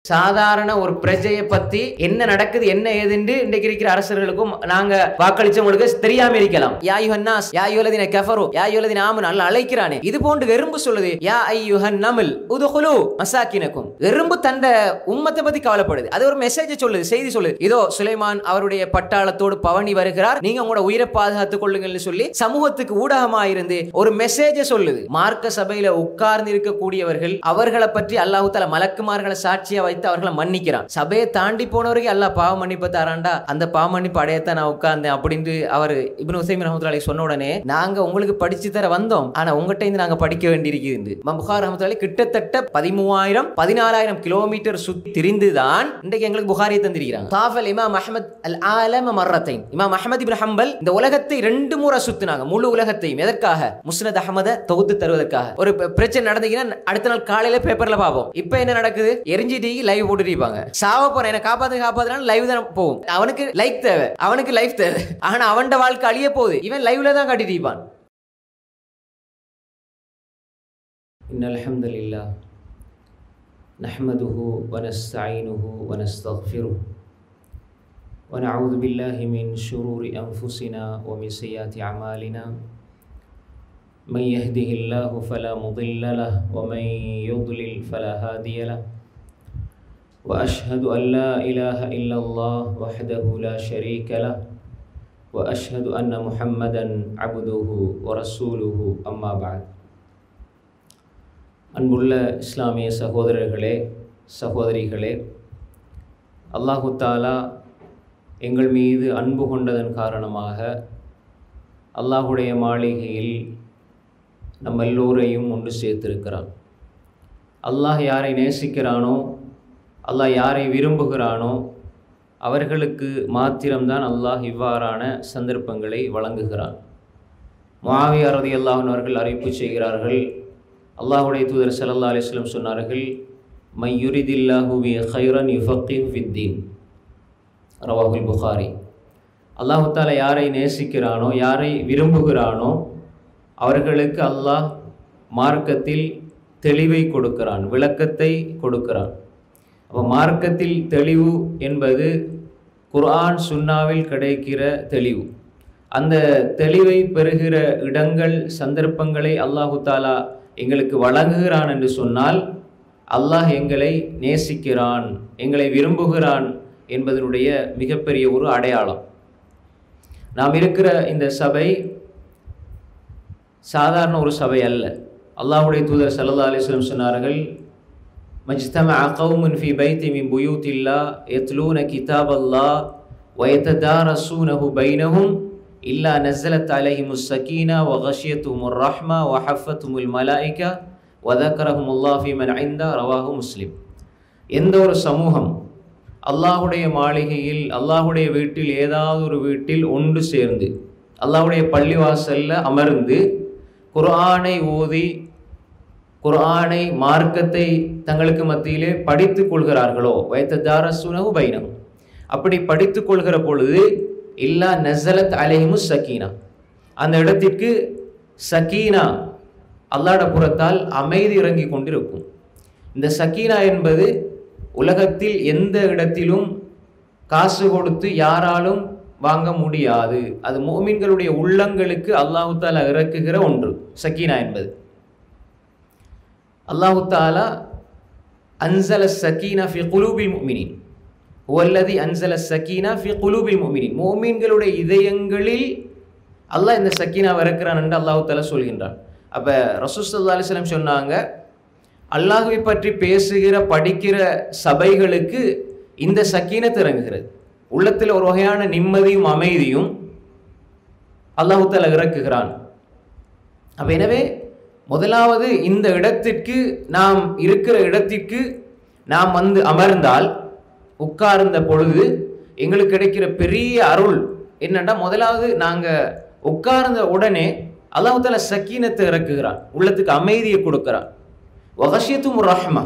சாதாரண ஒரு பிரஜையை பத்தி என்ன நடக்குது என்ன ஏதுன்னு இன்றைக்கு இருக்கிற அரசர்களுக்கும் நாங்க வாக்களிச்சவங்களுக்கு தெரியாம இருக்கலாம். யா யுஹன்னாஸ் யா யுலதின கஃபரு யா யுலதின ஆமனு அல்லாஹ் அழைக்கிறானே. இது போன்று எறும்பு சொல்லுது யா ஐயுஹன் நம்ல் உதுகுலு மசாக்கினக்கும். எறும்பு தந்த உம்மத்தை பத்தி கவலைப்படுது. அது ஒரு மெசேஜ் சொல்லுது, செய்தி சொல்லுது. இதோ சுலைமான் அவருடைய பட்டாளத்தோடு பவனி வருகிறார், நீங்க உங்களோட உயிரை பாதுகாத்துக் கொள்ளுங்கள்னு சொல்லி சமூகத்துக்கு ஊடகமா இருந்து ஒரு மெசேஜ் சொல்லுது. மார்க்க சபையில உட்கார்ந்து இருக்கக்கூடியவர்கள் அவர்களை பற்றி அல்லாஹ் தஆலா மலக்குமார்களை சாட்சியா வைத்து அவர்களை மன்னிக்கிறான். சபையை தாண்டி போனவருக்கு அல்லாஹ் பாவ மன்னிப்பு தரான்டா, அந்த பாவ மன்னிப்பு அடையத்தான் நான் உட்கார்ந்தேன் அப்படின்னு அவர் இப்னு உஸைமின் ரஹ்மத்துல்லாஹி அலைஹி சொன்ன உடனே நாங்க உங்களுக்கு படிச்சு தர வந்தோம், ஆனா உங்ககிட்ட இருந்து நாங்க படிக்க வேண்டியிருக்குது. இமாம் புகாரி ரஹ்மத்துல்லாஹி கிட்டத்தட்ட 13,000-14,000 கிலோமீட்டர் சுத்தி திரிந்துதான் இன்றைக்கு எங்களுக்கு புகாரியை தந்திருக்கிறாங்க. தாஃபல் இமாம் அஹ்மத் அல் ஆலம் மர்ரத்தைன். இமாம் அஹ்மத் இப்னு ஹம்பல் இந்த உலகத்தை 2 முறை சுத்தினாங்க, முழு உலகத்தையும். எதற்காக? முஸ்னத் அஹ்மத தொகுத்து தருவதற்காக. ஒரு பிரச்சனை நடந்தீங்கன்னா அடுத்த நாள் காலையில பேப்பர்ல பாப்போம். இப்ப என்ன நடக்குது? எரிஞ்சிட்டு லைவ் போட்டுட்டு இருப்பாங்க. சாவ போறேன் என்ன காப்பாத்துனா லைவ் தான் போகும். அவனுக்கு லைக் தேவை, அவனுக்கு லைஃப் தேவை. ஆனா அவன் வாழ்க்கை அழிய போகுது, இவன் லைவ்ல தான் காட்டிட்டு இருப்பான். இன்னல் ஹம்துலில்லாஹ் நஹ்மதுஹு வ நஸ்தஈனுஹு வ நஸ்தக்ஃபிருஹு வ நஊது பில்லாஹி மின் ஷுரூரி அன்ஃபுஸினா வ மின் ஸய்யிஆத்தி அமாலினா மன் யஹ்திஹில்லாஹு ஃபலா முضில்ல லஹு வ மன் யுض்லில் ஃபலா ஹாதிய லஹு وأشهد أن لا إله إلا الله وحده لا شريك له وأشهد أن محمدا عبده ورسوله أما بعد. அன்புள்ள இஸ்லாமிய சகோதரர்களே சகோதரிகளே, அல்லாஹு தஆலா எங்கள் மீது அன்பு கொண்டதன் காரணமாக அல்லாஹுடைய மாளிகையில் நம்ம எல்லோரையும் ஒன்று சேர்த்திருக்கிறான். அல்லாஹ் யாரை நேசிக்கிறானோ, அல்லாஹ் யாரை விரும்புகிறானோ அவர்களுக்கு மாத்திரம்தான் அல்லாஹ் இவ்வாறான சந்தர்ப்பங்களை வழங்குகிறான். முஆவியா ரலியல்லாஹு அன்ஹு அவர்கள் அறிவிப்பு செய்கிறார்கள், அல்லாஹ்வுடைய தூதர் ஸல்லல்லாஹு அலைஹி வஸல்லம் சொன்னார்கள், மை யுரிதில்லாஹு பி கைரன் யுஃபக்கிஹு ஃபித்தீன். ரவாஹுல் புகாரி. அல்லாஹ் தஆலா யாரை நேசிக்கிறானோ யாரை விரும்புகிறானோ அவர்களுக்கு அல்லாஹ் மார்க்கத்தில் தெளிவை கொடுக்கிறான், விளக்கத்தை கொடுக்கிறான். அப்போ மார்க்கத்தில் தெளிவு என்பது குர்ஆன் சுன்னாவில் கிடைக்கிற தெளிவு. அந்த தெளிவை பெறுகிற இடங்கள் சந்தர்ப்பங்களை அல்லாஹு தஆலா எங்களுக்கு வழங்குகிறான் என்று சொன்னால் அல்லாஹ் எங்களை நேசிக்கிறான், எங்களை விரும்புகிறான் என்பதனுடைய மிகப்பெரிய ஒரு அடையாளம். நாம் இருக்கிற இந்த சபை சாதாரண ஒரு சபை அல்ல. அல்லாஹ்வுடைய தூதர் ஸல்லல்லாஹு அலைஹி வஸல்லம் சொன்னார்கள், மஜ்தமஅ கௌமுன் ஃபீ பைத்தி மின் புயூத்தில்லாஹ் யத்லூன கிதாபல்லாஹ் வ யததாரஸூனஹு பைனஹும் இல்லா நஸலத் அலைஹிமுஸ் ஸகீனா வ கஷியத்துஹுமுர் ரஹ்மா வ ஹஃபத்துஹுமுல் மலாயிகா வ ذكرஹுமுல்லாஹ் ஃபீ மன் இன்தா. ரவாஹு முஸ்லிம். எந்த ஒரு சமூகம் அல்லாஹுடைய மாளிகையில் அல்லாஹுடைய வீட்டில் ஏதாவது ஒரு வீட்டில் ஒன்று சேர்ந்து அல்லாஹுடைய பள்ளிவாசல்ல அமர்ந்து குர்ஆனை ஓதி குர்ஆனை மார்க்கத்தை தங்களுக்கு மத்தியிலே படித்துக் கொள்கிறார்களோ வயத்ததாரஸூனஹு பைனஹும், அப்படி படித்துக் கொள்கிற பொழுது இல்லா நஸலத் அலைஹிமுஸ் ஸகீனா, அந்த இடத்திற்கு சகீனா அல்லாஹ்வுடைய புறத்தால் அமைதி இறங்கி கொண்டிருக்கும். இந்த சகீனா என்பது உலகத்தில் எந்த இடத்திலும் காசு கொடுத்து யாராலும் வாங்க முடியாது. அது முஃமின்களுடைய உள்ளங்களுக்கு அல்லாஹ் தஆலா இறக்குகிற ஒன்று சகீனா என்பது. அல்லாஹ் தஆலா அன்ஸல ஸகீனா ஃபீ குலூபில் முஃமினீன், ஹுவல்லதி அன்ஸல ஸகீனா ஃபீ குலூபில் முஃமினீன். முஃமின்களுடைய இதயங்களில் அல்லாஹ் இந்த சகீனா இறக்குறான் என்று அல்லாஹ் தஆலா சொல்கின்றான். அப்போ ரசூல் ஸல்லல்லாஹு அலைஹி வஸல்லம் சொன்னாங்க, அல்லாஹ்வை பற்றி பேசுகிற படிக்கிற சபைகளுக்கு இந்த சக்கீனத் இறங்குகிறது. உள்ளத்தில் ஒரு வகையான நிம்மதியும் அமைதியும் அல்லாஹ் தஆலா இறக்குகிறான். அப்போ எனவே முதலாவது இந்த இடத்திற்கு நாம் இருக்கிற இடத்திற்கு நாம் வந்து அமர்ந்தால் உட்கார்ந்த பொழுது எங்களுக்கு கிடைக்கிற பெரிய அருள் என்னன்னா, முதலாவது நாங்கள் உட்கார்ந்த உடனே அல்லாஹ் தஆலா சக்கீனத்தை இறக்குகிறான், உள்ளத்துக்கு அமைதியை கொடுக்கிறான். வகஷியத்துமுர் ரஹ்மா,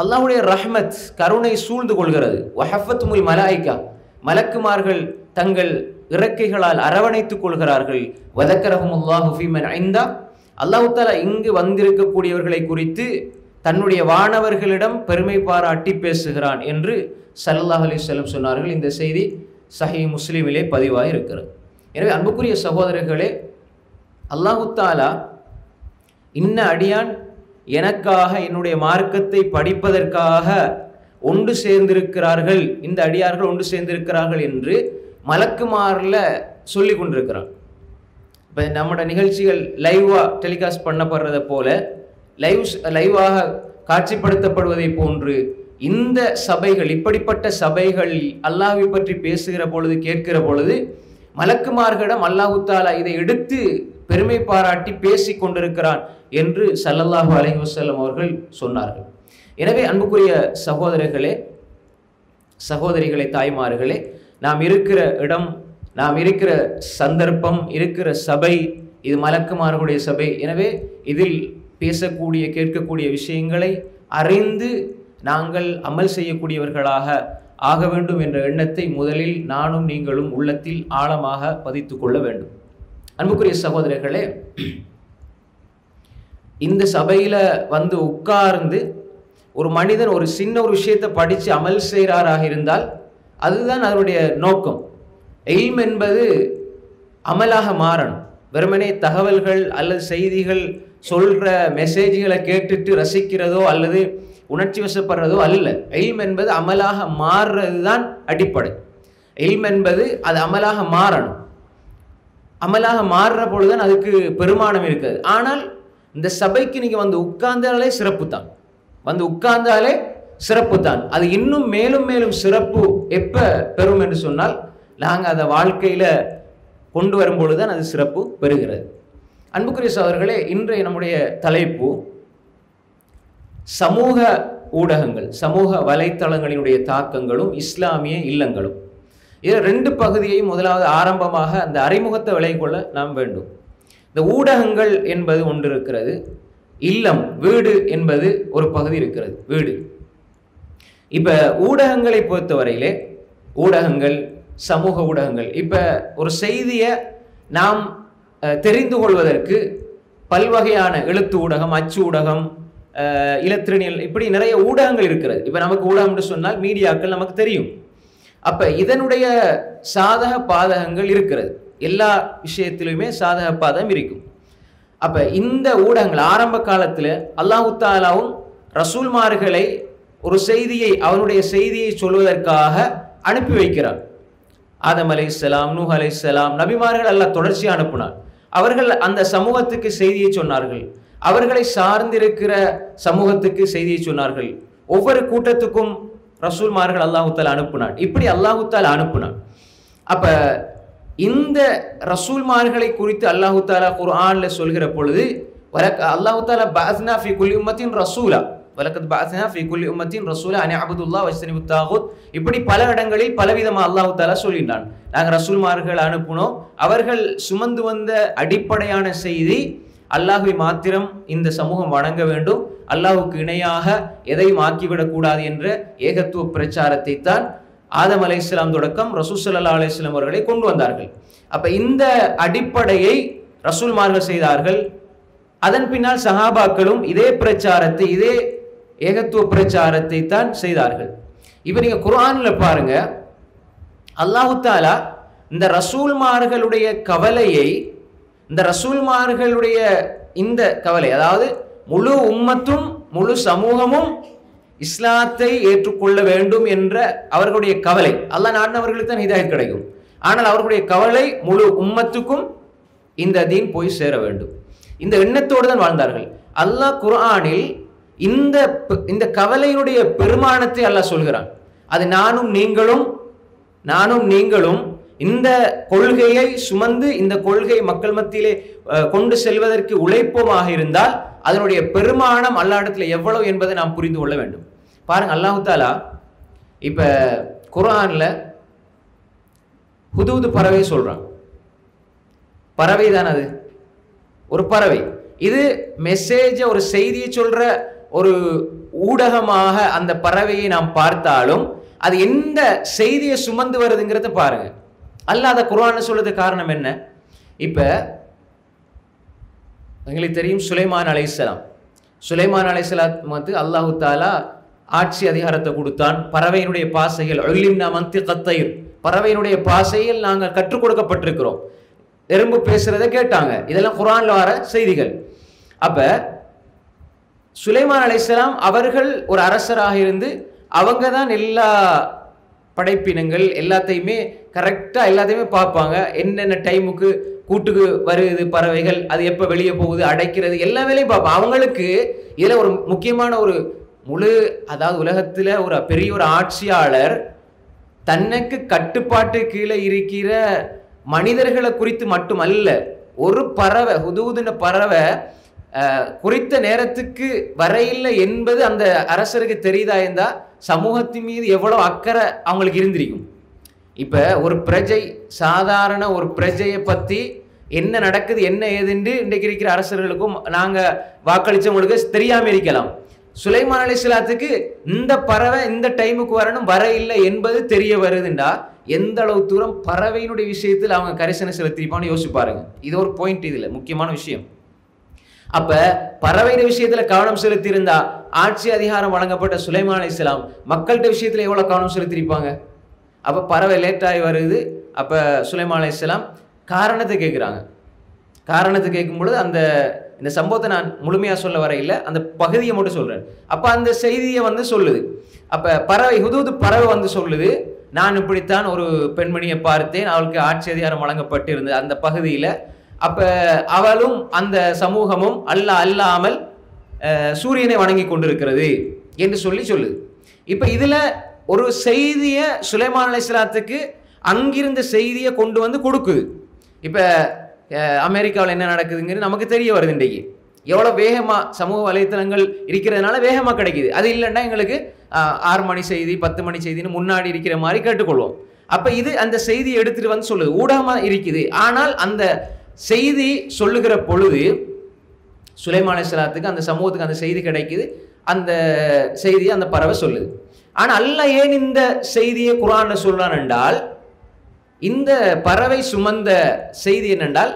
அல்லாஹ்வுடைய ரஹ்மத் கருணை சூழ்ந்து கொள்கிறது. வஹஃபத்துமுல் மலாயிகா, மலக்குமார்கள் தங்கள் இறக்கைகளால் அரவணைத்துக் கொள்கிறார்கள். வதக்கரஹுமுல்லாஹு ஃபீ மன் இன்தா, அல்லாஹ் தஆலா இங்கு வந்திருக்கக்கூடியவர்களை குறித்து தன்னுடைய வானவர்களிடம் பெருமை பாராட்டி பேசுகிறான் என்று ஸல்லல்லாஹு அலைஹி வஸல்லம் சொன்னார்கள். இந்த செய்தி சஹீஹ் முஸ்லிமிலே பதிவாக இருக்கிறது. எனவே அன்புக்குரிய சகோதரர்களே, அல்லாஹு தஆலா இன்ன அடியான் எனக்காக என்னுடைய மார்க்கத்தை படிப்பதற்காக ஒன்று சேர்ந்திருக்கிறார்கள், இந்த அடியார்கள் ஒன்று சேர்ந்திருக்கிறார்கள் என்று மலக்குமாரில் சொல்லி கொண்டிருக்கிறான். இப்போ நம்மளோட நிகழ்ச்சிகள் லைவாக டெலிகாஸ்ட் பண்ணப்படுறதை போல லைவாக காட்சிப்படுத்தப்படுவதை போன்று இந்த சபைகள், இப்படிப்பட்ட சபைகள் அல்லாஹ்வை பற்றி பேசுகிற பொழுது, கேட்கிற பொழுது மலக்குமார்களிடம் அல்லாஹு தஆலா இதை எடுத்து பெருமை பாராட்டி பேசி கொண்டிருக்கிறான் என்று ஸல்லல்லாஹு அலைஹி வஸல்லம் அவர்கள் சொன்னார்கள். எனவே அன்புக்குரிய சகோதரர்களே, சகோதரிகளே, தாய்மார்களே, நாம் இருக்கிற இடம், நாம் இருக்கிற சந்தர்ப்பம், இருக்கிற சபை இது மலக்குமார்களுடைய சபை. எனவே இதில் பேசக்கூடிய, கேட்கக்கூடிய விஷயங்களை அறிந்து நாங்கள் அமல் செய்யக்கூடியவர்களாக ஆக வேண்டும் என்ற எண்ணத்தை முதலில் நானும் நீங்களும் உள்ளத்தில் ஆழமாக பதித்து கொள்ள வேண்டும். அன்புக்குரிய சகோதரர்களே, இந்த சபையில் வந்து உட்கார்ந்து ஒரு மனிதன் ஒரு சின்ன ஒரு விஷயத்தை படித்து அமல் செய்கிறாராக இருந்தால் அதுதான் அதனுடைய நோக்கம். இல்ம் என்பது அமலாக மாறணும். வெறுமனே தகவல்கள் அல்லது செய்திகள் சொல்கிற மெசேஜ்களை கேட்டுட்டு ரசிக்கிறதோ அல்லது உணர்ச்சி வசப்படுறதோ அல்ல. இல்ம் என்பது அமலாக மாறுறது தான் அடிப்படை. இல்ம் என்பது அது அமலாக மாறணும். அமலாக மாறுற பொழுதுதான் அதுக்கு பெருமானம் இருக்காது. ஆனால் இந்த சபைக்கு நீங்கள் வந்து உட்கார்ந்தாலே சிறப்பு தான், வந்து உட்கார்ந்தாலே சிறப்பு தான். அது இன்னும் மேலும் மேலும் சிறப்பு எப்போ பெறும் என்று சொன்னால் நாங்கள் அதை வாழ்க்கையில் கொண்டு வரும்பொழுது தான் அது சிறப்பு பெறுகிறது. அன்புக்குரிய சகோதரர்களே, இன்றைய நம்முடைய தலைப்பு சமூக ஊடகங்கள், சமூக வலைத்தளங்களினுடைய தாக்கங்களும் இஸ்லாமிய இல்லங்களும். இது ரெண்டு பகுதியை முதலாவது ஆரம்பமாக அந்த அறிமுகத்தை விளங்கிக் கொள்ள நாம் வேண்டும். இந்த ஊடகங்கள் என்பது ஒன்று இருக்கிறது, இல்லம் வீடு என்பது ஒரு பகுதி இருக்கிறது, வீடு. இப்போ ஊடகங்களை பொறுத்தவரையிலே, ஊடகங்கள், சமூக ஊடகங்கள், இப்போ ஒரு செய்தியை நாம் தெரிந்து கொள்வதற்கு பல்வகையான எழுத்து ஊடகம், அச்சு ஊடகம், இலத்திரனியல், இப்படி நிறைய ஊடகங்கள் இருக்கிறது. இப்போ நமக்கு ஊடகம்னு சொன்னால் மீடியாக்கள் நமக்கு தெரியும். அப்போ இதனுடைய சாதக பாதகங்கள் இருக்கிறது. எல்லா விஷயத்திலுமே சாதக பாதகம் இருக்கும். அப்போ இந்த ஊடகங்கள் ஆரம்ப காலத்தில் அல்லாஹு தஆலாவும் ரசூல்மார்களை ஒரு செய்தியை, அவனுடைய செய்தியை சொல்வதற்காக அனுப்பி வைக்கிறார். ஆதம் அலைஹிஸ்ஸலாம், நூஹ் அலைஹிஸ்ஸலாம், நபிமார்கள் அல்லாஹ் தொடர்ச்சியாக அனுப்பினார். அவர்கள் அந்த சமூகத்துக்கு செய்தியை சொன்னார்கள், அவர்களை சார்ந்திருக்கிற சமூகத்துக்கு செய்தியை சொன்னார்கள். ஒவ்வொரு கூட்டத்துக்கும் ரசூல்மார்கள் அல்லாஹு தஆலா அனுப்பினார். இப்படி அல்லாஹு தஆலா அனுப்பினார். அப்ப இந்த ரசூல்மார்களை குறித்து அல்லாஹு தஆலா குர்ஆன்ல சொல்கிற பொழுது அல்லாஹு தஆலா பஅஸ்னா ஃபீ குல்லி உம்மத்தின் ரசூலா வலக்கத் பஅஸ்னா ஃபீ குல்லி உம்மத்தின் ரசூலா அன் அஅ்புதுல்லாஹ் வஜ்தனிபுத் தாகூத். இப்படி பல இடங்களில் பலவிதமாக அல்லாஹு தஆலா சொல்லினான். நாங்கள் ரசூல்மார்கள் அனுப்பினோம், அவர்கள் சுமந்து வந்த அடிப்படையான செய்தி அல்லாஹ்வை மாத்திரம் இந்த சமூகம் வணங்க வேண்டும், அல்லாஹ்வுக்கு இணையாக எதையும் ஆக்கிவிடக்கூடாது என்ற ஏகத்துவ பிரச்சாரத்தை தான் ஆதம் அலைஹிஸ்ஸலாம் தொடக்கம் ரசூல் ஸல்லல்லாஹு அலைஹி வஸல்லம் அவர்களை கொண்டு வந்தார்கள். அப்ப இந்த அடிப்படையை ரசூல்மார்கள் செய்தார்கள். அதன் பின்னால் சஹாபாக்களும் இதே பிரச்சாரத்தை, இதே ஏகத்துவ பிரச்சாரத்தை தான் செய்தார்கள். இப்ப நீங்க குர்ஆன்ல பாருங்க, அல்லாஹு தஆலா இந்த ரசூல்மார்களுடைய கவலையை, இந்த ரசூல்மார்களுடைய இந்த கவலை, அதாவது முழு உம்மத்தும் முழு சமூகமும் இஸ்லாத்தை ஏற்றுக்கொள்ள வேண்டும் என்ற அவர்களுடைய கவலை, அல்லாஹ் நாடினவர்களுக்கு தான் ஹிதாயத் கிடைக்கும். ஆனால் அவர்களுடைய கவலை முழு உம்மத்துக்கும் இந்த தீன் போய் சேர வேண்டும், இந்த எண்ணத்தோடு தான் வாழ்ந்தார்கள். அல்லாஹ் குர்ஆனில் இந்த கவலையினுடைய பெருமானத்தை அல்லாஹ் சொல்கிறான். அது நானும் நீங்களும் இந்த கொள்கையை சுமந்து இந்த கொள்கை மக்கள் மத்தியிலே கொண்டு செல்வதற்கு உழைப்போமாக இருந்தால் அதனுடைய பெருமானம் அல்லாஹ்விடத்துல எவ்வளவு என்பதை நாம் புரிந்து கொள்ள வேண்டும். பாருங்க, அல்லாஹு தஆலா இப்ப குர்ஆன்ல ஹுதூது பறவை சொல்றான். பறவை தான், அது ஒரு பறவை. இது மெசேஜ, ஒரு செய்தியை சொல்ற ஒரு ஊடகமாக அந்த பறவையை நாம் பார்த்தாலும் அது எந்த செய்தியை சுமந்து வருதுங்கிறத பாருங்க. அல்லாஹ் அதை குர்ஆன்ல சொல்றது காரணம் என்ன? இப்ப எங்களுக்கு தெரியும் சுலைமான் அலைஹிஸ்ஸலாம். சுலைமான் அலைஹிஸ்ஸலாம் வந்து அல்லாஹு தாலா ஆட்சி அதிகாரத்தை கொடுத்தான். பறவையினுடைய பாசைகள் உல்லிம்னா மன்திகத் தைர், பறவையினுடைய பாசையில் நாங்கள் கற்றுக் கொடுக்கப்பட்டிருக்கிறோம். எறும்பு பேசுறதை கேட்டாங்க. இதெல்லாம் குர்ஆன்ல வர செய்திகள். அப்ப சுலைமான் அலைஹிஸ்ஸலாம் அவர்கள் ஒரு அரசராக இருந்து அவங்க தான் எல்லா படைப்பினங்கள் எல்லாத்தையுமே கரெக்டாக எல்லாத்தையுமே பார்ப்பாங்க. என்னென்ன டைமுக்கு கூட்டுக்கு வருது பறவைகள், அது எப்போ வெளியே போகுது, அடைக்கிறது, எல்லா வேலையும் பார்ப்பாங்க. அவங்களுக்கு இதில் ஒரு முக்கியமான ஒரு முழு, அதாவது உலகத்தில் ஒரு பெரிய ஒரு ஆட்சியாளர் தனக்கு கட்டுப்பாட்டு கீழே இருக்கிற மனிதர்களை குறித்து மட்டுமல்ல, ஒரு பறவை ஹுதூதுன பறவை குறித்த நேரத்துக்கு வரையில்லை என்பது அந்த அரசருக்கு தெரியுதா இருந்தா சமூகத்தின் மீது எவ்வளவு அக்கறை அவங்களுக்கு இருந்திருக்கும். இப்ப ஒரு பிரஜை, சாதாரண ஒரு பிரஜையை பத்தி என்ன நடக்குது என்ன ஏதுன்னு இன்றைக்கு இருக்கிற அரசர்களுக்கும் நாங்க வாக்களிச்சவங்களுக்கு தெரியாம இருக்கலாம். சுலைமான் அலைஹிஸ்ஸலாத்துக்கு இந்த பறவை இந்த டைமுக்கு வரணும் வர இல்லை என்பது தெரிய வருதுண்டா எந்த அளவு தூரம் பறவையினுடைய விஷயத்தில் அவங்க கரிசனை செலுத்திருப்பான்னு யோசிச்சு பாருங்க. இது ஒரு பாயிண்ட், இதுல முக்கியமான விஷயம். அப்ப பறவையின் விஷயத்துல கவனம் செலுத்தி இருந்தா ஆட்சி அதிகாரம் வழங்கப்பட்ட சுலைமான் அலைஹிஸ்ஸலாம் மக்கள்கிட்ட விஷயத்துல எவ்வளவு கவனம் செலுத்திருப்பாங்க. அப்ப பறவை லேட்டாகி வருது. அப்ப சுலைமான் அலைஹிஸ்ஸலாம் காரணத்தை கேட்குறாங்க. காரணத்தை கேட்கும் பொழுது இந்த சம்பவத்தை நான் முழுமையா சொல்ல வர இல்லை, அந்த பகுதியை மட்டும் சொல்றேன். அப்ப அந்த செய்தியை வந்து சொல்லுது. அப்ப பறவை ஹுதூது பறவை வந்து சொல்லுது, நான் இப்படித்தான் ஒரு பெண்மணியை பார்த்தேன், அவளுக்கு ஆட்சி அதிகாரம் வழங்கப்பட்டு இருந்தது அந்த பகுதியில. அப்ப அவளும் அந்த சமூகமும் அல்லாமல் சூரியனை வணங்கி கொண்டிருக்கிறது என்று சொல்லுது. இப்ப இதுல ஒரு செய்தியை சுலைமான் அலைஹிஸ்ஸலாத்துக்கு அங்கிருந்த செய்தியை கொண்டு வந்து கொடுக்குது. இப்ப அமெரிக்காவில் என்ன நடக்குதுங்கிறது நமக்கு தெரிய வருது. இன்றைக்கு எவ்வளோ வேகமாக சமூக வலைத்தளங்கள் இருக்கிறதுனால வேகமாக கிடைக்குது. அது இல்லைன்னா எங்களுக்கு 6 மணி செய்தி 10 மணி செய்தின்னு முன்னாடி இருக்கிற மாதிரி கேட்டுக்கொள்வோம். அப்போ இது அந்த செய்தியை எடுத்துகிட்டு வந்து சொல்லுது, ஊடகமாக இருக்குது. ஆனால் அந்த செய்தி சொல்லுகிற பொழுது சுலைமான் அலைஹிஸ்ஸலாத்துக்கு அந்த சமூகத்துக்கு அந்த செய்தி கிடைக்குது. அந்த செய்தியை அந்த பறவை சொல்லுது. ஆனால் அல்லாஹ் ஏன் இந்த செய்தியை குர்ஆன்ல சொல்றான் என்றால், இந்த பறவை சுமந்த செய்தி என்னென்றால்,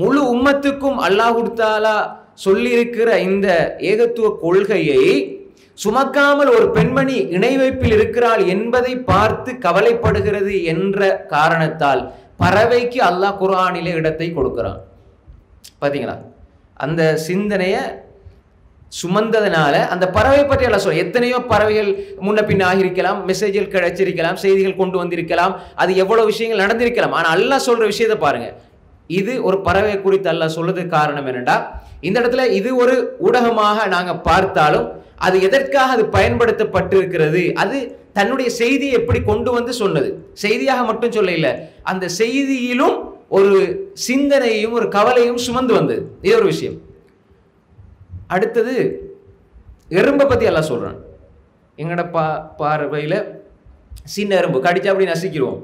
முழு உம்மத்துக்கும் அல்லாஹ் தஆலா சொல்லியிருக்கிற இந்த ஏகத்துவ கொள்கையை சுமக்காமல் ஒரு பெண்மணி இணை வைப்பில் இருக்கிறாள் என்பதை பார்த்து கவலைப்படுகிறது என்ற காரணத்தால் பறவைக்கு அல்லாஹ் குர்ஆனிலே இடத்தை கொடுக்கிறான். பார்த்தீங்களா, அந்த சிந்தனையை சுமந்ததுனால அந்த பறவை பற்றி எல்லாம் சொல்ல. எத்தனையோ பறவைகள் முன்ன பின்ன ஆகியிருக்கலாம், மெசேஜில் கிடைச்சிருக்கலாம், செய்திகள் கொண்டு வந்திருக்கலாம், அது எவ்வளவு விஷயங்கள் நடந்திருக்கலாம். ஆனால் அல்லாஹ் சொல்ற விஷயத்தை பாருங்க. இது ஒரு பறவை குறித்து அல்லாஹ் சொல்றதுக்கு காரணம் என்னடா, இந்த இடத்துல இது ஒரு ஊடகமாக நாங்க பார்த்தாலும் அது எதற்காக அது பயன்படுத்தப்பட்டிருக்கிறது, அது தன்னுடைய செய்தியை எப்படி கொண்டு வந்து சொன்னது, செய்தியாக மட்டும் சொல்ல இல்லை, அந்த செய்தியிலும் ஒரு சிந்தனையும் ஒரு கவலையும் சுமந்து வந்தது. இது ஒரு விஷயம். அடுத்தது எறும்பை பத்தி எல்லாம் சொல்றான். எங்கட பார்வையில சின்ன எறும்பு கடிச்சா அப்படி நசிக்கிறோம்,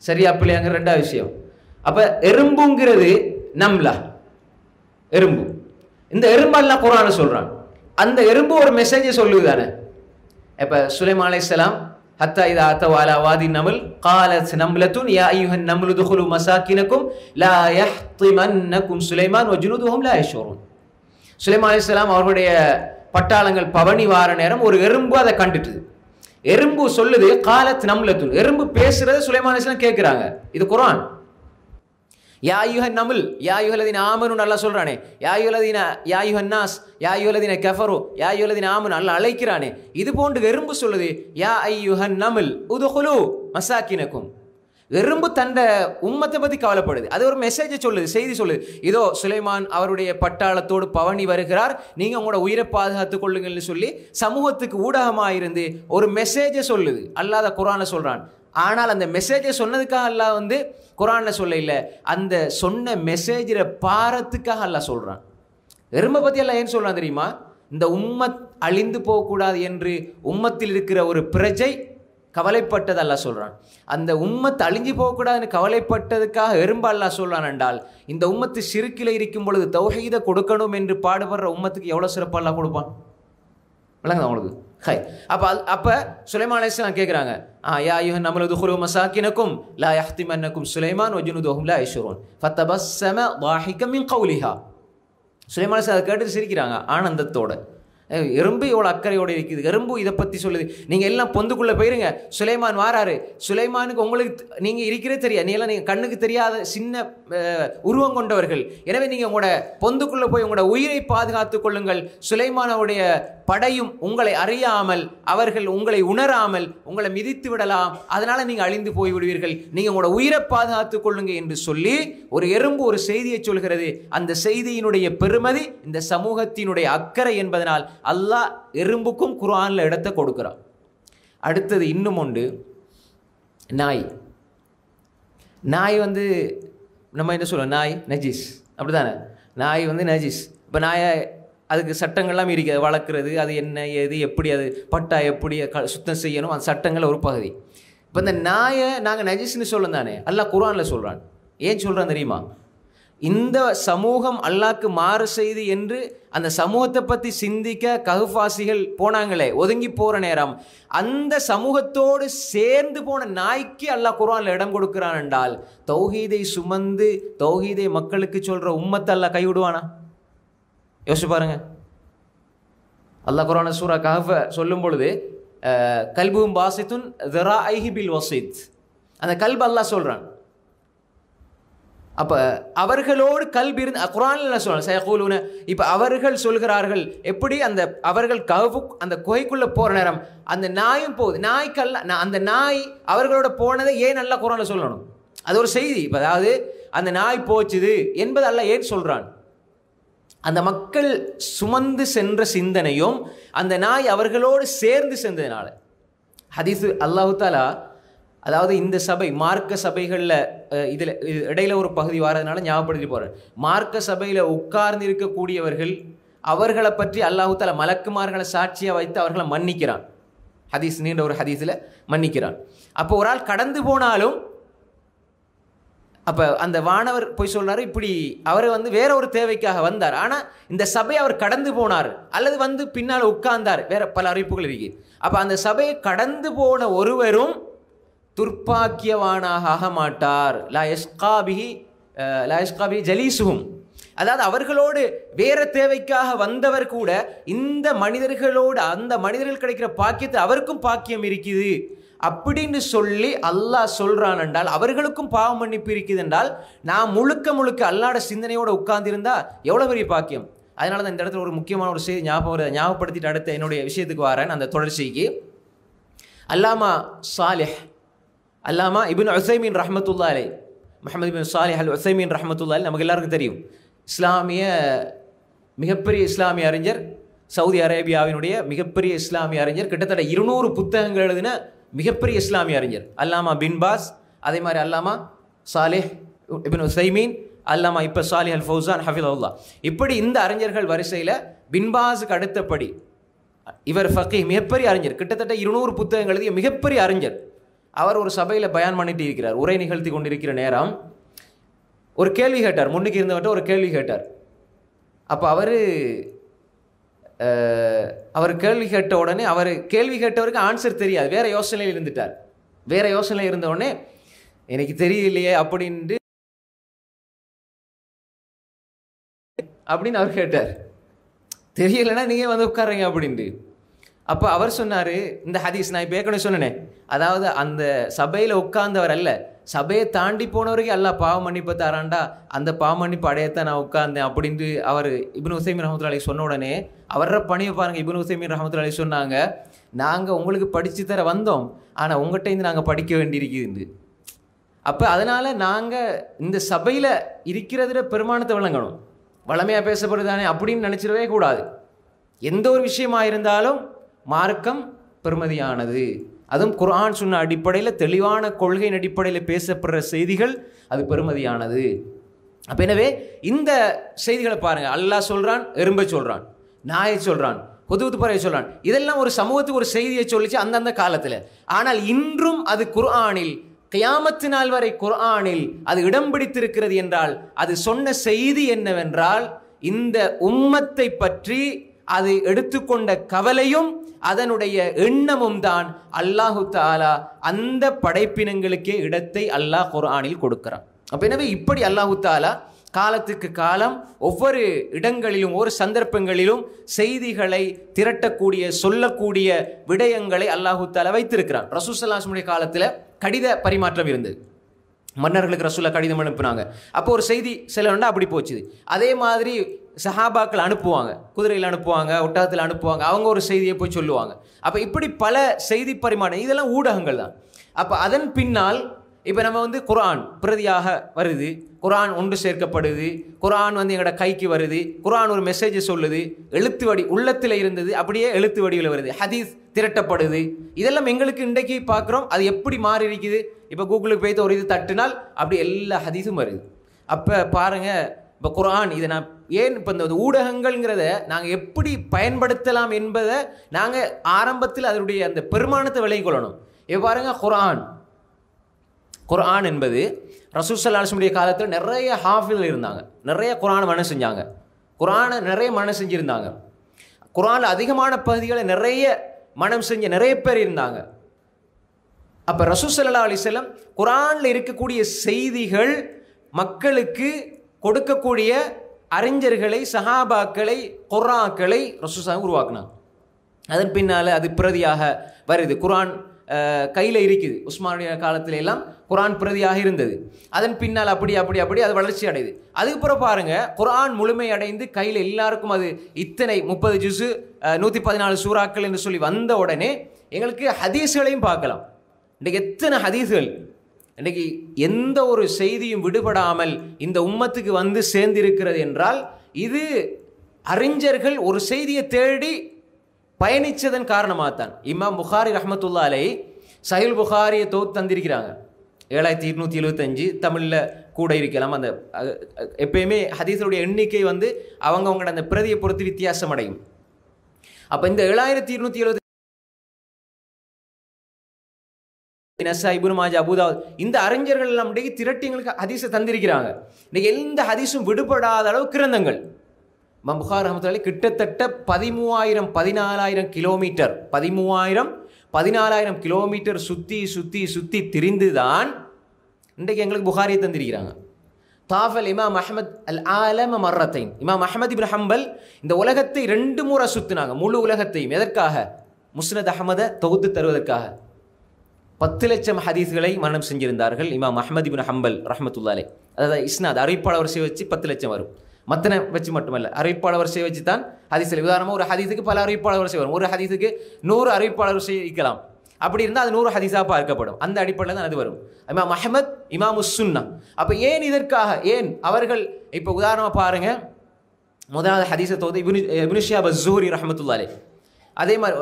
சரியா பிள்ளையாங்க. ரெண்டாவது விஷயம், அப்ப எறும்புங்கிறது நம்லா எறும்பு. இந்த எறும்பெல்லாம் குர்ஆன்ல சொல்றான். அந்த எறும்பு ஒரு மெசேஜை சொல்லுது தானே. இப்ப சுலைமான் அலைஹிஸ்ஸலாம் ஹத்தா இதா அத்தவ அலா வாதி நம்ல் காலத் நம்லத்துன் யா அய்யுஹன் நம்லு துகுலு மசாக்கினக்கும் லா யஹ்திமன்னக்கும் சுலைமான் வஜுனுதுஹும் லா யஷ்உரூன். சுலைமான் அலைஹிஸ்ஸலாம் அவர்களுடைய பட்டாளங்கள் பவனி வார நேரம் ஒரு எறும்பு அதை கண்டுட்டு, எறும்பு சொல்லுது காலத் நம்லத்துன், எறும்பு பேசுறது சுலைமான் அலைஹிஸ்ஸலாம் கேட்கிறாங்க. இது குர்ஆன். யா அய்யுஹன் நம்ல் யா அய்யுஹல்லதீன ஆமனு அல்லாஹ் சொல்றானே, யா அய்யுஹல்லதீன யா அய்யுஹன் நாஸ் யா அய்யுஹல்லதீன கஃபரு யா அய்யுஹல்லதீன ஆமனு அல்லாஹ் அழைக்கிறானே. இது போன்று எறும்பு சொல்லுது யா அய்யுஹன் நம்ல் உதுகுலு மசாக்கினக்கும். எறும்பு தண்ட உம்மத்தை பத்தி கவலைப்படுது. அது ஒரு மெசேஜை சொல்லுது, செய்தி சொல்லுது. இதோ சுலைமான் அவருடைய பட்டாளத்தோடு பவனி வருகிறார், நீங்க உங்களோட உயிரை பாதுகாத்துக் கொள்ளுங்கள்னு சொல்லி சமூகத்துக்கு ஊடகமாயிருந்து ஒரு மெசேஜை சொல்லுது. அல்லாஹ் குர்ஆன்ல சொல்றான். ஆனால் அந்த மெசேஜை சொன்னதுக்காக அல்லாஹ் வந்து குர்ஆன்ல சொல்ல இல்லை, அந்த சொன்ன மெசேஜில் பாரத்துக்காக அல்லாஹ் சொல்றான். எறும்பை பத்தி எல்லாம் ஏன் சொல்றான் தெரியுமா? இந்த உம்மத் அழிந்து போகக்கூடாது என்று உம்மத்தில் இருக்கிற ஒரு பிரஜை கவலைப்பட்டது அல்லாஹ் சொல்றான். அந்த உம்மத்து அழிஞ்சு போகக்கூடாதுன்னு கவலைப்பட்டதுக்காக எறும்பு அல்லாஹ் சொல்றான் என்றால், இந்த உம்மத்து ஷிர்கில இருக்கும் பொழுது தௌஹீதை கொடுக்கணும் என்று பாடுபடுற உம்மத்துக்கு எவ்வளவு சிறப்பு அல்லாஹ் கொடுப்பான். விளங்குதா உங்களுக்கு? அப்ப சுலைமான் அலைஹிஸ்ஸலாம் கேட்குறாங்க, யா அய்யுஹன் நம்லு துகுலு மசாக்கினக்கும் லா யஹ்திமன்னக்கும் சுலைமான் வஜுனுதுஹும் லா யஷ்உரூன் ஃபதபஸ்ஸம ضاحكا من قولها. சுலைமான் அலைஹிஸ்ஸலாம் அதை கேட்டு சிரிக்கிறாங்க ஆனந்தத்தோட. எறும்பு எவ்வளோ அக்கறையோடு இருக்குது, எறும்பு இதை பற்றி சொல்லுது. நீங்கள் எல்லாம் பொந்துக்குள்ளே போயிருங்க, சுலைமான் வாராரு. சுலைமானுக்கு உங்களுக்கு நீங்கள் இருக்கிறது தெரியாது, நீங்கள் கண்ணுக்கு தெரியாத சின்ன உருவம் கொண்டவர்கள். எனவே நீங்கள் உங்களோட பொந்துக்குள்ளே போய் உங்களோட உயிரை பாதுகாத்து கொள்ளுங்கள். சுலைமானுடைய படையும் உங்களை அறியாமல், அவர்கள் உங்களை உணராமல் உங்களை மிதித்து விடலாம், அதனால் நீங்கள் அழிந்து போய் விடுவீர்கள், நீங்கள் உங்களோட உயிரை பாதுகாத்து கொள்ளுங்க என்று சொல்லி ஒரு எறும்பு ஒரு செய்தியை சொல்கிறது. அந்த செய்தியினுடைய பெருமதி இந்த சமூகத்தினுடைய அக்கறை என்பதனால் அல்லாஹ் எறும்புக்கும் குர்ஆன்ல இடத்தை கொடுக்கிறான். அடுத்தது இன்னும் ஒன்று, நாய். நாய் நம்ம என்ன சொல்லுவோம், நாய் நஜீஸ், அப்படிதானே? நாய் நஜீஸ். இப்போ நாயை அதுக்கு சட்டங்கள்லாம் இருக்குது, வளர்க்குறது, அது என்ன ஏது எப்படி அது பட்டா எப்படி சுத்தம் செய்யணும், அந்த சட்டங்கள் ஒரு பகுதி. இப்போ இந்த நாயை நாங்கள் நஜீஸ்னு சொல்லும் தானே அல்லாஹ் குர்ஆனில் சொல்கிறான். ஏன் சொல்கிறான் தெரியுமா? இந்த சமூகம் அல்லாஹ்க்கு மாறு செய்து என்று அந்த சமூகத்தை பற்றி சிந்திக்க கஹ்ஃபாசிகள் போனாங்களே, ஒதுங்கி போகிற நேரம், அந்த சமூகத்தோடு சேர்ந்து போன நாய்க்கு அல்லாஹ் குர்ஆனில் இடம் கொடுக்கிறான் என்றால், தௌஹீதை சுமந்து தௌஹீதை மக்களுக்கு சொல்கிற உம்மத்தை அல்லாஹ் கைவிடுவானா? யோசிச்சு பாருங்க. அல்லாஹ் குர்ஆன் சூரா கஹ்ஃப சொல்லும் பொழுது கல்பும் பாசித்துன் ذراعيه بالوسيط, அந்த கல்பு அல்லாஹ் சொல்கிறான். அப்போ அவர்களோடு கல்வி இருந்து குர்ஆனில் சொல்கிறான் சயகூலுன. இப்போ அவர்கள் சொல்கிறார்கள் எப்படி, அந்த அவர்கள் அந்த குகைக்குள்ளே போகிற நேரம் அந்த நாயும் போகுது, நாய்க்கல்ல அந்த நாய் அவர்களோட போனதை ஏன் அல்லாஹ் குர்ஆனில் சொல்லணும்? அது ஒரு செய்தி. இப்போ அதாவது அந்த நாய் போச்சுது என்பது அல்லாஹ் ஏன் சொல்கிறான்? அந்த மக்கள் சுமந்து சென்ற சிந்தனையும் அந்த நாய் அவர்களோடு சேர்ந்து சென்றதுனால. ஹதீஸ் அல்லாஹு தாலா, அதாவது இந்த சபை மார்க்க சபைகளில் இதில் இடையில ஒரு பகுதி வாரதுனால ஞாபகப்படுத்தி போகிறேன். மார்க்க சபையில் உட்கார்ந்து இருக்கக்கூடியவர்கள் அவர்களை பற்றி அல்லாஹு தாலா மலக்குமார்களை சாட்சியாக வைத்து அவர்களை மன்னிக்கிறான். ஹதீஸ் நீண்ட ஒரு ஹதீஸில் மன்னிக்கிறான். அப்போ ஒரு ஆள் கடந்து போனாலும், அப்போ அந்த வானவர் போய் சொல்றாரு, இப்படி அவர் வேற ஒரு தேவைக்காக வந்தார், ஆனால் இந்த சபையை அவர் கடந்து போனார் அல்லது பின்னால் உட்கார்ந்தார், வேற பல அறிவிப்புகள் இருக்கு. அப்போ அந்த சபையை கடந்து போன ஒருவரும் துர்ப்பாக்கியவானாக ஆக மாட்டார். லா யஸ்கா பிஹி ஜலீசுஹும். அதாவது அவர்களோடு வேற தேவைக்காக வந்தவர் கூட இந்த மனிதர்களோடு அந்த மனிதர்கள் கிடைக்கிற பாக்கியத்தை அவருக்கும் பாக்கியம் இருக்குது அப்படின்னு சொல்லி அல்லாஹ் சொல்றான் என்றால், அவர்களுக்கும் பாவ மன்னிப்பு இருக்குது என்றால், நான் முழுக்க முழுக்க அல்லாஹ்வோட சிந்தனையோடு உட்கார்ந்திருந்தா எவ்வளோ பெரிய பாக்கியம். அதனால தான் இந்த இடத்துல ஒரு முக்கியமான ஒரு செய்தி ஞாபகப்படுத்திட்டு அடுத்த என்னுடைய விஷயத்துக்கு வரேன். அந்த தொடர்ச்சிக்கு அல்லாமா இப்னு உஸைமீன் ரஹ்மத்துல்லாஹி அலைஹி, முஹம்மது பின் சாலிஹ் அல் உஸைமீன் ரஹ்மத்துல்லாஹி நமக்கு எல்லாருக்கும் தெரியும். மிகப்பெரிய இஸ்லாமிய அறிஞர், சவுதி அரேபியாவினுடைய மிகப்பெரிய இஸ்லாமிய அறிஞர், கிட்டத்தட்ட 200 புத்தகங்கள் எழுதின மிகப்பெரிய இஸ்லாமிய அறிஞர். அல்லாமா பின் பாஸ், அதே மாதிரி அல்லாமா சாலிஹ் இப்னு உஸைமீன், அல்லாமா இப்போ சாலிஹ் அல் ஃபௌசான் ஹஃபிதஹுல்லாஹ். இப்படி இந்த அறிஞர்கள் வரிசையில் பின் பாஸுக்கு அடுத்தபடி இவர் ஃபக்கீஹ், மிகப்பெரிய அறிஞர், கிட்டத்தட்ட 200 புத்தகங்கள் எழுதிய மிகப்பெரிய அறிஞர். அவர் ஒரு சபையில் பயான் பண்ணிட்டு இருக்கிறார். உரை நிகழ்த்தி கொண்டிருக்கிற நேரம் ஒரு கேள்வி கேட்டார், முன்னுக்கு இருந்தவர்கிட்ட ஒரு கேள்வி கேட்டார். அப்போ அவர் கேள்வி கேட்ட உடனே கேள்வி கேட்டவருக்கு ஆன்சர் தெரியாது, வேற யோசனையில் இருந்துட்டார். வேற யோசனையில் இருந்த உடனே எனக்கு தெரியலையே அப்படின்னு அவர் கேட்டார். தெரியலைன்னா நீங்கள் உட்காருங்க அப்படின்ட்டு. அப்போ அவர் சொன்னார், இந்த ஹதீஸ் நான் இப்போ ஏற்கனவே சொன்னேனே, அதாவது அந்த சபையில் உட்கார்ந்தவர் அல்ல, சபையை தாண்டி போனவருக்கு அல்லாஹ் பாவ மன்னிப்பை தரான்டா, அந்த பாவ மன்னிப்பு அடையத்தான் நான் உட்கார்ந்தேன் அப்படின்ட்டு அவர் இப்னு உஸைமீன் ரஹ்மத்துல்லாஹி அலைஹி சொன்ன உடனே அவர பணியை பாருங்கள். இப்னு உஸைமீன் ரஹ்மத்துல்லாஹி அலைஹி சொன்னாங்க, நாங்கள் உங்களுக்கு படித்து தர வந்தோம், ஆனால் உங்கள்கிட்ட நாங்கள் படிக்க வேண்டியிருக்குது. அப்போ அதனால் நாங்கள் இந்த சபையில் இருக்கிறதுல பெருமானத்தை விளங்கணும், வளமையாக பேசப்படுதானே அப்படின்னு நினச்சிடவே கூடாது. எந்த ஒரு விஷயமாக இருந்தாலும் மார்க்கம் பெருமதியானது, அதுவும் குர்ஆன் சுன்னா அடிப்படையில் தெளிவான கொள்கையின் அடிப்படையில் பேசப்படுற செய்திகள் அது பெருமதியானது. அப்போ எனவே இந்த செய்திகளை பாருங்கள், அல்லாஹ் சொல்கிறான், எறும்பை சொல்கிறான், நாயை சொல்கிறான், ஹுதுஹுது பறவை சொல்கிறான். இதெல்லாம் ஒரு சமூகத்துக்கு ஒரு செய்தியை சொல்லிச்சு அந்தந்த காலத்தில். ஆனால் இன்றும் அது குர்ஆனில் கியாமத்து நாள் வரை குர்ஆனில் அது இடம் பிடித்திருக்கிறது என்றால் அது சொன்ன செய்தி என்னவென்றால், இந்த உம்மத்தை பற்றி அது எடுத்துக்கொண்ட கவலையும் அதனுடைய எண்ணமும் தான் அல்லாஹு தஆலா அந்த படைப்பினங்களுக்கே இடத்தை அல்லாஹ் குர்ஆனில் கொடுக்கிறான். அப்ப எனவே இப்படி அல்லாஹு தஆலா காலத்துக்கு காலம் ஒவ்வொரு இடங்களிலும் ஒவ்வொரு சந்தர்ப்பங்களிலும் செய்திகளை திரட்டக்கூடிய சொல்லக்கூடிய விடயங்களை அல்லாஹு தஆலா வைத்திருக்கிறான். ரசூல் ஸல்லல்லாஹு அலைஹி வஸல்லம் காலத்தில் கடித பரிமாற்றம் இருந்தது. மன்னர்களுக்கு ரசூலுல்லாஹ் கடிதம் அனுப்புனாங்க. அப்போ ஒரு செய்தி செல்லணும்னா அப்படி போச்சுது. அதே மாதிரி சஹாபாக்கள் அனுப்புவாங்க, குதிரையில் அனுப்புவாங்க, ஒட்டகத்தில் அனுப்புவாங்க, அவங்க ஒரு செய்தியை போய் சொல்லுவாங்க. அப்போ இப்படி பல செய்தி பரிமாற்றம், இதெல்லாம் ஊடகங்கள் தான். அப்போ அதன் பின்னால் இப்போ நம்ம வந்து குர்ஆன் பிரதியாக வருது, குர்ஆன் ஒன்று சேர்க்கப்படுது, குர்ஆன் வந்து எங்களோட கைக்கு வருது, குர்ஆன் ஒரு மெசேஜை சொல்லுது, எழுத்து வடி உள்ளத்தில் இருந்தது அப்படியே எழுத்து வடிவில் வருது, ஹதீஸ் திரட்டப்படுது. இதெல்லாம் எங்களுக்கு இன்றைக்கு பார்க்குறோம். அது எப்படி மாறி இருக்குது? இப்போ கூகுளுக்கு போய்த்து ஒரு இது தட்டினால் அப்படி எல்லா ஹதீஸும் வருது. அப்போ பாருங்கள், இப்போ குர்ஆன் இதை நான் ஏன் இப்போ இந்த ஊடகங்கள்ங்கிறத நாங்கள் எப்படி பயன்படுத்தலாம் என்பதை நாங்கள் ஆரம்பத்தில் அதனுடைய அந்த பெருமானத்தை விளங்கிக் கொள்ளணும். இப்போ பாருங்கள், குர்ஆன் என்பது ரசூல் ஸல்லல்லாஹு அலைஹி வஸல்லம் காலத்தில் நிறைய ஹாஃபில் இருந்தாங்க, நிறைய குர்ஆனை மனனம் செஞ்சாங்க, குர்ஆனை நிறைய மனனம் செஞ்சுருந்தாங்க. குர்ஆனில் அதிகமான பகுதிகளை நிறைய மனம் செஞ்ச நிறைய பேர் இருந்தாங்க. அப்போ ரசூல் ஸல்லல்லாஹு அலைஹி வஸல்லம் குர்ஆனில் இருக்கக்கூடிய செய்திகள் மக்களுக்கு கொடுக்கக்கூடிய அறிஞர்களை, சஹாபாக்களை, குர்ஆக்களை ரசூல் ஸல்லல்லாஹு உருவாக்குனாங்க. அதன் பின்னால் அது பிரதியாக வருது. குர்ஆன் கையில் இருக்குது. உஸ்மானுடைய காலத்துல எல்லாம் குர்ஆன் பிரதியாக இருந்தது. அதன் பின்னால் அப்படி அது வளர்ச்சி அடையுது. அதுக்கப்புறம் பாருங்க, குர்ஆன் முழுமை அடைந்து கையில் எல்லாருக்கும் அது இத்தனை 30 ஜுஸு 114 சூறாக்கள் என்று சொல்லி வந்த உடனே எங்களுக்கு ஹதீஸ்களையும் பார்க்கலாம். இன்றைக்கு எத்தனை ஹதீஸ்கள், இன்றைக்கு எந்த ஒரு செய்தியும் விடுபடாமல் இந்த உம்மத்துக்கு வந்து சேர்ந்திருக்கிறது என்றால் இது அறிஞர்கள் ஒரு செய்தியை தேடி பயணித்ததன் காரணமாக தான். இமாம் புகாரி ரஹ்மத்துல்லாஹி அலைஹி சஹீஹ் புகாரியை தொகுத்து தந்திருக்கிறாங்க. 7275 தமிழில் கூட இருக்கலாம். அந்த எப்பயுமே ஹதீஸுடைய எண்ணிக்கை வந்து அவங்களோட அந்த பிரதியை பொறுத்து வித்தியாசம் அடையும். அப்போ இந்த 7270 நஸாஇ, இப்னு மாஜா, அபூ தாவூத் இந்த அறிஞர்கள் எல்லாம் திரட்டி எங்களுக்கு ஹதீஸை தந்திருக்கிறாங்க. இன்னைக்கு எந்த ஹதீஸும் விடுபடாத அளவு கிரந்தங்கள். இமாம் புகாரி ரஹ்மத்துல்லாஹி கிட்டத்தட்ட 13,000-14,000 கிலோமீட்டர் 13,000-14,000 கிலோமீட்டர் சுற்றி திரிந்துதான் இன்றைக்கு எங்களுக்கு புகாரியை தந்திருக்கிறாங்க. தாஃபல் இமாம் அஹ்மத் அல் ஆலம் மர்ரத்தைன். இமாம் அஹ்மத் இப்னு ஹம்பல் இந்த உலகத்தை 2 முறை சுற்றினாங்க, முழு உலகத்தையும். எதற்காக? முஸ்னத் அஹ்மதை தொகுத்து தருவதற்காக. 10 லட்சம் ஹதீஸ்களை மரணம் செஞ்சிருந்தார்கள் இமாம் அஹ்மத் இப்னு ஹம்பல் ரஹ்மத்துல்லாஹி அலைஹி. அதாவது இஸ்னாத் அறிவிப்பாளர் வரிசை வச்சு 10 லட்சம் வரும். மத்தனை வச்சு மட்டுமல்ல, அறிவிப்பாளர் வரிசை வச்சு தான் ஹதீஸில். உதாரணமாக ஒரு ஹதீஸுக்கு பல அறிவிப்பாளர் வரிசை வரும். ஒரு ஹதீஸுக்கு 100 அறிவிப்பாளர் வரிசை இருக்கலாம். அப்படி இருந்தால் அது 100 ஹதீஸாக பார்க்கப்படும். அந்த அடிப்படையில் தான் அது வரும். இமாம் அஹ்மத் இமாமு சுன்னா. அப்போ ஏன் இதற்காக, ஏன் அவர்கள் இப்போ உதாரணமாக பாருங்க, முதலாவது ஹதீஸை தொகுத்து இப்னு ஷிஹாப் அஸ்-ஸுஹ்ரி ரஹ்மத்துல்லாஹி அலைஹி. அதே மாதிரி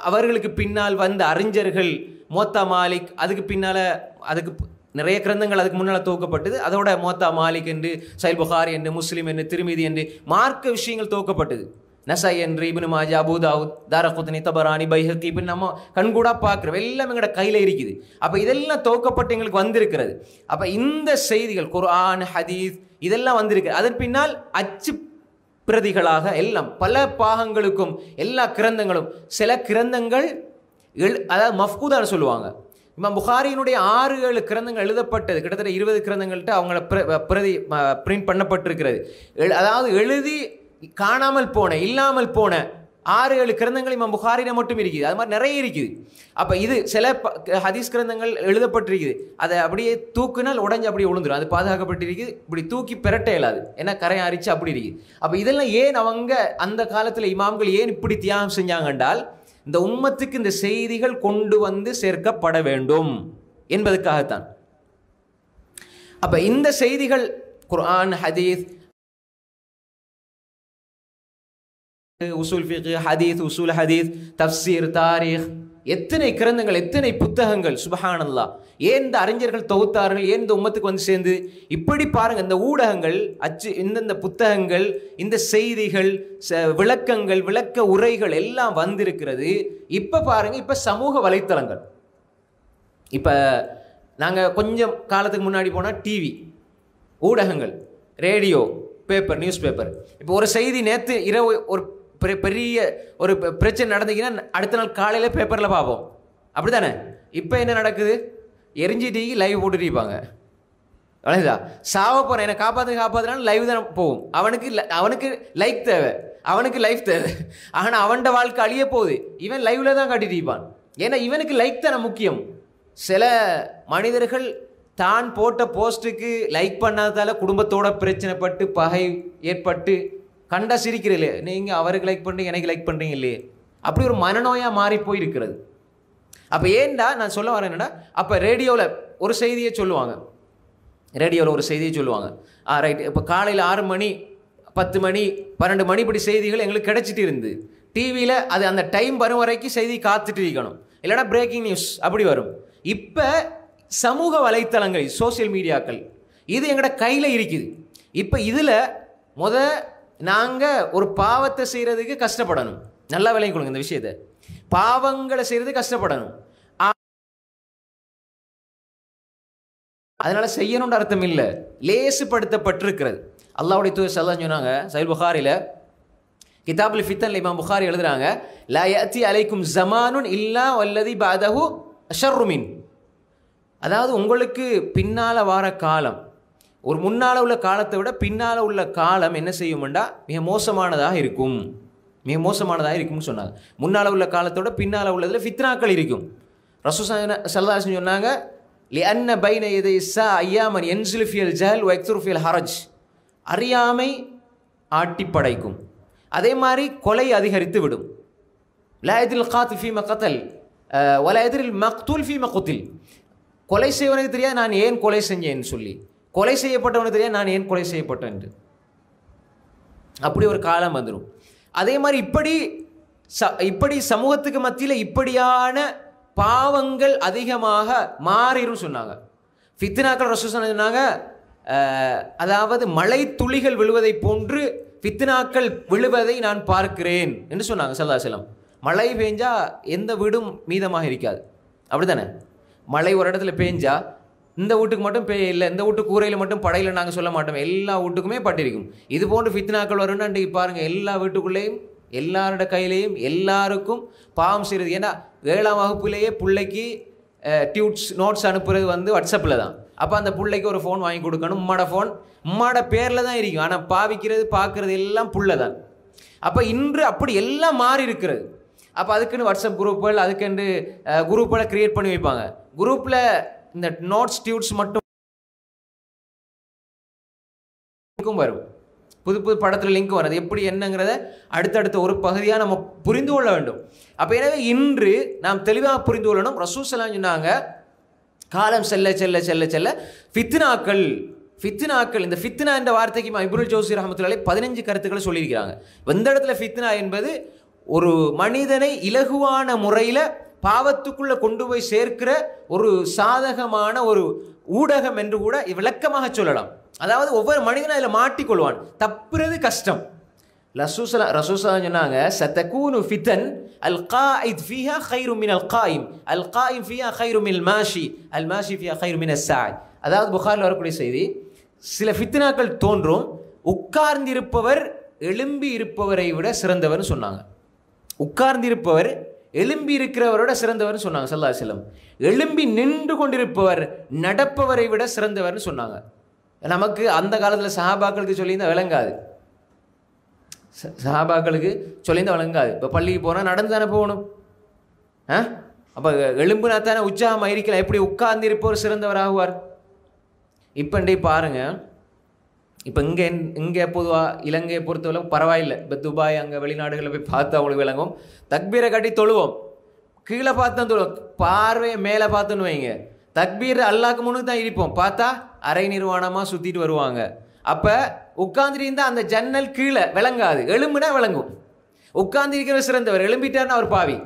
அவர்களுக்கு பின்னால் வந்த அறிஞர்கள் மோத்தா மாலிக், அதுக்கு பின்னால் அதுக்கு நிறைய கிரந்தங்கள் அதுக்கு முன்னால் துவக்கப்பட்டது. அதோட மோத்தா மாலிக் என்று, சஹீஹ் புகாரி என்று, முஸ்லிம் என்று, திர்மிதி என்று மார்க்க விஷயங்கள் துவக்கப்பட்டது. நஸாஇ என்று, இப்னு மாஜா, அபூ தாவூத், தாரகுத்னி, தபரானி, பைஹக்கி இப்படி நம்ம கண்கூடா பார்க்குறோம். எல்லாம் எங்களோட கையில் இருக்குது. அப்போ இதெல்லாம் துவக்கப்பட்டு எங்களுக்கு வந்திருக்கிறது. அப்போ இந்த செய்திகள் குர்ஆன், ஹதீஸ் இதெல்லாம் வந்திருக்கு. அதன் பின்னால் அச்சு பிரதிகளாக எல்லாம் பல பாகங்களுக்கும் எல்லா கிரந்தங்களும், சில கிரந்தங்கள் அதாவது மஃபூதான்னு சொல்லுவாங்க. இமாம் புகாரியினுடைய 6-7 கிரந்தங்கள் எழுதப்பட்டது. கிட்டத்தட்ட 20 கிரந்தங்கள்ட்ட அவங்கள பிரதி பிரிண்ட் பண்ணப்பட்டிருக்கிறது. அதாவது எழுதி காணாமல் போன, இல்லாமல் போன 6-7 கிரந்தங்கள் இமாம் புகாரியில மட்டும் இருக்குது. அது மாதிரி நிறைய இருக்குது. அப்போ இது சில ஹதீஸ் கிரந்தங்கள் எழுதப்பட்டிருக்குது. அதை அப்படியே தூக்குனால் உடஞ்சி அப்படியே விழுந்துடும். அது பாதுகாக்கப்பட்டிருக்குது. இப்படி தூக்கி பெரட்ட இயலாது, ஏன்னா கரையை அரிச்சு அப்படி இருக்குது. அப்போ இதெல்லாம் ஏன் அவங்க அந்த காலத்தில் இமாம்கள் ஏன் இப்படி தியாகம் செஞ்சாங்க என்றால், இந்த உம்மத்துக்கு இந்த செய்திகள் கொண்டு வந்து சேர்க்கப்பட வேண்டும் என்பதற்காகத்தான். அப்ப இந்த செய்திகள் குர்ஆன், ஹதீஸ், உசூல் ஃபிக்ஹ், ஹதீஸ், உசூல் ஹதீஸ், தஃப்சீர், தாரீக், எத்தனை கிரந்தங்கள், எத்தனை புத்தகங்கள். சுப்ஹானல்லாஹ், ஏன் இந்த அறிஞர்கள் தொகுத்தார்கள், ஏன் இந்த உம்மத்துக்கு வந்து சேர்ந்து. இப்படி பாருங்க, இந்த ஊடகங்கள், அச்சு, இந்த புத்தகங்கள், இந்த செய்திகள், விளக்கங்கள், விளக்க உரைகள் எல்லாம் வந்திருக்கிறது. இப்ப பாருங்க, இப்ப சமூக வலைத்தளங்கள். இப்ப நாங்க கொஞ்சம் காலத்துக்கு முன்னாடி போனா டிவி, ஊடகங்கள், ரேடியோ, பேப்பர், நியூஸ் பேப்பர். இப்போ ஒரு செய்தி நேற்று இரவு ஒரு பெரிய ஒரு பிரச்சனை நடந்துச்சுன்னா அடுத்த நாள் காலையில் பேப்பரில் பார்ப்போம், அப்படி தானே? இப்போ என்ன நடக்குது? எரிஞ்சிட்டு லைவ் போட்டுட்டு இருப்பாங்க. அவ்வளோதா. சாவ போகிறேன் என்னை காப்பாற்றுனாலும் லைவ் தான் போகும். அவனுக்கு லைக் தேவை, அவனுக்கு லைஃப் தேவை. ஆனால் அவன்கிட்ட வாழ்க்கை அழிய போகுது, இவன் லைவ்ல தான் காட்டிட்டு இருப்பான். ஏன்னா இவனுக்கு லைக் தானே முக்கியம். சில மனிதர்கள் தான் போட்ட போஸ்ட்டுக்கு லைக் பண்ணாததால குடும்பத்தோட பிரச்சனைப்பட்டு பகை ஏற்பட்டு கண்டா சிரிக்கிறீங்களே, நீங்கள் அவருக்கு லைக் பண்ணுறீங்க எனக்கு லைக் பண்ணுறீங்க இல்லையே, அப்படி ஒரு மனநோயாக மாறி போயிருக்கிறது. அப்போ ஏன்டா நான் சொல்ல வரேன் என்னடா, அப்போ ரேடியோவில் ஒரு செய்தியை சொல்லுவாங்க, ரைட். இப்போ காலையில் 6 மணி 10 மணி 12 மணி இப்படி செய்திகள் எங்களுக்கு கிடைச்சிட்டு இருந்து, டிவியில் அது அந்த டைம் வரும் வரைக்கும் செய்தி காத்துட்டு இருக்கணும், இல்லைனா பிரேக்கிங் நியூஸ் அப்படி வரும். இப்போ சமூக வலைத்தளங்கள், சோசியல் மீடியாக்கள் இது எங்களோட கையில் இருக்குது. இப்போ இதில் நாங்கள் ஒரு பாவத்தை செய்கிறதுக்கு கஷ்டப்படணும். நல்லா விளங்கி கொடுங்க இந்த விஷயத்தை. பாவங்களை செய்கிறது கஷ்டப்படணும், அதனால செய்யணும்னு அர்த்தம் இல்லை, லேசுப்படுத்தப்பட்டிருக்கிறது. அல்லாஹ்வுடைய தூதர் ஸல்லல்லாஹு அலைஹி சொன்னாங்க, சஹீஹ் புகாரில கிதாபுல் ஃபித்தன் இமாம் புகாரி எழுதுறாங்க, லா யஅதி அலைக்கும் ஸமானுன் இல்லா வல்லதி பஅதஹு அஷர்ரு மின். அதாவது உங்களுக்கு பின்னால் வார காலம், ஒரு முன்னால் உள்ள காலத்தை விட பின்னால் உள்ள காலம் என்ன செய்யும்டா மிக மோசமானதாக இருக்கும்னு சொன்னாங்க. முன்னால் உள்ள காலத்தோட பின்னால் உள்ளதில் ஃபித்னாக்கள் இருக்கும். ரசூல் ஸல்லல்லாஹு அலைஹி சொன்னாங்க, லிஅன்ன பைன யதை ஸா அய்யாமன் யன்ஸிலு ஃபில் ஜஹல் வ யக்ஸுரு ஃபில் ஹரஜ். அறியாமை ஆட்டி படைக்கும், அதே மாதிரி கொலை அதிகரித்து விடும். லா யத்ரில் காத்தில் ஃபீமா கத்தல் வலா யத்ரில் மக்தூல் ஃபீமா குத்தில். கொலை செய்வனுக்கு தெரியாது நான் ஏன் கொலை செஞ்சேன்னு சொல்லி, கொலை செய்யப்பட்டவனுக்கு தெரியாது நான் ஏன் கொலை செய்யப்பட்டேன் என்று. அப்படி ஒரு காலம் வந்துடும். அதே மாதிரி இப்படி சமூகத்துக்கு மத்தியில் இப்படியான பாவங்கள் அதிகமாக மாறிடும் சொன்னாங்க. ஃபித்னாக்கள் ரசூல் சொன்னாங்க, அதாவது மழை துளிகள் விழுவதை போன்று ஃபித்னாக்கள் விழுவதை நான் பார்க்கிறேன் என்று சொன்னாங்க ஸல்லல்லாஹு அலைஹி வஸல்லம். மழை பெஞ்சா எந்த வீடும் மீதமாக இருக்காது, அப்படித்தானே? மழை ஒரு இடத்துல பெஞ்சா இந்த வீட்டுக்கு மட்டும் இல்லை, இந்த வீட்டு கூரையில் மட்டும் படையில் நாங்கள் சொல்ல மாட்டோம், எல்லா வீட்டுக்குமே பட்டிருக்கும். இது போன்று ஃபித்னாக்கள் வரும்னா இன்றைக்கு பாருங்கள், எல்லா வீட்டுக்குள்ளேயும் எல்லாரோட கையிலையும் எல்லாருக்கும் பாவம் செய்கிறது. ஏன்னா 7ஆம் வகுப்புலேயே பிள்ளைக்கு நோட்ஸ் அனுப்புறது வாட்ஸ்அப்பில் தான். அப்போ அந்த பிள்ளைக்கு ஒரு ஃபோன் வாங்கி கொடுக்கணும், உம்மாட பேரில் தான் இருக்கும், ஆனால் பாவிக்கிறது பார்க்குறது எல்லாம் புள்ள தான். அப்போ இன்று அப்படி எல்லாம் மாறி இருக்கிறது. அப்போ அதுக்குன்னு வாட்ஸ்அப் குரூப்புகள், அதுக்குன்னு குரூப்புகளை க்ரியேட் பண்ணி வைப்பாங்க. குரூப்பில் இந்த நோட்ஸ் டியூட்ஸ் மட்டும் வரும், புது படத்தில் லிங்க் வரும். அது எப்படி என்னங்கிறத அடுத்தடுத்த ஒரு பகுதியாக நம்ம புரிந்து கொள்ள வேண்டும். அப்போ எனவே இன்று நாம் தெளிவாக புரிந்து கொள்ளணும். ரசூல் ஸல்லல்லாஹு அலைஹி சொன்னாங்க, காலம் செல்ல செல்ல செல்ல செல்ல ஃபித்னாக்கள், இந்த ஃபித்னா என்ற வார்த்தைக்கு இப்னுல் ஜௌஸி ரஹ்மத்துல்லாஹி 15 கருத்துக்களை சொல்லியிருக்கிறாங்க. எந்த இடத்துல ஃபித்னா என்பது ஒரு மனிதனை இலகுவான முறையில் பாவத்துக்குள்ளே கொண்டு போய் சேர்க்கிற ஒரு சாதகமான ஒரு ஊடகம் என்று கூட விளக்கமாக சொல்லலாம். அதாவது ஒவ்வொரு மனிதனும் அதில் மாட்டிக்கொள்வான், தப்புறது கஷ்டம். ரசூல் சொன்னாங்க, சதகூனு ஃபிதன் அல் காயித் ஃபீஹா கைரு மின் அல் காயிம், அல் காயிம் ஃபீஹா கைரு மின் மாஷி, அல் மாஷி ஃபீஹா கைரு மின் அஸ்ஸாய். அதாவது புகாரில் வரக்கூடிய செய்தி, சில ஃபித்னாக்கள் தோன்றும், உட்கார்ந்திருப்பவர் எழும்பி இருப்பவரை விட சிறந்தவர்னு சொன்னாங்க. உட்கார்ந்திருப்பவர் எழும்பி இருக்கிறவரோட சிறந்தவர்னு சொன்னாங்க ஸல்லல்லாஹு அலைஹி வஸல்லம். எழும்பி நின்று கொண்டிருப்பவர் நடப்பவரை விட சிறந்தவர்னு சொன்னாங்க. நமக்கு அந்த காலத்தில் சஹாபாக்களுக்கு சொல்லியிருந்தால் விளங்காது, விளங்காது. இப்போ பள்ளிக்கு போனால் நடந்து தானே போகணும். அப்போ எலும்புனா தானே உற்சாகமாக இருக்கலாம். எப்படி உட்கார்ந்து இருப்பவர் சிறந்தவர் ஆகுவார்? இப்போ பாருங்கள், இப்போ இங்கே பொதுவாக இலங்கையை பொறுத்தவரை பரவாயில்லை. இப்போ துபாய் அங்கே வெளிநாடுகளில் போய் பார்த்து அவங்களுக்கு விளங்கும். தக்பீரை கட்டி தொழுவோம், கீழே பார்த்து தான் தொழுவோம், பார்வையை மேலே பார்த்துன்னு வைங்க. தக்பீர் அல்லாஹ்க்கு முன்னுக்கு தான் இருப்போம், பார்த்தா அரை நிர்வாணமாக சுற்றிட்டு வருவாங்க. அப்போ உட்கார்ந்துருந்தா அந்த ஜன்னல் கீழே விளங்காது, எலும்புனா விளங்கும். உட்கார்ந்து சிறந்தவர், எழும்பிட்டார்னா அவர் பாவி.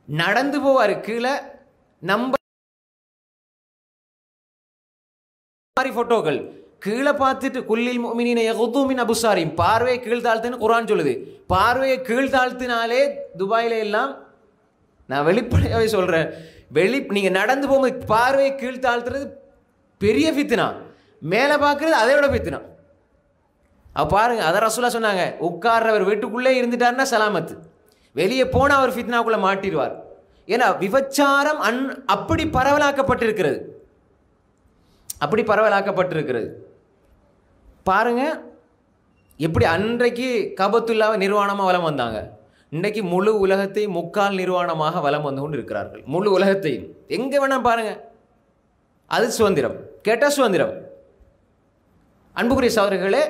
நடந்து போவார் கீழே. நம்ம மாதிரி ஃபோட்டோக்கள் கீழே பார்த்துட்டு குல்லில் முஃமினீன யகுது மின் அபுசாரிஹிம், பார்வையை கீழ் தாழ்த்துன்னு குர்ஆன் சொல்லுது. பார்வையை கீழ் தாழ்த்தினாலே துபாயில எல்லாம், நான் வெளிப்படையாகவே சொல்கிறேன், நீங்கள் நடந்து போகும்போது பார்வையை கீழ் தாழ்த்துறது பெரிய ஃபித்னா, மேலே பார்க்குறது அதை விட ஃபித்னா. அப்போ பாருங்க, அதை ரசூலா சொன்னாங்க, உட்கார்றவர் வீட்டுக்குள்ளே இருந்துட்டாருன்னா சலாமத்து, வெளியே போனால் அவர் ஃபித்னாக்குள்ளே மாட்டிடுவார். ஏன்னா விபச்சாரம் அப்படி பரவலாக்கப்பட்டிருக்கிறது. அப்படி பரவலாக்கப்பட்டிருக்கிறது. பாருங்க எப்படி அன்றைக்கு கபத்துல்லாவை நிர்வாணமாக வலம் வந்தாங்க, இன்றைக்கு முழு உலகத்தை முக்கால் நிர்வாணமாக வலம் வந்து கொண்டு இருக்கிறார்கள். முழு உலகத்தையும் எங்கே வேணா பாருங்க, அது சுதந்திரம், கேட்டால் சுதந்திரம். அன்புக்குரிய சகோதரர்களே,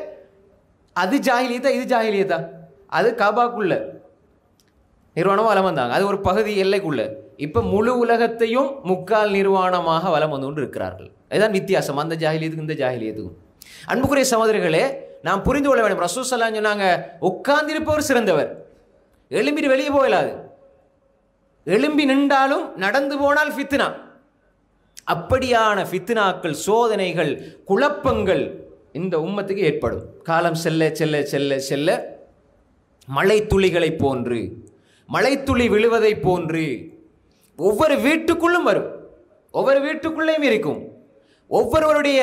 அது ஜாஹிலியத்தா இது ஜாஹிலியத்தா? அது காபாக்குள்ள நிர்வாணமாக வலம் வந்தாங்க, அது ஒரு பகுதி எல்லைக்குள்ள. இப்போ முழு உலகத்தையும் முக்கால் நிர்வாணமாக வலம் வந்து கொண்டு இருக்கிறார்கள். இதுதான் வித்தியாசம் அந்த ஜாஹிலியத்துக்கும் இந்த ஜாஹிலியத்துக்கும். அன்புக்குரிய சகோதரர்களே, நாம் புரிந்து கொள்ள வேண்டும். ரசூல் ஸல்லல்லாஹு அலைஹி வஸல்லம் சொன்னாங்க, உட்கார்ந்திருப்பவர் சிறந்தவர், எழும்பிட்டு வெளியே போகலாது, எழும்பி நின்றாலும் நடந்து போனால் ஃபித்னா. அப்படியான ஃபித்னாக்கள், சோதனைகள், குழப்பங்கள் இந்த உம்மத்துக்கு ஏற்படும். காலம் செல்ல செல்ல செல்ல செல்ல மழை துளிகளை போன்று, மழை துளி விழுவதை போன்று ஒவ்வொரு வீட்டுக்குள்ளும் வரும், ஒவ்வொரு வீட்டுக்குள்ளேயும் இருக்கும். ஒவ்வொருவருடைய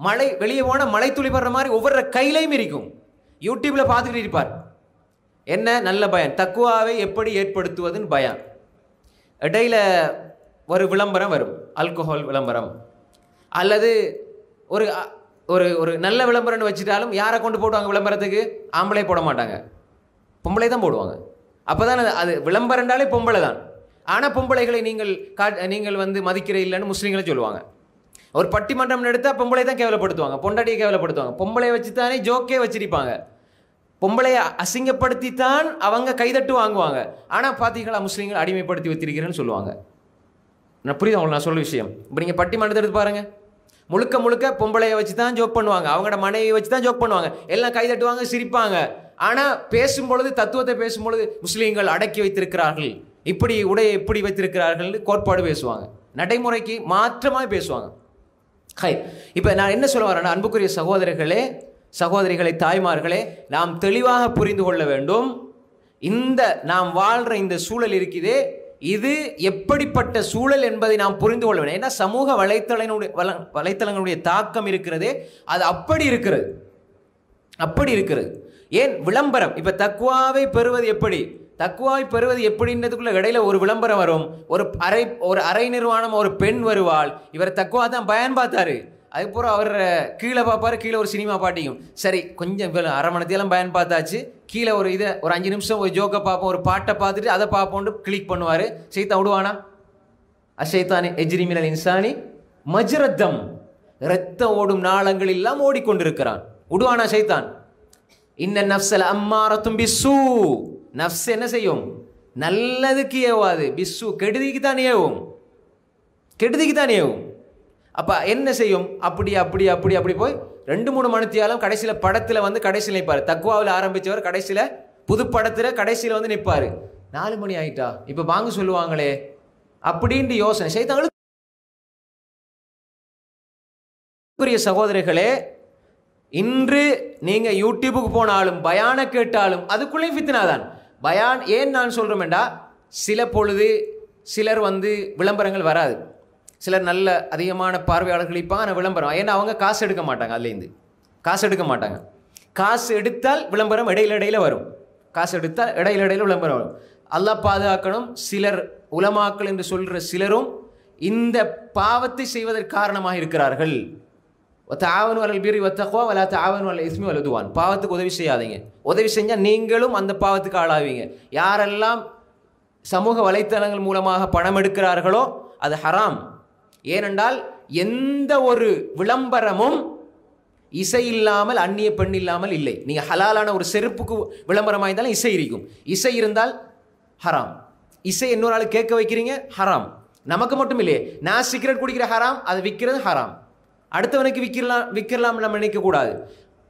மழை வெளியே போன மழை துளி படுற மாதிரி ஒவ்வொரு கையிலையும் இருக்கும். யூடியூப்ல பார்த்துக்கிட்டு இருப்பார், என்ன நல்ல பயான், தக்குவாவை எப்படி ஏற்படுத்துவதுன்னு பயான். இடையில ஒரு விளம்பரம் வரும், ஆல்கஹால் விளம்பரம், அல்லது ஒரு ஒரு ஒரு நல்ல விளம்பரம்னு வச்சுட்டாலும் யாரை கொண்டு போடுவாங்க விளம்பரத்துக்கு? ஆம்பளை போட மாட்டாங்க, பொம்பளை தான் போடுவாங்க. அப்போ தான் அது விளம்பரம்னாலே பொம்பளை தான். ஆனால் பொம்பளைகளை நீங்கள் வந்து மதிக்கிற இல்லைன்னு முஸ்லீம்களை சொல்லுவாங்க. ஒரு பட்டிமன்றம் எடுத்தால் பொம்பளை தான் கேவலப்படுத்துவாங்க, பொண்டாட்டியை கேவலப்படுத்துவாங்க. பொம்பளையை வச்சு தானே ஜோக்கே வச்சிருப்பாங்க, பொம்பளையை அசிங்கப்படுத்தித்தான் அவங்க கைதட்டு வாங்குவாங்க. ஆனால் பார்த்தீங்களா முஸ்லீம்கள் அடிமைப்படுத்தி வச்சிருக்கிறேன்னு சொல்லுவாங்க. நான் புரியுது உங்களுக்கு நான் சொல்ல விஷயம். இப்போ நீங்கள் பட்டிமன்றத்தை எடுத்து பாருங்கள், முழுக்க முழுக்க பொம்பளையை வச்சு தான் ஜோக் பண்ணுவாங்க, அவங்களோட மனைவியை வச்சு தான் ஜோக் பண்ணுவாங்க, எல்லாம் கைதட்டுவாங்க, சிரிப்பாங்க. ஆனால் பேசும்பொழுது, தத்துவத்தை பேசும்பொழுது முஸ்லீம்கள் அடக்கி வைத்திருக்கிறார்கள், இப்படி உடையை எப்படி வைத்திருக்கிறார்கள் கோட்பாடு பேசுவாங்க, நடைமுறைக்கு மாற்றமாக பேசுவாங்க. ஹை, இப்போ நான் என்ன சொல்ல வரேன்னா, அன்புக்குரிய சகோதரர்களே, சகோதரிகளை, தாய்மார்களே, நாம் தெளிவாக புரிந்து கொள்ள வேண்டும். இந்த நாம் வாழ்கிற இந்த சூழல் இருக்குதே, இது எப்படிப்பட்ட சூழல் என்பதை நாம் புரிந்து கொள்ள வேண்டும். ஏன்னா சமூக வலைத்தளங்களுடைய தாக்கம் இருக்கிறதே, அது அப்படி இருக்கிறது, அப்படி இருக்கிறது. ஏன் விளம்பரம்? இப்போ தக்வாவை பெறுவது எப்படி, தக்வாவை பெறுவது எப்படின்றதுக்குள்ள இடையில ஒரு விளம்பரம் வரும், ஒரு அரை நிர்வாணம் ஒரு பெண் வருவாள், இவர் தக்வா தான் பயன் பார்த்தாரு, அதுக்கப்புறம் அவர் கீழே பார்ப்பாரு, கீழே ஒரு சினிமா பாட்டிக்கும், சரி கொஞ்சம் அரை மணத்தையெல்லாம் பயன் பார்த்தாச்சு, கீழே ஒரு இதை ஒரு 5 நிமிஷம் ஒரு ஜோக்கை பார்ப்போம், ஒரு பாட்டை பார்த்துட்டு அதை பார்ப்போன்னு கிளிக் பண்ணுவார். சைத்தான் விடுவானா? அஷைத்தானி எஜ்ரி மினல் இன்சானி மஜ்ரத்தம், இரத்தம் ஓடும் நாளங்கள் எல்லாம் ஓடிக்கொண்டிருக்கிறான். விடுவானா சைத்தான்? இன்ன நஃப்ஸல் அம்மாரத்தும் பிஸ்ஸூ, நஃப்ஸ் என்ன செய்யும்? நல்லதுக்கு ஏவாது, பிஸ்ஸு கெடுதிக்கு தான் ஏவும், கெடுதிக்கு தான் ஏவும். அப்போ என்ன செய்யும்? அப்படி அப்படி அப்படி அப்படி போய் 2-3 மணித்தியாலும் கடைசியில் படத்தில் வந்து கடைசியில் நிற்பார். தக்குவாவில் ஆரம்பித்தவர் கடைசியில் புது படத்தில் கடைசியில் வந்து நிற்பார். 4 மணி ஆகிட்டா, இப்போ வாங்க சொல்லுவாங்களே அப்படின்ட்டு யோசனை செய்தாங்களும். சகோதரர்களே, இன்று நீங்கள் யூடியூபுக்கு போனாலும் பயானை கேட்டாலும் அதுக்குள்ளேயும் ஃபித்னா தான். பயான் ஏன் நான் சொல்கிறோம்டா, சில பொழுது சிலர் வந்து விளம்பரங்கள் வராது, சிலர் நல்ல அதிகமான பார்வையாளர்கள் இருப்பாங்க, விளம்பரம், ஏன்னா அவங்க காசு எடுக்க மாட்டாங்க, அதுலேருந்து காசு எடுக்க மாட்டாங்க. காசு எடுத்தால் விளம்பரம் இடையில வரும், காசு எடுத்தால் இடையில விளம்பரம் வரும். அல்லாஹ் பாதுகாக்கணும். சிலர் உலமாக்கள் என்று சொல்கிற சிலரும் இந்த பாவத்தை செய்வதற்கு காரணமாக இருக்கிறார்கள். தாவனு அலல் பிர்ரி வத்தக்வா வலா தாவனு அலல் இஸ்மி வல் உத்வான், பாவத்துக்கு உதவி செய்யாதீங்க, உதவி செஞ்சால் நீங்களும் அந்த பாவத்துக்கு ஆளாவீங்க. யாரெல்லாம் சமூக வலைத்தளங்கள் மூலமாக பணம் எடுக்கிறார்களோ அது ஹராம். ஏனென்றால் எந்த ஒரு விளம்பரமும் இசை இல்லாமல், அந்நிய பெண் இல்லாமல் இல்லை. நீங்கள் ஹலாலான ஒரு செருப்புக்கு விளம்பரமாக இருந்தாலும் இசை இருக்கும், இசை இருந்தால் ஹராம். இசை இன்னொரு ஆள் கேட்க வைக்கிறீங்க, ஹராம். நமக்கு மட்டும் இல்லையே, நான் சிகரெட் குடிக்கிற ஹராம், அதை விற்கிறது ஹராம், அடுத்தவனுக்கு விற்கலாம் நம்ம நினைக்கக்கூடாது.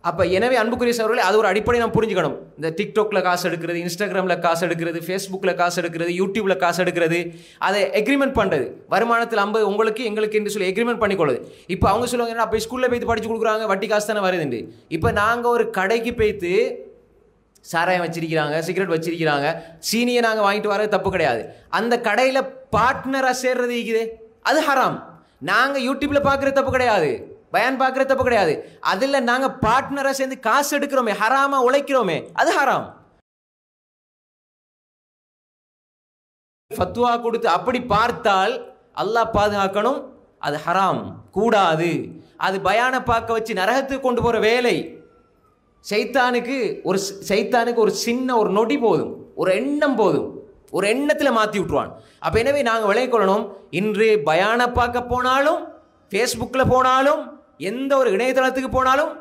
அப்போ எனவே அன்புக்குரிய சகோதரர்களே, அது ஒரு அடிப்படை நாம் புரிஞ்சுக்கணும். இந்த டிக்டாக்ல காசு எடுக்கிறது, இன்ஸ்டாகிராமில் காசு எடுக்கிறது, ஃபேஸ்புக்கில் காசு எடுக்கிறது, யூடியூப்ல காசு எடுக்கிறது, அதை எக்ரிமெண்ட் பண்ணுறது, வருமானத்தில் 50 உங்களுக்கு எங்களுக்கு என்று சொல்லி எக்ரிமெண்ட் பண்ணிக்கொள்ளுது. இப்போ அவங்க சொல்லுவாங்க, அப்போ ஸ்கூலில் போய்த்து படித்து கொடுக்குறாங்க, வட்டி காசு தானே வருதுண்டு. இப்போ நாங்கள் ஒரு கடைக்கு போய்த்து சாராயம் வச்சிருக்கிறாங்க, சிகரெட் வச்சிருக்கிறாங்க, சீனியை நாங்கள் வாங்கிட்டு வர தப்பு கிடையாது. அந்த கடையில் பார்ட்னராக சேர்றது இருக்குது, அது ஹராம். நாங்கள் யூடியூப்ல பார்க்குற தப்பு கிடையாது, பயான் பார்க்குற தப்பு கிடையாது, அதில் நாங்கள் பார்ட்னராக சேர்ந்து காசு எடுக்கிறோமே, ஹராமா உழைக்கிறோமே, அது ஹராம். ஃபத்வா கொடுத்து அப்படி பார்த்தால் அல்லாஹ் பாதுகாக்கணும், அது ஹராம். கூடாது. அது பயான பார்க்க வச்சு நரகத்துக்கு கொண்டு போகிற வேலை. சைத்தானுக்கு ஒரு சின்ன ஒரு நொடி போதும், ஒரு எண்ணம் போதும், ஒரு எண்ணத்தில் மாற்றி விட்டுருவான். அப்போ எனவே நாங்கள் விளங்கிக் கொள்ளணும், இன்று பயான பார்க்க போனாலும், ஃபேஸ்புக்கில் போனாலும், எந்த ஒரு இணையதளத்துக்கு போனாலும்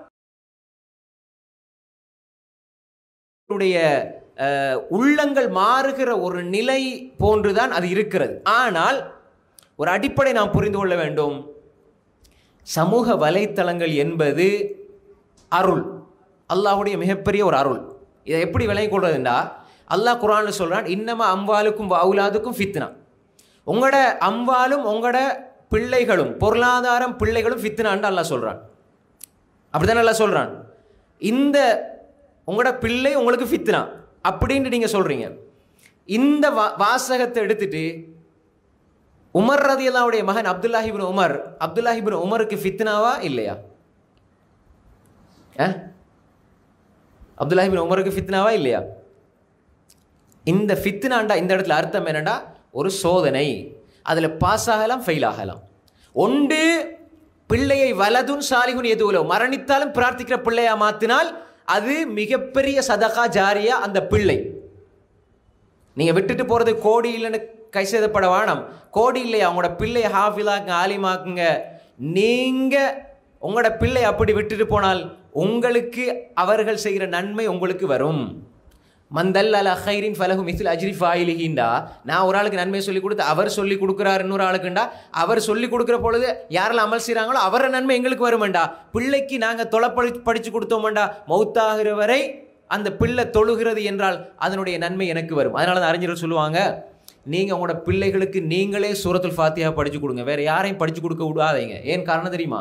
உள்ளங்கள் மாறுகிற ஒரு நிலை போன்றுதான் அது இருக்கிறது. ஆனால் ஒரு அடிப்படை நாம் புரிந்து கொள்ள வேண்டும், சமூக வலைத்தளங்கள் என்பது அருள், அல்லாஹுடைய மிகப்பெரிய ஒரு அருள். இதை எப்படி விளங்கிக் கொள்றதுண்டா, அல்லாஹ் குர்ஆன்ல சொல்றான், இன்னமா அம்வாலுக்கும் அவுலாதுக்கும் ஃபித்னா. உங்களோட அம்வாலும் உங்களோட பிள்ளைகளும், பொருளாதாரம் பிள்ளைகளும் ஃபித்னான்னு அல்லாஹ் சொல்றான். அப்படிதான் அல்லாஹ் சொல்றான். இந்த உங்களோட பிள்ளை உங்களுக்கு ஃபித்னா அப்படின்னு நீங்க சொல்றீங்க. இந்த வாசகத்தை எடுத்துட்டு உமர் ரலியல்லாஹுடைய மகன் அப்துல்லாஹ் இப்னு உமருக்கு ஃபித்னாவா இல்லையா? அப்துல்லாஹ் இப்னு உமருக்கு ஃபித்னாவா இல்லையா? இந்த ஃபித்னாண்டா இந்த இடத்துல அர்த்தம் என்னடா, ஒரு சோதனை. அதில் பாஸ் ஆகலாம், ஃபெயில் ஆகலாம். ஒன்று பிள்ளையை வலதுன் சாலிகுன் எதுவுலோ, மரணித்தாலும் பிரார்த்திக்கிற பிள்ளையா மாற்றினால் அது மிகப்பெரிய சதகா ஜாரியா. அந்த பிள்ளை நீங்கள் விட்டுட்டு போகிறது கோடி இல்லைன்னு கைசேதப்பட வேணாம். கோடி இல்லையா, உங்களோட பிள்ளையை ஹாஃபிலாக்குங்க, ஆலிமாக்குங்க. நீங்கள் உங்களோட பிள்ளை அப்படி விட்டுட்டு போனால் உங்களுக்கு அவர்கள் செய்கிற நன்மை உங்களுக்கு வரும். மந்தல் அல ஹைரின் ஃபலஹு மிஸ்ல் அஜ்ரி ஃபாயிலிஹிண்டா. நான் ஒரு ஆளுக்கு நன்மை சொல்லி கொடுத்து அவர் சொல்லி கொடுக்குறாரு இன்னொரு ஆளுக்குண்டா, அவர் சொல்லி கொடுக்குற பொழுது யாரெல்லாம் அமல் செய்கிறாங்களோ அவர நன்மை எங்களுக்கு வருமெண்டா. பிள்ளைக்கு நாங்கள் படித்து கொடுத்தோம்டா, மௌத்தாகிற வரை அந்த பிள்ளை தொழுகிறது என்றால் அதனுடைய நன்மை எனக்கு வரும். அதனால தான் அறிஞர்கள் சொல்லுவாங்க, நீங்கள் உங்களோட பிள்ளைகளுக்கு நீங்களே சூரத்துல் ஃபாத்திஹா படித்து கொடுங்க, வேறு யாரையும் படித்து கொடுக்க விடாதீங்க. ஏன் காரணம் தெரியுமா?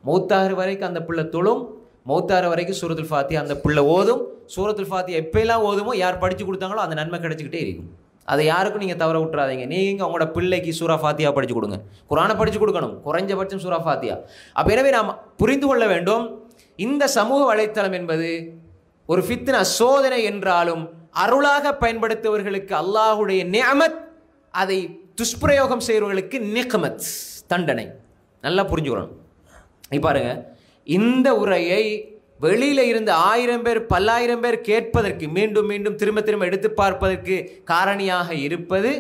மௌத்தாகிற வரைக்கும் அந்த பிள்ளை தொழும், மௌத்தாகிற வரைக்கும் சூரத்துல் ஃபாத்திஹா அந்த பிள்ளை ஓதும். சூரத்துல் ஃபாத்திஹா எப்பெல்லாம் ஓதுமோ, யார் படித்து கொடுத்தாங்களோ அந்த நன்மை கிடைச்சிக்கிட்டே இருக்கும். அதை யாருக்கும் நீங்கள் தவற விட்டுறாதீங்க. நீங்கள் உங்களோட பிள்ளைக்கு சூரா ஃபாத்திஹா படித்து கொடுங்க, குர்ஆனை படித்து கொடுக்கணும், குறைஞ்சபட்சம் சூரா ஃபாத்திஹா. அப்போ எனவே நாம் புரிந்து கொள்ள வேண்டும், இந்த சமூக வலைத்தளம் என்பது ஒரு ஃபித்னா, சோதனை என்றாலும் அருளாக பயன்படுத்துவர்களுக்கு அல்லாஹுடைய நிஅமத், அதை துஷ்பிரயோகம் செய்கிறவர்களுக்கு நிக்மத், தண்டனை. நல்லா புரிஞ்சுக்கணும். பாருங்க, இந்த உரையை வெளியில இருந்து 1000 பேர் 10,000 பேர் கேட்பதற்கு, மீண்டும் மீண்டும் திரும்ப திரும்ப எடுத்து பார்ப்பதற்கு காரணியாக இருப்பது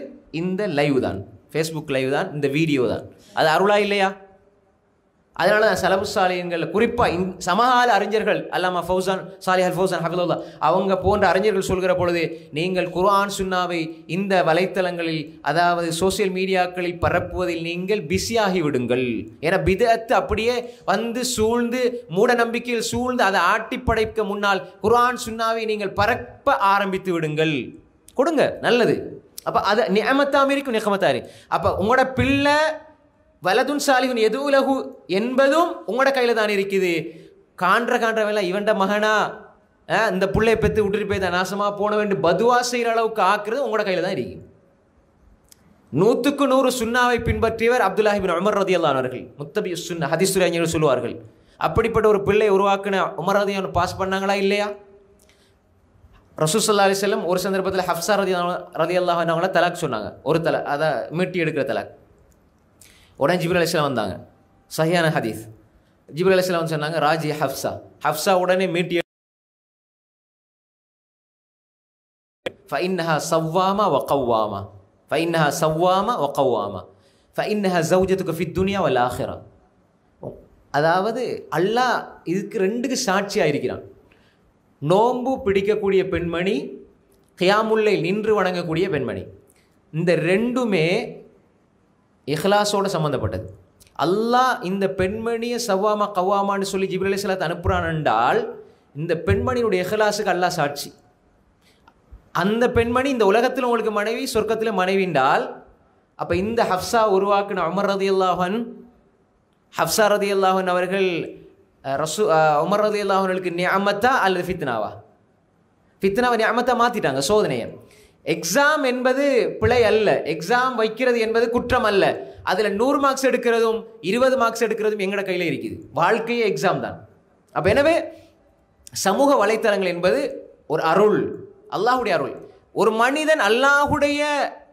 இந்த லைவ் தான், ஃபேஸ்புக் லைவ் தான், இந்த வீடியோ தான். அது அருளா இல்லையா? அதனால தான் சலபு சாலிஹீன்கள், குறிப்பாக சமகால அறிஞர்கள் அல்லாமா ஃபௌசான் சாலிஹ் அல் ஃபௌசான் ஹஃபிதுல்லாஹ் அவங்க போன்ற அறிஞர்கள் சொல்கிற பொழுது, நீங்கள் குர்ஆன் சுன்னாவை இந்த வலைத்தளங்களில், அதாவது சோசியல் மீடியாக்களில் பரப்புவதில் நீங்கள் பிஸியாகி விடுங்கள். ஏன்னா பிதஅத் அப்படியே வந்து சூழ்ந்து, மூட நம்பிக்கையில் சூழ்ந்து அதை ஆட்டி படைக்க முன்னால் குர்ஆன் சுன்னாவை நீங்கள் பரப்ப ஆரம்பித்து விடுங்கள். கொடுங்க, நல்லது. அப்போ அது நிஅமத்தாம இருக்கும், நிகமத்தாரி. அப்போ உங்களோட பிள்ளை வலதுன் சாலிகுன் எதுலகு என்பதும் உங்களோட கையில் தான் இருக்குது. காண்ற வேலை இவன்ட மகனா இந்த பிள்ளையை பெற்று விட்டுட்டு போய் தான் நாசமாக போன வேண்டும் பதுவா செய்கிற அளவுக்கு ஆக்குறது உங்களோட கையில் தான் இருக்கு. 100க்கு 100 சுன்னாவை பின்பற்றியவர் அப்துல்லாஹ் இப்னு உமர் ரலியல்லாஹு அன்ஹு அவர்கள், முத்தபி சுன்னா, ஹதீஸ் அறிஞர்கள் சொல்லுவார்கள். அப்படிப்பட்ட ஒரு பிள்ளை உருவாக்குன உமர் ரலியல்லாஹு அன்ஹு பாஸ் பண்ணாங்களா இல்லையா? ரசூல் ஸல்லல்லாஹு அலைஹி வஸல்லம் ஒரு சந்தர்ப்பத்தில் ஹஃப்ஸா ரலியல்லாஹு அன்ஹா அவங்கள தலாக் சொன்னாங்க, ஒரு தலாக், அதை மீட்டி எடுக்கிற தலாக். உடனே ஜிப்ரீல் அலைஹிஸ்ஸலாம் வந்தாங்க, சஹியான ஹதீஸ். ஜிப்ரீல் அலைஹிஸ்ஸலாம் சொன்னாங்க, ராஜி ஹஃப்ஸா உடனே மீட்டி فإنها صوامة وقوامة فإنها صوامة وقوامة فإنها زوجتك في الدنيا والآخرة. அதாவது அல்லாஹ் இதுக்கு ரெண்டுக்கு சாட்சியாக இருக்கிறான். நோன்பு பிடிக்கக்கூடிய பெண்மணி, கியாமுல்லை நின்று வணங்கக்கூடிய பெண்மணி, இந்த ரெண்டுமே இஹ்லாஸோடு சம்மந்தப்பட்டது. அல்லாஹ் இந்த பெண்மணியை சவ்வாமா கவ்வாமான்னு சொல்லி ஜிப்ரீல் அலைஹிஸ்ஸலாத்தை அனுப்புகிறான் என்றால் இந்த பெண்மணியுடைய இஹ்லாஸுக்கு அல்லாஹ் சாட்சி. அந்த பெண்மணி இந்த உலகத்தில் உங்களுக்கு மனைவி, சொர்க்கத்தில் மனைவிண்டால், அப்போ இந்த ஹஃப்ஸா உருவாக்குன உமர் ரலியல்லாஹு அன்ஹு, ஹஃப்ஸா ரலியல்லாஹு அன்ஹு அவர்கள் உமர் ரலியல்லாஹு அன்ஹுக்கு நிஅமத்தா அல்லது ஃபித்னாவா? ஃபித்னாவை நிஅமத்தா மாற்றிட்டாங்க, சோதனையை. எக்ஸாம் என்பது பிழை அல்ல, எக்ஸாம் வைக்கிறது என்பது குற்றம் அல்ல. அதில் 100 மார்க்ஸ் எடுக்கிறதும் 20 மார்க்ஸ் எடுக்கிறதும் எங்களோட கையில் இருக்குது. வாழ்க்கையே எக்ஸாம் தான். அப்போ எனவே சமூக வலைத்தளங்கள் என்பது ஒரு அருள், அல்லாஹுடைய அருள். ஒரு மனிதன் அல்லாஹுடைய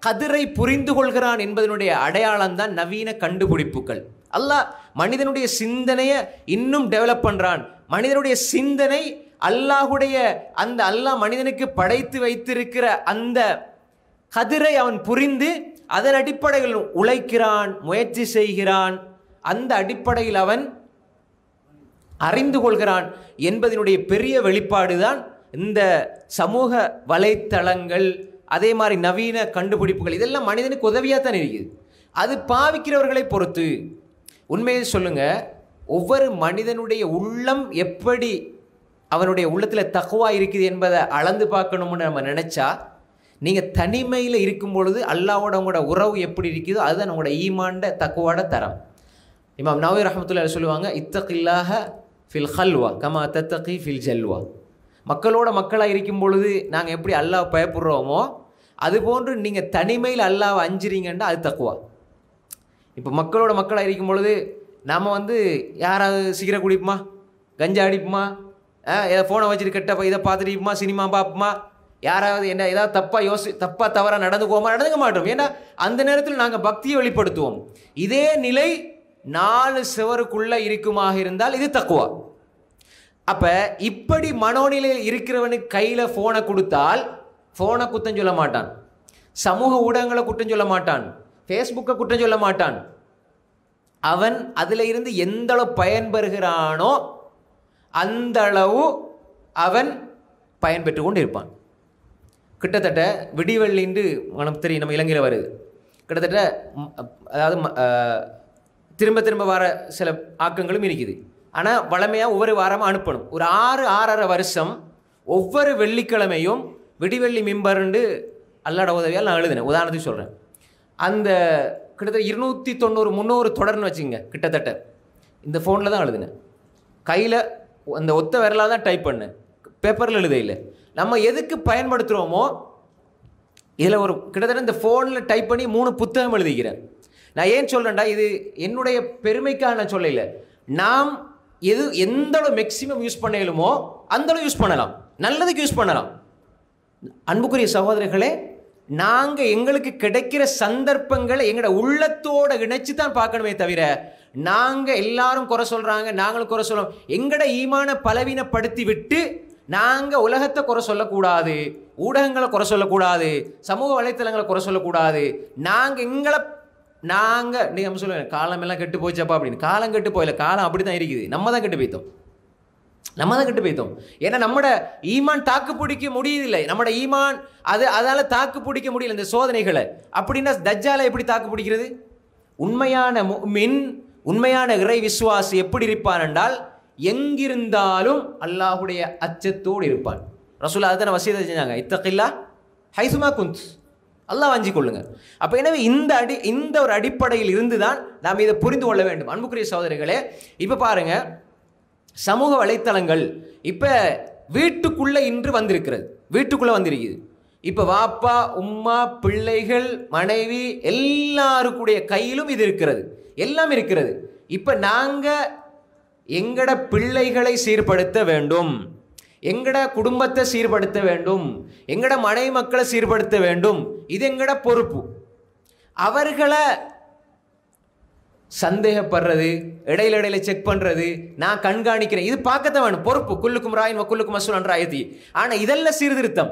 கதிரை புரிந்து கொள்கிறான் என்பதனுடைய அடையாளம் தான் நவீன கண்டுபிடிப்புகள். அல்லாஹ் மனிதனுடைய சிந்தனையை இன்னும் டெவலப் பண்றான். மனிதனுடைய சிந்தனை அல்லாஹுடைய அந்த அல்லாஹ் மனிதனுக்கு படைத்து வைத்திருக்கிற அந்த கதிரை அவன் புரிந்து அதன் அடிப்படையில் உழைக்கிறான், முயற்சி செய்கிறான். அந்த அடிப்படையில் அவன் அறிந்து கொள்கிறான் என்பதனுடைய பெரிய வெளிப்பாடு தான் இந்த சமூக வலைத்தளங்கள். அதே மாதிரி நவீன கண்டுபிடிப்புகள் இதெல்லாம் மனிதனுக்கு உதவியாக தான் இருக்குது. அது பாவிக்கிறவர்களை பொறுத்து. உண்மையை சொல்லுங்க, ஒவ்வொரு மனிதனுடைய உள்ளம் எப்படி அவனுடைய உள்ளத்தில் தக்குவா இருக்குது என்பதை அளந்து பார்க்கணும்னு நம்ம நினைச்சா, நீங்கள் தனிமையில் இருக்கும் பொழுது அல்லாஹ்வோட உங்களோட உறவு எப்படி இருக்குதோ அதுதான் உங்களோட ஈமான்ட தக்குவாட தரம். இமாம் நவவி ரஹ்மத்துல்லாஹி சொல்லுவாங்க, இத்தகில்லாஹ fill halwa comma தத்தகி fill Jalwa. மக்களோட மக்களாக இருக்கும் பொழுது நாங்கள் எப்படி அல்லாஹ் பயப்படுறோமோ அதுபோன்று நீங்கள் தனிமையில் அல்லாஹ் அஞ்சுறீங்கன்னா அது தக்குவா. இப்போ மக்களோட மக்களாக இருக்கும் பொழுது நாம் யாராவது சிகரெட் குடிப்போமா, கஞ்சா அடிப்போமா, ஏதாவது ஃபோனை வச்சுட்டு கெட்டப்போ இதை பார்த்துட்டு சினிமா பார்ப்போமா, யாராவது என்ன ஏதாவது தப்பாக தவறாக நடந்துக்க மாட்டோம். ஏன்னா அந்த நேரத்தில் நாங்கள் பக்தியை வெளிப்படுத்துவோம். இதே நிலை 4 சுவருக்குள்ளே இருக்குமாக இருந்தால் இது தக்குவா. அப்போ இப்படி மனோநிலையில் இருக்கிறவனுக்கு கையில் ஃபோனை கொடுத்தால் ஃபோனை குற்றம் சொல்ல மாட்டான், சமூக ஊடகங்களை குற்றம் சொல்ல மாட்டான், ஃபேஸ்புக்கை குற்றம் சொல்ல மாட்டான். அவன் அதில் இருந்து எந்த அளவு பயன்பெறுகிறானோ அந்த அளவு அவன் பயன்பெற்று கொண்டு இருப்பான். கிட்டத்தட்ட விடிவெள்ளின்று நமக்கு தெரியும், நம்ம இலங்கையில் வருது. கிட்டத்தட்ட அதாவது திரும்ப திரும்ப வர சில ஆக்கங்களும் இருக்குது. ஆனால் வளமையாக ஒவ்வொரு வாரமாக அனுப்பணும். ஒரு 6-6.5 வருஷம் ஒவ்வொரு வெள்ளிக்கிழமையும் விடிவெள்ளி மிம்பர்ண்டு அல்லாட உதவியால் நான் எழுதினேன். உதாரணத்துக்கு சொல்கிறேன், அந்த கிட்டத்தட்ட 290-300 தொடர்னு வச்சுங்க. கிட்டத்தட்ட இந்த ஃபோனில் தான் எழுதினேன், கையில் அந்த ஒத்த விரலாக தான் டைப் பண்ணேன், பேப்பரில் எழுத இல்லை. நம்ம எதுக்கு பயன்படுத்துகிறோமோ இதில் ஒரு கிட்டத்தட்ட இந்த ஃபோனில் டைப் பண்ணி 3 புத்தகம் எழுதிக்கிறேன். நான் ஏன் சொல்கிறேன்டா, இது என்னுடைய பெருமைக்காக நான் சொல்லலை. நாம் எந்த அளவு மேக்சிமம் யூஸ் பண்ணலுமோ அந்த அளவு யூஸ் பண்ணலாம், நல்லதுக்கு யூஸ் பண்ணலாம். அன்புக்குரிய சகோதரர்களே, நாங்கள் எங்களுக்கு கிடைக்கிற சந்தர்ப்பங்களை எங்களோட உள்ளத்தோடு இணைச்சி தான் பார்க்கணுமே தவிர, நாங்கள் எல்லாரும் குறை சொல்கிறாங்க நாங்களும் குறை சொல்கிறோம், எங்களோட ஈமான பலவீனப்படுத்தி விட்டு நாங்கள் உலகத்தை குறை சொல்லக்கூடாது, ஊடகங்களை குறை சொல்லக்கூடாது, சமூக வலைத்தளங்களை குறை சொல்லக்கூடாது. நீங்கள் நம்ம சொல்லுவேன் காலமெல்லாம் கெட்டு போச்சப்பா அப்படின்னு. காலம் கெட்டு போயில, காலம் அப்படி தான் இருக்குது. நம்ம தான் கெட்டு போய்த்தோம். ஏன்னா நம்மட ஈமான் தாக்கு பிடிக்க முடியதில்லை. நம்மட ஈமான் அதால் தாக்கு பிடிக்க முடியல இந்த சோதனைகளை. அப்படின்னா தஜ்ஜாலை எப்படி தாக்கு பிடிக்கிறது? உண்மையான முஃமின், உண்மையான இறை விசுவாசி எப்படி இருப்பான் என்றால், எங்கிருந்தாலும் அல்லாஹுடைய அச்சத்தோடு இருப்பான். ரசூலுல்லாஹ் அதனை வசியத்தை செஞ்சாங்க, இத்தகில்லா ஹைசுமா குந்த், அல்லாஹ் வஞ்சிக் கொள்ளுங்க. அப்போ எனவே இந்த ஒரு அடிப்படையில் இருந்து தான் நாம் இதை புரிந்து கொள்ள வேண்டும். அன்புக்குரிய சகோதரிகளே, இப்போ பாருங்க, சமூக வலைத்தளங்கள் இப்போ வீட்டுக்குள்ளே இன்று வந்திருக்கிறது, வீட்டுக்குள்ளே வந்திருக்குது. இப்போ வாப்பா உம்மா பிள்ளைகள் மனைவி எல்லாருக்குடைய கையிலும் இது இருக்கிறது, எல்லாம் இருக்கிறது. இப்போ நாங்கள் எங்கட பிள்ளைகளை சீர்படுத்த வேண்டும், எங்கட குடும்பத்தை சீர்படுத்த வேண்டும், எங்கட மனைவி மக்களை சீர்படுத்த வேண்டும். இது எங்கட பொறுப்பு. அவர்களை சந்தேகப்படுறது, இடையில செக் பண்ணுறது, நான் கண்காணிக்கிறேன், இது பார்க்கத்தான் வேணும், பொறுப்பு. குல்லுக்கும் ராயின் வக்குல்லுக்கும் மஸ்ஊல் அன் ராயத்தி. ஆனால் இதெல்லாம் சீர்திருத்தம்.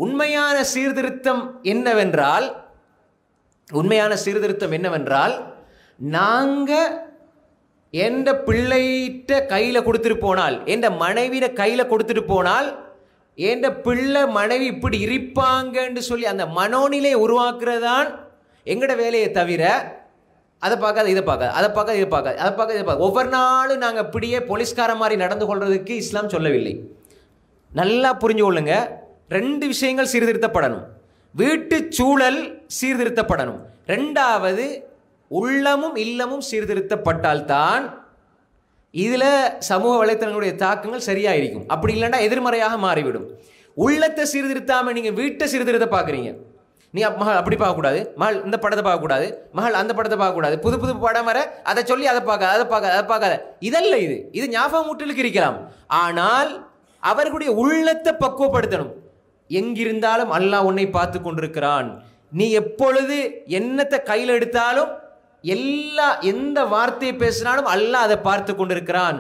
உண்மையான சீர்திருத்தம் என்னவென்றால் நாங்கள் எந்த பிள்ளைகிட்ட கையில் கொடுத்துட்டு போனால், எந்த மனைவியிட கையில் கொடுத்துட்டு போனால், எந்த பிள்ளை மனைவி இப்படி இருப்பாங்கன்னு சொல்லி அந்த மனோநிலையை உருவாக்குறதான் எங்கட வேலையை தவிர, அதை பார்க்காத இதை பார்க்காது, அதை பார்க்காத இதை பார்க்காது, அதை பார்க்காத இதை பார்க்க ஒவ்வொரு நாளும் நாங்கள் இப்படியே போலீஸ்கார மாதிரி நடந்து கொள்றதுக்கு இஸ்லாம் சொல்லவில்லை. நல்லா புரிஞ்சு கொள்ளுங்க. 2 விஷயங்கள் சீர்திருத்தப்படணும். வீட்டு சூழல் சீர்திருத்தப்படணும். 2வது உள்ளமும் இல்லமும் சீர்திருத்தப்பட்டால்தான் இதில் சமூக வலைத்தளங்களுடைய தாக்கங்கள் சரியாக இருக்கும். அப்படி இல்லைன்னா எதிர்மறையாக மாறிவிடும். உள்ளத்தை சீர்திருத்தாமல் நீங்கள் வீட்டை சீர்திருத்த பார்க்குறீங்க. நீ மகள் அப்படி பார்க்கக்கூடாது, மகள் இந்த படத்தை பார்க்கக்கூடாது, மகள் அந்த படத்தை பார்க்கக்கூடாது, புது படம் வர அதை சொல்லி அதை பார்க்காத. இதல்ல, இது ஞாபகம் மூட்டலுக்கு இருக்கலாம். ஆனால் அவர்களுடைய உள்ளத்தை பக்குவப்படுத்தணும். எங்கிருந்தாலும் அல்லாஹ் உன்னை பார்த்து கொண்டிருக்கிறான். நீ எப்பொழுது என்னத்தை கையில் எடுத்தாலும் எந்த வார்த்தையை பேசினாலும் அல்லாஹ் அதை பார்த்து கொண்டிருக்கிறான்.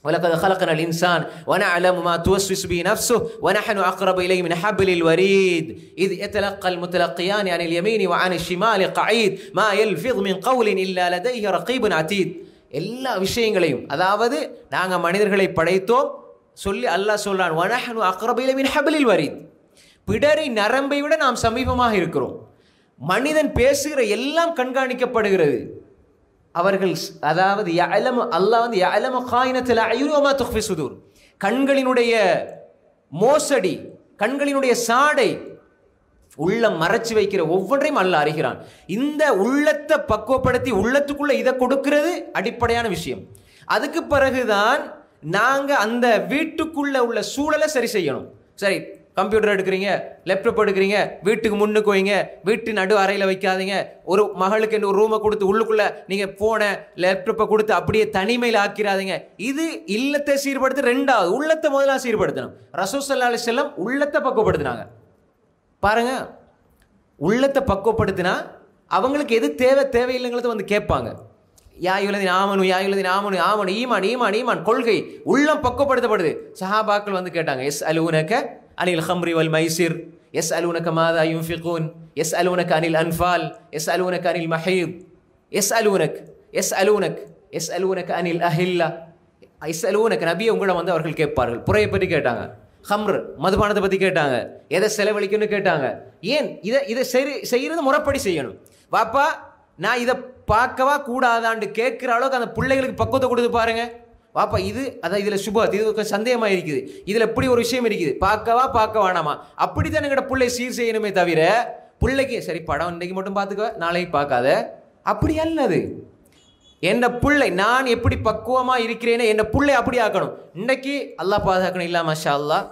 وَلَقَدْ خَلَقْنَا الْإِنسَانَ وَنَعْلَمُ مَا تُوَسْوِسُ بِهِ نَفْسُهُ وَنَحْنُ أَقْرَبُ إِلَيْهِ مِنْ حَبْلِ الْوَرِيدِ إِذْ يَتَلَقَّى الْمُتَلَقِّيَانِ عَنِ الْيَمِينِ وَعَنِ الشِّمَالِ قَعِيدٌ مَا يَلْفِظُ مِنْ قَوْلٍ إِلَّا لَدَيْهِ رَقِيبٌ عَتِيدٌ. எல்லா விஷயங்களையும், அதாவது நாங்கள் மனிதர்களை படைத்தோம் சொல்லி அல்லாஹ் சொல்றான், وَنَحْنُ أَقْرَبُ إِلَيْهِ مِنْ حَبْلِ الْوَرِيدِ. பிடரி நரம்பை விட நாம் சமீபமாக இருக்கிறோம். மனிதன் பேசுகிற எல்லாம் கண்காணிக்கப்படுகிறது. அவர்கள் அதாவது அல்லாஹ் வந்து யஅலமு காயினத்துல் அயுன் வ மா துக்ஃபி சுதூர், கண்களினுடைய மோசடி, கண்களினுடைய சாடை, உள்ளம் மறைச்சு வைக்கிற ஒவ்வொன்றையும் அல்லாஹ் அறிகிறான். இந்த உள்ளத்தை பக்குவப்படுத்தி உள்ளத்துக்குள்ள இதை கொடுக்கிறது அடிப்படையான விஷயம். அதுக்கு பிறகுதான் நாங்க அந்த வீட்டுக்குள்ள உள்ள சூழலை சரி செய்யணும். சரி, கம்ப்யூட்டர் எடுக்கிறீங்க, லேப்டாப் எடுக்கிறீங்க, வீட்டுக்கு முன்னுக்கு வைங்க, வீட்டு நடு அறையில் வைக்காதீங்க. ஒரு மகளுக்கு ஒரு ரூமை கொடுத்து உள்ளுக்குள்ள நீங்க போன லேப்டாப்பை கொடுத்து அப்படியே தனிமையில் ஆக்கிறாதீங்க. இது இல்லத்தை சீர்படுத்த. ரெண்டாவது, உள்ளத்தை முதல்ல சீர்படுத்தணும். ரசூல் ஸல்லல்லாஹு அலைஹி வஸல்லம் உள்ளத்தை பக்குவப்படுத்தினாங்க. பாருங்க, உள்ளத்தை பக்குவப்படுத்தினா அவங்களுக்கு எது தேவையில்லைங்கிறத வந்து கேட்பாங்க. யாயுலதின் ஆமனு யாயுலதின் ஆமனு ஆமனு ஈமான் ஈமான் ஈமான் கொள்கை உள்ளம் பக்குவப்படுத்தப்படுது. சஹாபாக்கள் வந்து கேட்டாங்க, எஸ் அலூனக அனில் ஹம்ரி வல் மைசிர், எஸ் அலூனக மாதா யுன்ஃபிகூன், எஸ் அலூனக அனில் அன்ஃபால், எஸ் அலூனக அனில் மஹீத், எஸ் அலூனக் எஸ் அலூனக் எஸ் அலூனக அனில் அஹில்லா, எஸ் அலூனக நபியை உங்களை வந்து அவர்கள் கேட்பார்கள். புறையை பற்றி கேட்டாங்க, ஹம்ர் மதுபானத்தை பற்றி கேட்டாங்க, எதை செலவழிக்கணும்னு கேட்டாங்க. ஏன் இதை செய்யறது முறைப்படி செய்யணும். வாப்பா நான் இதை பார்க்கவா கூடாதான்னு கேட்குற அளவுக்கு அந்த பிள்ளைகளுக்கு பக்குவத்தை கொடுத்து பாருங்க. வாப்பா இது அதான் இதில் சுபத், இது சந்தேகமாக இருக்குது, இதில் இப்படி ஒரு விஷயம் இருக்குது, பார்க்க வேணாமா, அப்படித்தான் எங்கள்கிட்ட பிள்ளை சீர் செய்யணுமே தவிர பிள்ளைக்கு சரி படம் இன்றைக்கு மட்டும் பார்த்துக்க நாளைக்கு பார்க்காத, அப்படி அல்லது. என் பிள்ளை நான் எப்படி பக்குவமாக இருக்கிறேன்னு என் பிள்ளை அப்படி ஆக்கணும். இன்னைக்கு அல்லாஹ் பாதுகாக்கணும். இல்லா மாஷா அல்லாஹ்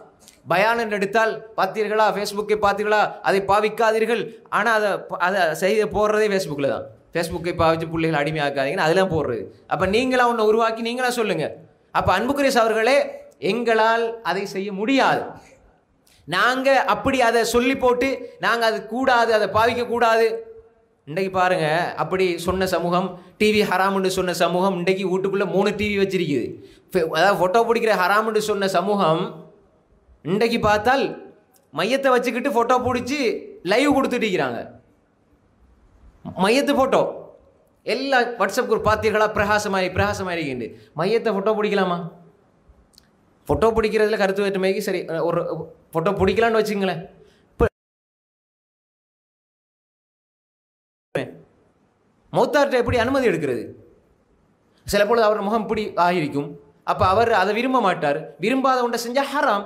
பயானம் எடுத்தால் பார்த்தீர்களா, ஃபேஸ்புக்கை பார்த்தீர்களா, அதை பாவிக்காதீர்கள். ஆனால் அதை செய்த போடுறதே ஃபேஸ்புக்கில் தான். ஃபேஸ்புக்கை பாவிச்சு பிள்ளைகள் அடிமையாக்காதீங்கன்னு அதெல்லாம் போடுறது. அப்போ நீங்களாக ஒன்று உருவாக்கி நீங்களாக சொல்லுங்கள். அப்போ அன்புக்குரிய அவர்களே, எங்களால் அதை செய்ய முடியாது. நாங்கள் அப்படி அதை சொல்லி போட்டு நாங்கள் அது கூடாது, அதை பாவிக்கக்கூடாது. இன்றைக்கு பாருங்க, அப்படி சொன்ன சமூகம், டிவி ஹராமுன்னு சொன்ன சமூகம் இன்றைக்கு வீட்டுக்குள்ளே 3 டிவி வச்சிருக்குது. அதாவது ஃபோட்டோ பிடிக்கிற ஹராமுன்னு சொன்ன சமூகம் இன்றைக்கு பார்த்தால் மையத்தை வச்சுக்கிட்டு ஃபோட்டோ பிடிச்சி லைவ் கொடுத்துட்டு இருக்கிறாங்க. மையத்து ஃபோட்டோ எல்லா வாட்ஸ்அப் குரூப் பார்த்தீர்களா, பிரகாசமாக இருக்கிண்டு. மையத்தை ஃபோட்டோ பிடிக்கலாமா? ஃபோட்டோ பிடிக்கிறதுல கருத்து வேற்றுமைக்கு சரி, ஒரு ஃபோட்டோ பிடிக்கலான்னு வச்சுங்களேன். மௌத்தார்ட்ட எப்படி அனுமதி எடுக்கிறது? சில பொழுது அவர் முகம் இப்படி ஆகியிருக்கும். அப்போ அவர் அதை விரும்ப மாட்டார். விரும்பாத ஒன்றை செஞ்சால் ஹராம்.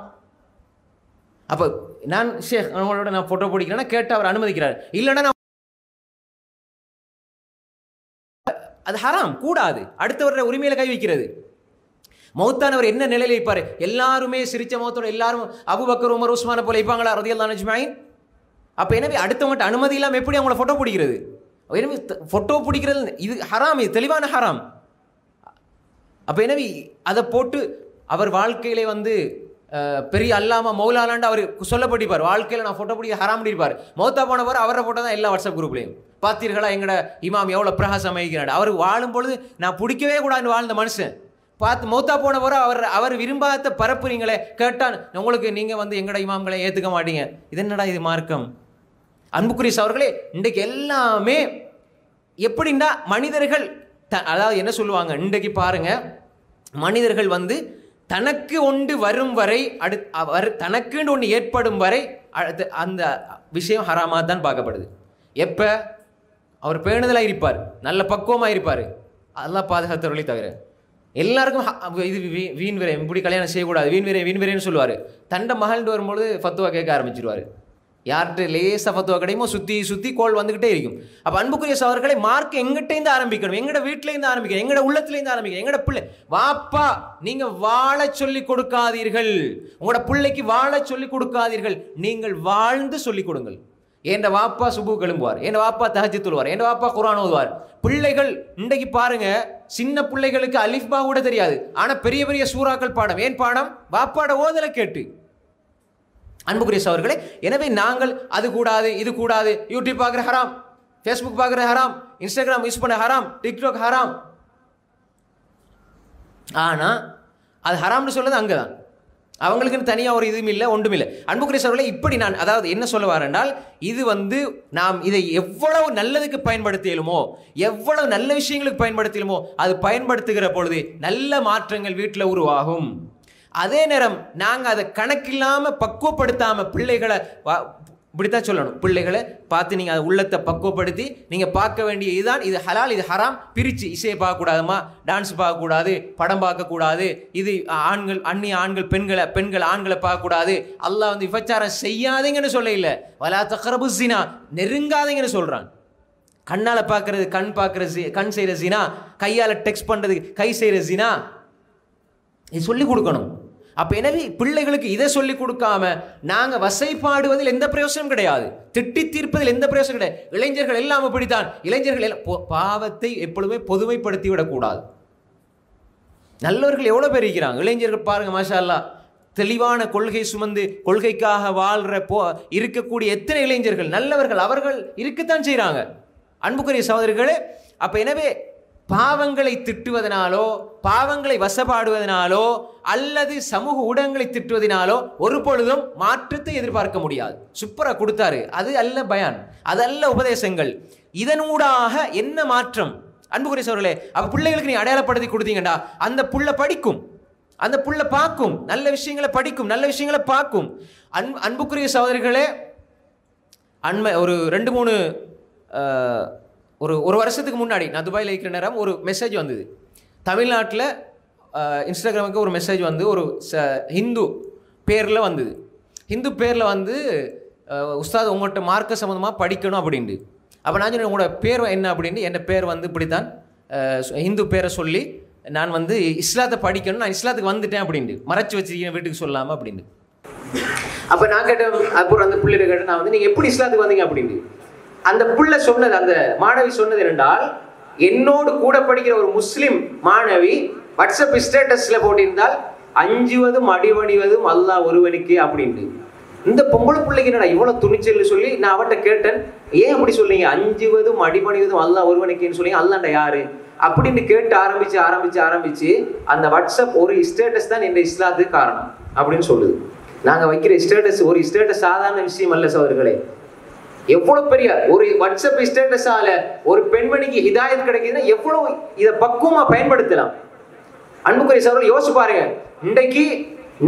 அப்போ நான் ஷேக் அவங்களோட நான் ஃபோட்டோ பிடிக்கிறேன்னா கேட்டு அவர் அனுமதிக்கிறார். இல்லைன்னா நான் அது ஹராம், கூடாது. அடுத்தவருடைய உரிமையில கை வைக்கிறது. மௌத்தானவர் என்ன நிலையில் வைப்பார்? எல்லாருமே சிரிச்ச மௌத்தோட எல்லாரும் அபூபக்கர் உமர் உஸ்மானை போல வைப்பாங்களா ரலியல்லாஹு அஜ்மஈன்? அப்போ எனவே அடுத்தவங்கள்ட்ட அனுமதி இல்லாமல் எப்படி அவங்கள ஃபோட்டோ பிடிக்கிறது? எனவே ஃபோட்டோ பிடிக்கிறது இது ஹராம், இது தெளிவான ஹராம். அப்போ எனவே அதை போட்டு அவர் வாழ்க்கையிலே வந்து பெரிய அல்லாமா மௌலானாண்டு அவர் சொல்லப்பட்டிருப்பார். வாழ்க்கையில் நான் ஃபோட்டோ பிடிக்க ஹராம் பண்ணியிருப்பார். மௌத்தா போனவர் அவரை ஃபோட்டோ தான் எல்லா வாட்ஸ்அப் குரூப்லையும். பார்த்தீர்களா எங்கட இமாம் எவ்வளோ பிரகாசம் வகிக்கிறார். அவர் வாழும் பொழுது நான் பிடிக்கவே கூடாதுன்னு வாழ்ந்த மனுஷன் பார்த்து மௌத்தா போனவரை அவர் விரும்பாத பரப்புறீங்களே, கேட்டான் உங்களுக்கு நீங்கள் வந்து எங்கட இமாம்களை ஏற்றுக்க மாட்டீங்க. இது என்னடா இது மார்க்கம்? அன்புக்குரிய அவர்களே, இன்றைக்கு எல்லாமே எப்படின்னா மனிதர்கள் அதாவது என்ன சொல்லுவாங்க, இன்றைக்கு பாருங்க, மனிதர்கள் வந்து தனக்கு ஒன்று வரும் வரை தனக்குன்னு ஒன்று ஏற்படும் வரை அந்த விஷயம் ஹராமாக தான் பார்க்கப்படுது. எப்போ அவர் பேணுதலாக இருப்பார், நல்ல பக்குவமாக இருப்பார், அதெல்லாம் பாதுகாத்தவர்களே தவிர எல்லாருக்கும் இது வீண் விரை, இப்படி கல்யாணம் செய்யக்கூடாது, வீண் விரைன்னு சொல்லுவார். தண்டை மகள்கிட்ட வரும்பொழுது ஃபத்துவா கேட்க ஆரம்பிச்சிருவார். யார்கிட்ட லேசாக ஃபத்துவா கிடைக்குமோ சுற்றி கோல் வந்துக்கிட்டே இருக்கும். அப்போ அன்புக்குரிய சகோதரர்களை, மார்க் எங்கிட்டேருந்து ஆரம்பிக்கணும், எங்கட வீட்டிலேருந்து ஆரம்பிக்கணும், எங்கட உள்ளத்துலேருந்து ஆரம்பிக்கணும். எங்கட பிள்ளை வாப்பா நீங்கள் வாழ சொல்லி கொடுக்காதீர்கள், உங்களோட பிள்ளைக்கு வாழ சொல்லி கொடுக்காதீர்கள், நீங்கள் வாழ்ந்து சொல்லிக் கொடுங்கள். என் வாப்பா சுபு கிளம்புவார், என் வாப்பா தஹஜ்ஜுத் தொழுவார், என் வாப்பா குர்ஆன் ஓதுவார். பிள்ளைகள் இன்றைக்கு பாருங்க, சின்ன பிள்ளைகளுக்கு அலிஃபா கூட தெரியாது, ஆனால் பெரிய பெரிய சூறாக்கள் பாடம். ஏன் பாடம்? வாப்பாட ஓதலை கேட்டு. அன்புக்குரிய சகோதரர்களே, எனவே நாங்கள் அது கூடாது இது கூடாது, யூடியூப் பார்க்குற ஹராம், ஃபேஸ்புக் பார்க்குறது ஹராம், இன்ஸ்டாகிராம் யூஸ் பண்ண ஹராம், டிக்டாக் ஹராம். ஆனால் அது ஹராம்னு சொல்லுறது அங்கே தான், அவங்களுக்குன்னு தனியாக ஒரு இதுவும் இல்லை, ஒன்றும் இல்லை. அன்புக்குரிய சகோதரர்களே, இப்படி நான் அதாவது என்ன சொல்ல வரேன்னால், இது நாம் இதை எவ்வளவு நல்லதுக்கு பயன்படுத்தியலுமோ, எவ்வளவு நல்ல விஷயங்களுக்கு பயன்படுத்தியலுமோ, அது பயன்படுத்துகிற பொழுது நல்ல மாற்றங்கள் வீட்டில் உருவாகும். அதே நேரம் நாங்கள் அதை கணக்கில்லாமல் பக்குவப்படுத்தாமல் பிள்ளைகளை இப்படித்தான் சொல்லணும். பிள்ளைகளை பார்த்து நீங்கள் அதை உள்ளத்தை பக்குவப்படுத்தி நீங்கள் பார்க்க வேண்டிய இதுதான், இது ஹலால் இது ஹராம் பிரித்து, இசையை பார்க்கக்கூடாதுமா, டான்ஸ் பார்க்கக்கூடாது, படம் பார்க்கக்கூடாது, இது ஆண்கள் அந்நிய ஆண்கள் பெண்கள் ஆண்களை பார்க்கக்கூடாது, அல்லாஹ் விபச்சாரம் செய்யாதீங்கன்னு சொல்ல இல்லை, வலா தக்ரபு ஸினா நெருங்காதீங்கன்னு சொல்கிறான். கண்ணால் பார்க்கறது கண் செய்கிற ஸினா, கையால் டெக்ஸ்ட் பண்ணுறது கை செய்கிற ஸினா, இது சொல்லிக் கொடுக்கணும். அப்போ எனவே பிள்ளைகளுக்கு இதை சொல்லிக் கொடுக்காம நாங்கள் வசைப்பாடுவதில் எந்த பிரயோசனம் கிடையாது, திட்டி தீர்ப்பதில் எந்த பிரயோசனம் கிடையாது. இளைஞர்கள் எல்லாம் அப்படித்தான். இளைஞர்கள் பாவத்தை எப்பொழுதுமே பொதுமைப்படுத்தி விடக்கூடாது. நல்லவர்கள் எவ்வளோ பேர் இருக்கிறாங்க, இளைஞர்கள் பாருங்க, மாஷா அல்லாஹ், தெளிவான கொள்கை சுமந்து கொள்கைக்காக வாழ்கிற இருக்கக்கூடிய எத்தனை இளைஞர்கள் நல்லவர்கள், அவர்கள் இருக்கத்தான் செய்கிறாங்க. அன்புக்குரிய சகோதரர்களே, அப்போ எனவே பாவங்களை திட்டுவதனாலோ, பாவங்களை வசப்பாடுவதனாலோ, அல்லது சமூக ஊடகங்களை திட்டுவதனாலோ ஒரு பொழுதும் மாற்றத்தை எதிர்பார்க்க முடியாது. சூப்பரா கொடுத்தாரு, அது அல்ல பயான், அது அல்ல உபதேசங்கள். இதனூடாக என்ன மாற்றம்? அன்புக்குரிய சகோதரர்களே, அப்ப பிள்ளைகளுக்கு நீ அடையாளப்படுத்தி கொடுத்தீங்கடா, அந்த புள்ள படிக்கும், அந்த புள்ள பார்க்கும், நல்ல விஷயங்களை படிக்கும், நல்ல விஷயங்களை பார்க்கும். அன்புக்குரிய சகோதரர்களே, ஒரு 2-3 ஒரு வருஷத்துக்கு முன்னாடி நான் துபாயில் இருக்கிற நேரம் ஒரு மெசேஜ் வந்தது. தமிழ்நாட்டில் இன்ஸ்டாகிராமுக்கு ஒரு மெசேஜ் வந்து ஒரு ஹிந்து பேரில் வந்தது. ஹிந்து பேரில் வந்து உஸ்தாத் உங்கள்கிட்ட மார்க்க சம்மந்தமாக படிக்கணும் அப்படின்ட்டு. அப்போ நான் சொன்னேன், உங்களோட பேர் என்ன அப்படின்ட்டு. என் பேர் வந்து இப்படித்தான், ஹிந்து பேரை சொல்லி நான் வந்து இஸ்லாத்தை படிக்கணும், நான் இஸ்லாத்துக்கு வந்துட்டேன் அப்படின்ட்டு, மறைச்சி வச்சிருக்கேன் வீட்டுக்கு சொல்லாமல் அப்படின்ட்டு. அப்போ நான் கேட்டேன், அப்புறம் அந்த பிள்ளைகிட்ட கேட்டேன், நான் வந்து நீங்கள் எப்படி இஸ்லாத்துக்கு வந்தீங்க அப்படின்ட்டு. அந்த புள்ள சொன்னது, அந்த மாணவி சொன்னது என்றால், என்னோடு கூட படிக்கிற ஒரு முஸ்லிம் மாணவி வாட்ஸ்அப் ஸ்டேட்டஸ்ல போட்டிருந்தால், அஞ்சுவதும் அடிபணிவதும் அல்லாஹ் ஒருவனுக்கு அப்படின்ட்டு. இந்த பொம்பளை பிள்ளைக்கு என்னடா இவ்வளவு துணிச்சல் சொல்லி நான் அவன்கிட்ட கேட்டேன், ஏன் அப்படி சொல்றீங்க, அஞ்சுவதும் அடிபணிவதும் அல்லாஹ் ஒருவனுக்குன்னு சொல்லி, அல்லாண்ட யாரு அப்படின்னு கேட்டு ஆரம்பிச்சு அந்த வாட்ஸ்அப் ஒரு ஸ்டேட்டஸ் தான் இந்த இஸ்லாத்துக்கு காரணம் அப்படின்னு சொல்லுது. நாங்க வைக்கிற ஸ்டேட்டஸ் ஒரு ஸ்டேட்டஸ் சாதாரண விஷயம் அல்ல சகோதரர்களே. எவ்வளவு பெரிய ஒரு வாட்ஸ்அப் ஸ்டேட்டஸால ஒரு பெண்மணிக்கு ஹிதாயத் கிடைக்குதுன்னா எவ்வளவு இதை பக்குவமா பயன்படுத்தலாம். அன்புக்குரிய சகோதரர்கள் யோசிச்சு பாருங்க, இன்றைக்கு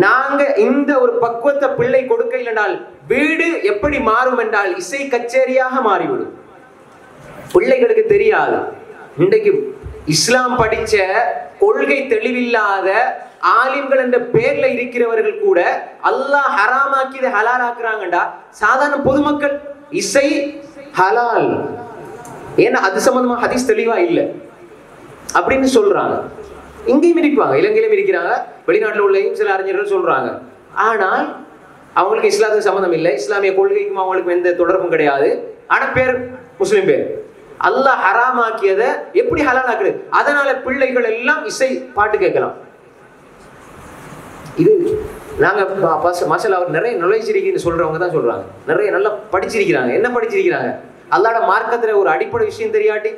நாங்க இந்த ஒரு பக்குவத்தை பிள்ளை கொடுக்க இல்லைனால் வீடு எப்படி மாறும் என்றால் இசை கச்சேரியாக மாறிவிடும். பிள்ளைகளுக்கு தெரியாது. இன்றைக்கு இஸ்லாம் படிச்ச கொள்கை தெளிவில்லாத ஆலிம்கள் என்ற பேர்ல இருக்கிறவர்கள் கூட அல்லாஹ் ஹராமாக்கியதை ஹலால் ஆக்குறாங்கடா. சாதாரண பொதுமக்கள் இசை ஹலால், ஏன்னா அது சம்பந்தமா ஹதீஸ் தெளிவா இல்லை அப்படின்னு சொல்றாங்க. இங்கேயும் இருப்பாங்க, இலங்கையிலும் இருக்கிறாங்க, வெளிநாட்டில் உள்ள சில அறிஞர்கள் சொல்றாங்க. ஆனால் அவங்களுக்கு இஸ்லாத்துக்கு சம்பந்தம் இல்லை, இஸ்லாமிய கொள்கைக்கும் அவங்களுக்கு எந்த தொடர்பும் கிடையாது. ஆனா பேர் முஸ்லிம் பேர். அல்லாஹ் ஹராமாக்கியதை எப்படி ஹலால் ஆக்குது? அதனால பிள்ளைகள் எல்லாம் இசை பாட்டு கேட்கலாம். இது நாங்க மசாலா அவர் நிறைய நுழைச்சிருக்கீங்கன்னு சொல்றவங்க தான் சொல்றாங்க, நிறைய நல்லா படிச்சிருக்கிறாங்க. என்ன படிச்சிருக்கிறாங்க? அல்லாஹ்ட மார்க்கத்துல ஒரு அடிப்படை விஷயம் தெரியாட்டி,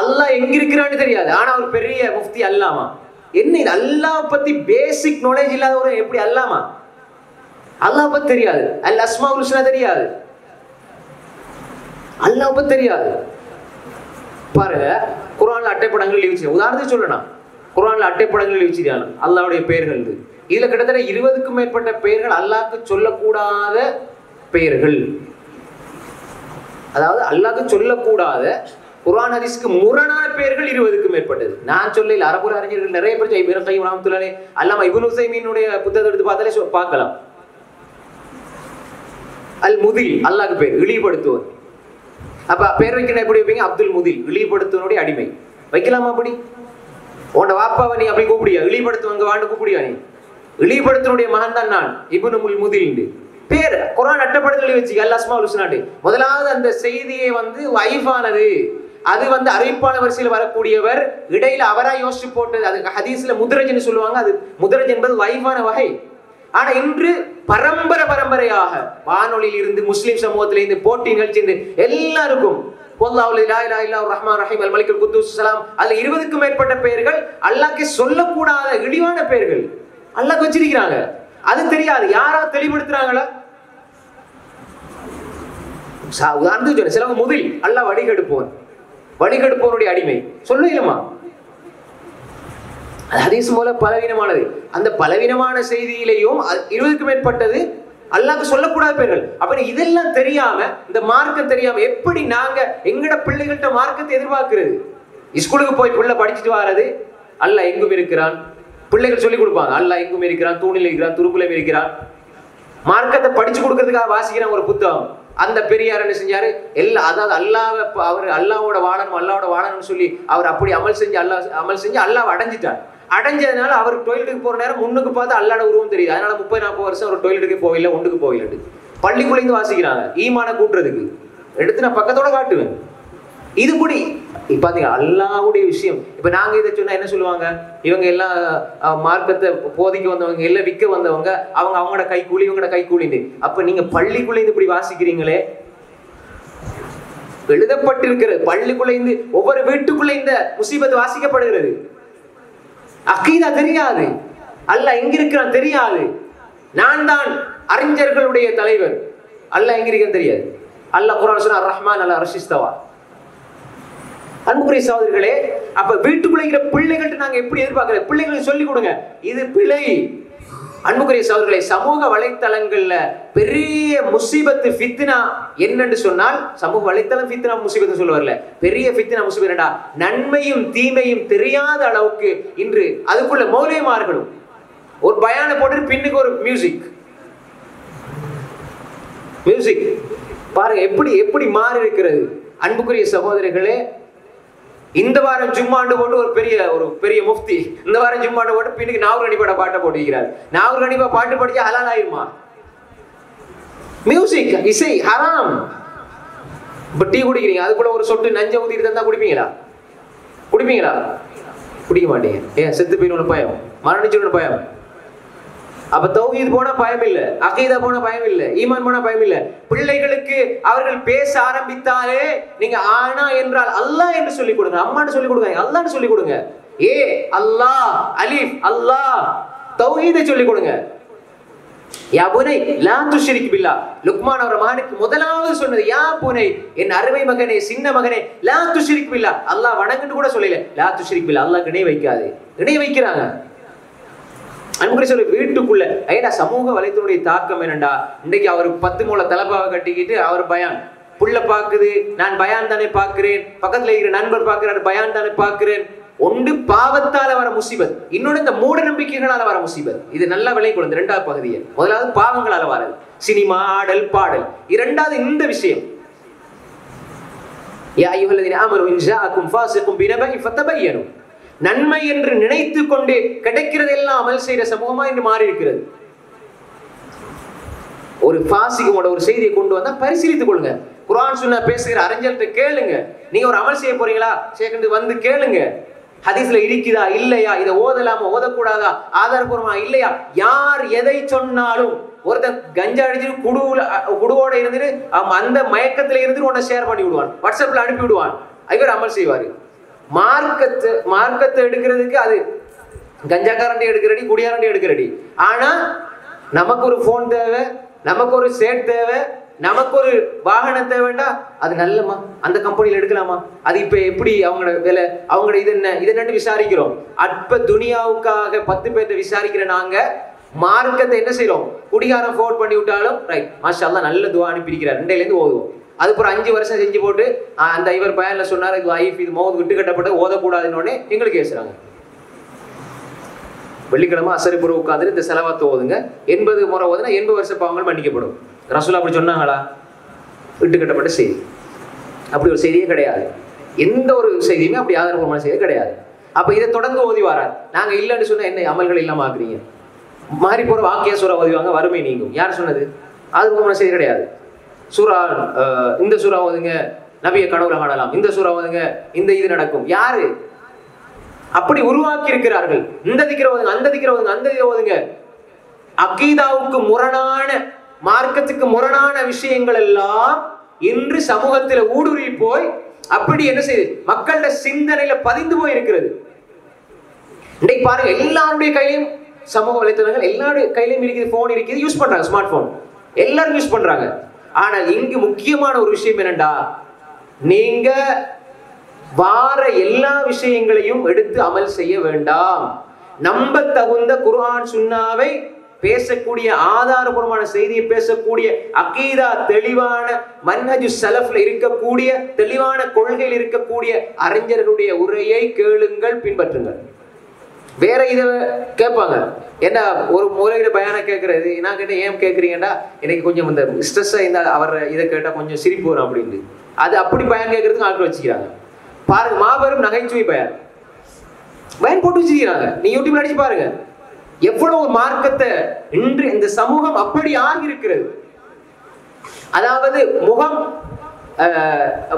அல்லாஹ் எங்க இருக்கிறான்னு தெரியாது, ஆனா ஒரு பெரிய முஃப்தி அல்லாமா. என்ன இது, அல்லாஹ் பத்தி பேசிக் நாலேஜ் இல்லாதவரை எப்படி அல்லாமா? அல்லாஹ் பத்தி தெரியாது, அல் அஸ்மாஉல் ஹுஸ்னா தெரியாது, அல்லாஹ் பத்தி தெரியாது. பாருங்க, குர்ஆன்ல அட்டைப்படங்கள் எழுதி, உதாரணத்துக்கு சொல்லணும், குர்ஆன்ல அட்டைப்படங்கள் எழுதிருக்காங்க அல்லாஹ்வுடைய பெயர்கள். இதுல கிட்டத்தட்ட 20க்கும் மேற்பட்ட பெயர்கள் அல்லாஹ்க்கு சொல்லக்கூடாத பெயர்கள். அதாவது அல்லாஹ்க்கு சொல்லக்கூடாத குர்ஆன் ஹதீஸ்க்கு முரணான பெயர்கள் 20க்கும் மேற்பட்டது. நான் சொல்லல, அரபு அறிஞர்கள் நிறைய பேர், இப்னு கைம் ரஹ்மத்துல்லாஹி அலைஹி, அல்லாமா இப்னு உஸைமீனுடைய புத்தகத்தை எடுத்து பார்த்தாலே பார்க்கலாம். அல் முதில் அல்லாஹ்க்கு பேர், இழிவுபடுத்துவர். அப்ப பேர் வைக்கணும் எப்படி வைப்பீங்க? அப்துல் முதில், இழிவுபடுத்துவனுடைய அடிமை. வைக்கலாமா அப்படி? உன்னோட வாப்பாவை நீ அப்படி கூப்பிடியா? இழிவுபடுத்துவங்க வாண்டு கூப்பிடியா? நீ இழிவுபடுத்தனுடைய மகன் தான் நான், இப்னு முதில் பேர் குர்ஆன் அட்டப்படத்தில் வச்சு அல் அஸ்மாஉல் ஹுஸ்னா. முதலாவது அந்த செய்தியை வந்து வைஃபானது, அது வந்து அறிவிப்பாளர் வரிசையில் வரக்கூடியவர், இடையில அவரா யோசிச்சு போட்டது. அது ஹதீஸ்ல முத்ரஜ்னு சொல்லுவாங்க. அது முத்ரஜ் என்பது வைஃபான வகை. ஆனா இன்று பரம்பரையாக வானொலியில் இருந்து முஸ்லிம் சமூகத்தில இருந்து போட்டி நிகழ்ச்சி எல்லாருக்கும் ரஹ்மான் ரஹீம் அல் மலிக் அல் குத்தூஸ் ஸலாம் அதுல 20க்கும் மேற்பட்ட பெயர்கள் அல்லாஹ்க்கு சொல்லக்கூடாத இழிவான பெயர்கள் அல்லாஹ் வச்சிருக்கிறாங்க. அது தெரியாது. யாரா தெளிவுபடுத்துறாங்களா? உதாரணத்துக்கு சொல்ல சிலவங்க முதல் அல்லாஹ் வழிகெடுப்பவனுடைய அடிமை சொல்ல இல்லமா? ஹதீஸ் மூலம் பலவீனமானது. அந்த பலவீனமான செய்தியிலேயும் 20க்கும் மேற்பட்டது அல்லாஹ்க்கு சொல்லக்கூடாத பெயர்கள். அப்ப இதெல்லாம் தெரியாம, இந்த மார்க்கம் தெரியாம எப்படி நாங்க எங்கட பிள்ளைகள்கிட்ட மார்க்கத்தை எதிர்பார்க்கிறது? ஸ்கூலுக்கு போய் பிள்ளை படிச்சுட்டு வர்றது, அல்லாஹ் எங்கும் இருக்கிறான், பிள்ளைகள் சொல்லிக் கொடுப்பாங்க அல்லாஹ் எங்கும் இருக்கிறான், தூணில் இருக்கிறான், துருப்புலையும் இருக்கிறான். மார்க்கத்தை படிச்சு கொடுக்கறதுக்காக வாசிக்கிறான் ஒரு புத்தகம். அந்த பெரியார் என்ன செஞ்சாரு? அதாவது அல்லாஹ்வை அவர் அல்லாஹ்வோட வாழணும்னு சொல்லி அவர் அப்படி அமல் செஞ்சு அல்லாஹ்வை அடைஞ்சதுனால அவர் டொய்லெட்டுக்கு போற நேரம் முன்னுக்கு பார்த்து அல்லாஹ்வோட உருவம் தெரியுது. அதனால 30-40 வருஷம் அவர் டொய்லெட்டுக்கு போகல, ஒன்றுக்கு போகல. பள்ளிக்குள்ளேருந்து வாசிக்கிறாங்க ஈமான கூட்டுறதுக்கு. எடுத்து நான் பக்கத்தோட காட்டுவேன். இது கூடி பாத்தீங்க அல்லாஹ்வுடைய விஷயம். இப்ப நாங்க இதை சொன்னா என்ன சொல்லுவாங்க? இவங்க எல்லாம் மார்க்கத்தை போதிக்க வந்தவங்க, எல்லாம் விற்க வந்தவங்க, அவங்களோட கைக்கூலி இவங்களோட கைக்கூலின்னு. அப்ப நீங்க பள்ளிக்குள்ளேருந்து இப்படி வாசிக்கிறீங்களே, எழுதப்பட்டிருக்கிறது பள்ளிக்குள்ளேருந்து ஒவ்வொரு வீட்டுக்குள்ள இந்த முசீபத் வாசிக்கப்படுகிறது. அகீதா தெரியாது, அல்லாஹ் எங்க இருக்கிறான் தெரியாது. நான் தான் அறிஞர்களுடைய தலைவர், அல்லாஹ் எங்க இருக்கிறான் தெரியாது. அல்லாஹ் குர்ஆன் சொன்னா ரஹ்மான் அலா அர்ஷ் இஸ்தவா. அன்புக்குரிய சகோதரர்களே, அப்ப வீட்டுக்குள்ள இருக்கிற பிள்ளைகள்ட்ட நாங்க எப்படி எதிர்பார்க்கிறோம்? பிள்ளைகளுக்கு சொல்லிக் கொடுங்க, இது பிழை. அன்புக்குரிய சகோதரர்களே, சமூக வலைத்தளங்கள்ல பெரிய முசீபத்து ஃபித்னா என்னன்னு சொன்னால், சமூக வலைத்தளம் ஃபித்னா முசீபத்து சொல்ல வரல, பெரிய ஃபித்னா முசீபத் என்னடா, நன்மையும் தீமையும் தெரியாத அளவுக்கு இன்று அதுக்குள்ள மௌலிமார்களும் ஒரு பயான போட்டு பின்னுக்கு ஒரு மியூசிக் பாருங்க எப்படி மாறி இருக்கிறது. அன்புக்குரிய சகோதரர்களே, இந்த வாரம் ஜும்மாண்டு போட்டு ஒரு பெரிய முஃப்தி இந்த வாரம் ஜும்மாண்டு போட்டு பின்னுக்கு நாகூர் கணிப்பாட பாட்டை போட்டுக்கிறார். நாகூர் கணிப்பா பாட்டு படிச்சா ஹலால் ஆயிருமா? மியூசிக் இசை ஹராம். இப்ப டீ குடிக்கிறீங்க, அதுக்குள்ள ஒரு சொட்டு நஞ்ச ஊத்திட்டு தந்தா குடிப்பீங்களா? குடிக்க மாட்டீங்க. ஏன்? செத்து போயிடும் பயம், மரணிச்சிடும் பயம். அப்ப தௌஹீத் போனா பயம் இல்ல, அகீதா போனா பயம் இல்ல, ஈமான் போனா பயம் இல்ல. பிள்ளைகளுக்கு அவர்கள் பேச ஆரம்பித்தாலே நீங்க ஆனா என்றால் அல்லாஹ் என்று சொல்லிக் கொடுங்க, அம்மான்னு சொல்லிக் கொடுங்க, அல்லாஹ்னு சொல்லிக் கொடுங்க. அல்லாஹ் அலிஃப் அல்லாஹ், தௌஹீதை சொல்லிக் கொடுங்க. யா புனை லா துஷ்ரிக் பில்லாஹ். லுக்மான் அவர் மகனுக்கு முதலாவது சொன்னது யா புனை, என் அருமை மகனே, சின்ன மகனே, லா துஷ்ரிக் பில்லாஹ். அல்லாஹ் வணங்குன்னு கூட சொல்லல, லா துஷ்ரிக் பில்லாஹ், அல்லாஹ்க்கு இணை வைக்காதே. இணை வைக்கிறாங்க. அன்புக்குரிய சொல்ல வீட்டுக்குள்ள ஏடா சமூக வலைத்தளுடைய தாக்கம் என்னண்டா, இன்னைக்கு அவர் 10 மூல தலப்பாவை கட்டிக்கிட்டு அவர் பயான், புள்ள பாக்குது, நான் பயான் தானே பாக்குறேன், பக்கத்துல இருக்கிற நண்பர் பாக்குறாரு பயான் தானே பாக்குறேன். ஒன்று பாவத்தால வர முசீபத், இன்னொன்று இந்த மூட நம்பிக்கைகளால வர முசீபத். இது நல்லா விலை கொடுங்க. 2வது பகுதியை, முதலாவது பாவங்களால வரது, சினிமா, ஆடல், பாடல். 2வது இந்த விஷயம், யா அய்யுஹல்லதீன ஆமனூ இன் ஜாஅக்கும் ஃபாஸிகுன் பினபஇன் ஃபதபையனு. நன்மை என்று நினைத்து கொண்டு கிடைக்கிறதெல்லாம் அமல் செய்யற சமூகமா என்று மாறி இருக்கிறது. ஒரு பாசிகமோட ஒரு செய்தியை கொண்டு வந்தா பரிசீலித்துக் கொள்ளுங்க. குர்ஆன் சுன்னா பேசுகிற அறிஞர்கிட்ட கேளுங்க. நீங்க ஒரு அமல் செய்ய போறீங்களா, சேகண்டு வந்து கேளுங்க. ஹதீஸ்ல இருக்குதா இல்லையா, இதை ஓதலாமா ஓதக்கூடாதா, ஆதாரபூர்வமா இல்லையா. யார் எதை சொன்னாலும், ஒருத்தன் கஞ்சா அடிச்சுட்டு குடுவோட இருந்துட்டு அந்த மயக்கத்துல இருந்து உன்னை ஷேர் பண்ணி விடுவான், வாட்ஸ்அப்ல அனுப்பி விடுவான், இவர் அமல் செய்வாரு. மார்க்கத்தை எடுக்கிறதுக்கு அது கஞ்சாக்காரண்டி எடுக்கிறடி, குடியாரண்டி எடுக்கிறடி. ஆனா நமக்கு ஒரு போன் தேவை, நமக்கு ஒரு சேட் தேவை, நமக்கு ஒரு வாகனம் தேவைண்டா அது நல்லமா, அந்த கம்பெனியில எடுக்கலாமா, அது இப்ப எப்படி அவங்களோட வேலை, அவங்களோட இது என்னன்னு விசாரிக்கிறோம். அற்ப துனியாவுக்காக 10 பேர்ட்ட விசாரிக்கிற நாங்க மார்க்கத்தை என்ன செய்யறோம்? குடிகாரம் ஃபோர்ட் பண்ணி விட்டாலும் ரைட் மாஷா அல்லாஹ் நல்ல துஆ அனுப்பியிருக்கிறார், 2ல இருந்து ஓதுவோம். அதுக்கு ஒரு 5 வருஷம் செஞ்சு போட்டு அந்த இவர் பயன்ல சொன்னார் இது வைஃப், இது மௌத் விட்டு கட்டப்பட்டு ஓதக்கூடாதுன்னு எங்களுக்கு பேசுறாங்க. வெள்ளிக்கிழமை அசரிபுர உட்காந்து இந்த செலவாத்து ஓதுங்க, 80 முறை ஓதுனா 80 வருஷ பாவங்கள் மன்னிக்கப்படும். ரசூல் அப்படி சொன்னாங்களா? விட்டு கட்டப்பட்ட செய்தி அப்படி ஒரு செய்தியே கிடையாது. எந்த ஒரு செய்தியுமே அப்படி ஆதாரபூர்வமான செய்தி கிடையாது. அப்ப இதை தொடர்ந்து ஓதி வரார். நாங்க இல்லைன்னு சொன்னா என்ன அமல்கள் இல்லாம ஆக்குறீங்க? மாறி போற வாக்கிய சூறா ஓதிவாங்க, வறுமை நீங்கும். யார் சொன்னது? ஆதாரபூர்வமான செய்தி கிடையாது. சூரா இந்த சூறா ஓதுங்க, நபியை கனவுல காணலாம், இந்த சூறா ஓதுங்க, இந்த இது நடக்கும். யாரு அப்படி உருவாக்கி இருக்கிறார்கள்? இந்த திக்கிற ஓதுங்க, அந்த திக்கிற ஓதுங்க, அந்த இதை ஓதுங்க. அகீதாவுக்கு முரணான, மார்க்கத்துக்கு முரணான விஷயங்கள் எல்லாம் இன்று சமூகத்தில் ஊடுருவி போய் அப்படி என்ன செய்யுது, மக்களோட சிந்தனையில பதிந்து போய் இருக்கிறது. இன்னைக்கு பாருங்க, எல்லாருடைய கையிலும் சமூக வலைத்தளங்கள், எல்லாருடைய கையிலும் இருக்குது, போன் இருக்குது, யூஸ் பண்றாங்க, ஸ்மார்ட் போன் எல்லாரும் யூஸ் பண்றாங்க. ஆனா இங்கு முக்கியமான ஒரு விஷயம் என்னண்டா, நீங்க வார எல்லா விஷயங்களையும் எடுத்து அமல் செய்ய வேண்டாம். நம்ப தகுந்த குர்ஆன் சுன்னாவை பேசக்கூடிய, ஆதாரபூர்வமான செய்தியை பேசக்கூடிய, அகீதா தெளிவான மன்ஹஜு ஸலஃப்ல இருக்கக்கூடிய, தெளிவான கொள்கையில் இருக்கக்கூடிய அறிஞர்களுடைய உரையை கேளுங்கள், பின்பற்றுங்கள். வேற இதை கேட்பாங்க, என்ன ஒரு மூலையில பயான கேட்கறது, நான் கேட்டேன் ஏன் கேட்குறீங்கன்னா, எனக்கு கொஞ்சம் இந்த ஸ்ட்ரெஸ்ஸாக இருந்தால் அவர் இதை கேட்டால் கொஞ்சம் சிரிப்பு வரும் அப்படின்னு. அது அப்படி பயன் கேட்கறதுக்கு ஆட்கள் வச்சுக்கிறாங்க. பாருங்க, மாபெரும் நகைச்சுவை பயன் போட்டு வச்சுக்கிறாங்க. நீ யூடியூப்ல அடிச்சு பாருங்க, எவ்வளவு மார்க்கத்தை இன்று இந்த சமூகம் அப்படி ஆகி இருக்கிறது. அதாவது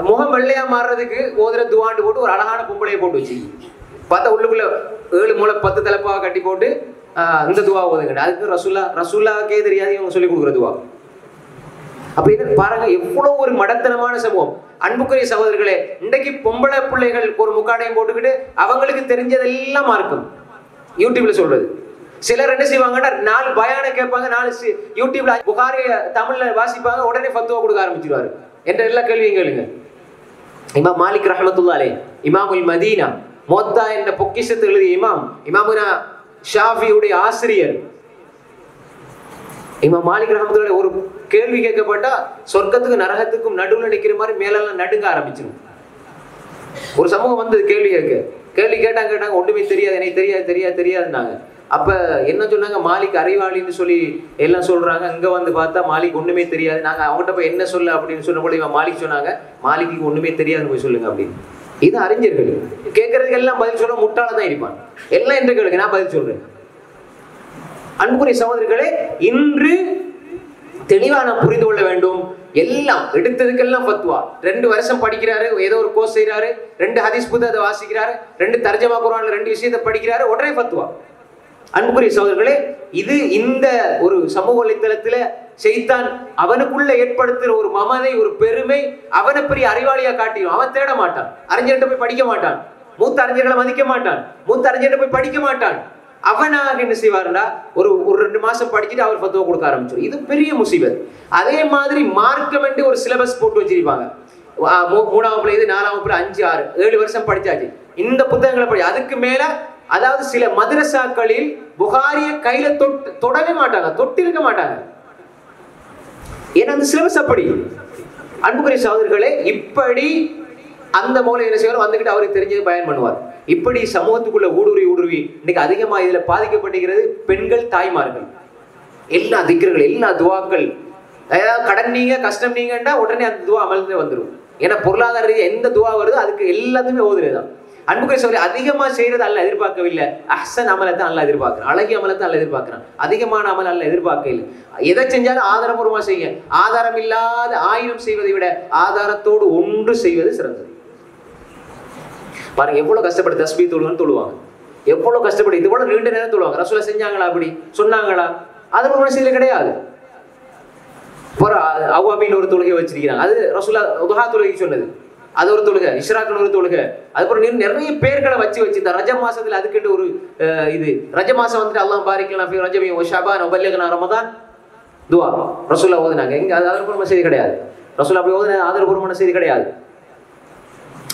முகம் வெள்ளையா மாறுறதுக்கு ஓதுற துவாண்டு போட்டு ஒரு அழகான பொம்பளையை போட்டு வச்சு பார்த்தா உள்ளுக்குள்ள 7 மூளை 10 தலைப்பாக கட்டி போட்டு இந்த துவா ஓதுங்க. அதுக்கு ரசூல்லாக்கே தெரியாது இவங்க சொல்லி கொடுக்குற துவா. அப்ப என்ன பாருங்க, எவ்வளவு ஒரு மடத்தனமான சமூகம். அன்புக்குரிய சகோதரர்களே, இன்றைக்கு பொம்பளை பிள்ளைகள் ஒரு முக்காடையும் போட்டுக்கிட்டு அவங்களுக்கு தெரிஞ்சதெல்லாம் மார்க்கம் யூடியூப்ல சொல்றது. சிலர் என்ன செய்வாங்கன்னா, 4 பயான கேட்பாங்க, 4 யூடியூப்ல புகாரி தமிழ்ல வாசிப்பாங்க, உடனே ஃபத்வா கொடுக்க ஆரம்பிச்சிருவாரு. என்ற எல்லா கேள்வியும் கேளுங்க. இமாம் மாலிக் ரஹ்மத்துல்லாஹி அலைஹி, இமாமுல் மதீனா, மோத்தா என்ற பொக்கிஷத்தை எழுதிய இமாமுனா ஷாஃபியுடைய ஆசிரியர் இமாம் மாலிக் ரஹ்மத்துல்லாஹி ஒரு கேள்வி கேட்கப்பட்டா சொர்க்கத்துக்கு நரகத்துக்கும் நடுவில் நிற்கிற மாதிரி மேலெல்லாம் நடுங்க ஆரம்பிச்சிடும். ஒரு சமூகம் வந்து கேள்வி கேட்டாங்க, ஒன்றுமே தெரியாது, எனக்கு தெரியாதுன்னாங்க. அப்ப என்ன சொன்னாங்க, மாலிக் அறிவாளின்னு சொல்லி எல்லாம் சொல்றாங்க. அங்க வந்து பார்த்தா மாலிக் ஒண்ணுமே தெரியாது. நாங்க அவங்ககிட்ட போய் என்ன சொல்ல அப்படின்னு சொன்ன போல இவன் மாலிக் சொன்னாங்க, மாலிக்கு ஒண்ணுமே தெரியாதுன்னு போய் சொல்லுங்க அப்படின்னு. இது அறிஞர்கள் கேட்கறதுக்கு எல்லாம் பதில் சொல்ல முட்டாளதான் இருப்பான். எல்லாம் என்று கேளுங்க, நான் பதில் சொல்றேன். அன்புக்குரிய சகோதரர்களே, இன்று தெளிவா நாம் புரிந்து கொள்ள வேண்டும். எல்லாம் எடுத்ததுக்கெல்லாம் ஃபத்வா. 2 வருஷம் படிக்கிறாரு, ஏதோ ஒரு கோர்ஸ் செய்யறாரு, 2 ஹதீஸ் புத்தகத்தை வாசிக்கிறாரு, 2 தர்ஜமா குர்ஆன்ல 2 விஷயத்தை படிக்கிறாரு, உடனே ஃபத்வா. அன்புக்குரிய சகோதரர்களே, இது இந்த ஒரு சமூக வலைத்தளத்துல ஷைத்தான் அவனுக்குள்ள ஏற்படுத்துற ஒரு மமதை, ஒரு பெருமை, அவனை பெரிய அறிவாளியா காட்டிடும். அவன் தேட மாட்டான், அறிஞர்கிட்ட போய் படிக்க மாட்டான், மூத்த அறிஞர்களை மதிக்க மாட்டான், மூத்த அறிஞர்கிட்ட போய் படிக்க மாட்டான். அவனாக என்ன செய்வாருன்னா, ஒரு 2 மாசம் படிச்சுட்டு அவர் ஃபத்வா கொடுக்க ஆரம்பிச்சிடும். இது பெரிய முசீபத். அதே மாதிரி மார்க்கம் என்று ஒரு சிலபஸ் போட்டு வச்சிருப்பாங்க. 3ஆம் வகுப்புல இது, 4ஆம் வகுப்புல 5, 6, 7 வருஷம் படிச்சாச்சு, இந்த புத்தகங்களை படி. அதுக்கு மேல அதாவது சில மதரசாக்களில் புகாரிய கையில தொடவே மாட்டாங்க, தொட்டிருக்க மாட்டாங்க. ஏன்னா அந்த சிலபஸ் அப்படி. அன்புக்குரிய சகோதரர்களே, இப்படி அந்த மூலை என்ன செய்வார், வந்துகிட்டு அவருக்கு தெரிஞ்சது பயன் பண்ணுவார். இப்படி சமூகத்துக்குள்ள ஊடுருவி இன்னைக்கு அதிகமா இதுல பாதிக்கப்படுகிறது பெண்கள், தாய்மார்கள். எல்லா திக்ர்கள், எல்லா துவாக்கள், ஏதாவது கடன் நீங்க, கஷ்டம் நீங்கண்டா உடனே அந்த துவா அமல்ல வந்துடும். ஏன்னா பொருளாதார ரீதியா எந்த துவா வருதோ அதுக்கு எல்லாத்துமே ஓதுறதுதான். அன்புக்குரிய சகோதரர்களே, அதிகமா செய்யறது அல்ல எதிர்பார்க்கவில்லை. அஹ்சன் அமலத்தை அல்ல எதிர்பார்க்கிறான், அழகிய அமலத்தை அல்ல எதிர்பார்க்கிறான். அதிகமான அமல் அல்ல எதிர்பார்க்க இல்லை. எதை செஞ்சாலும் ஆதாரபூர்வமா செய்ய. ஆதாரம் இல்லாத 1000 செய்வதை விட ஆதாரத்தோடு 1 செய்வது சிறந்தது. பாருங்க, எவ்வளவு கஷ்டப்பட்டு தஸ்பீஹ் தொழுவாங்க, எவ்வளவு கஷ்டப்பட்டு இது போல நீண்ட நேரம் தொழுவாங்க. ரசூலுல்லாஹ் செஞ்சாங்களா, அப்படி சொன்னாங்களா? அது ஒரு செய்தி கிடையாது. அவ்வாபின்னு ஒரு தொழுகை வச்சிருக்கிறாங்க, அது ரசூலுல்லாஹ் துஹா தொழுகை சொன்னது, அது ஒரு தொழுகை. இஷ்ராக்னு ஒரு தொழுகை. அதுக்கப்புறம் நிறைய பேர்களை வச்சு இந்த ரஜ மாசத்துல அதுக்கிட்ட ஒரு இது ரஜ மாசம் வந்துட்டு அல்லாஹ் பாரிக் லனா ஃபீ ரஜபி வ ஷஅபான் வ பல்லிக்னா ரமதான் துஆ ரசூலுல்லாஹ் ஓதுனாங்க. இங்க ஆதாரபூர்வமான செய்தி கிடையாது. ரசூலுல்லாஹ் அப்படி ஓதுன ஆதாரபூர்வமான செய்தி கிடையாது.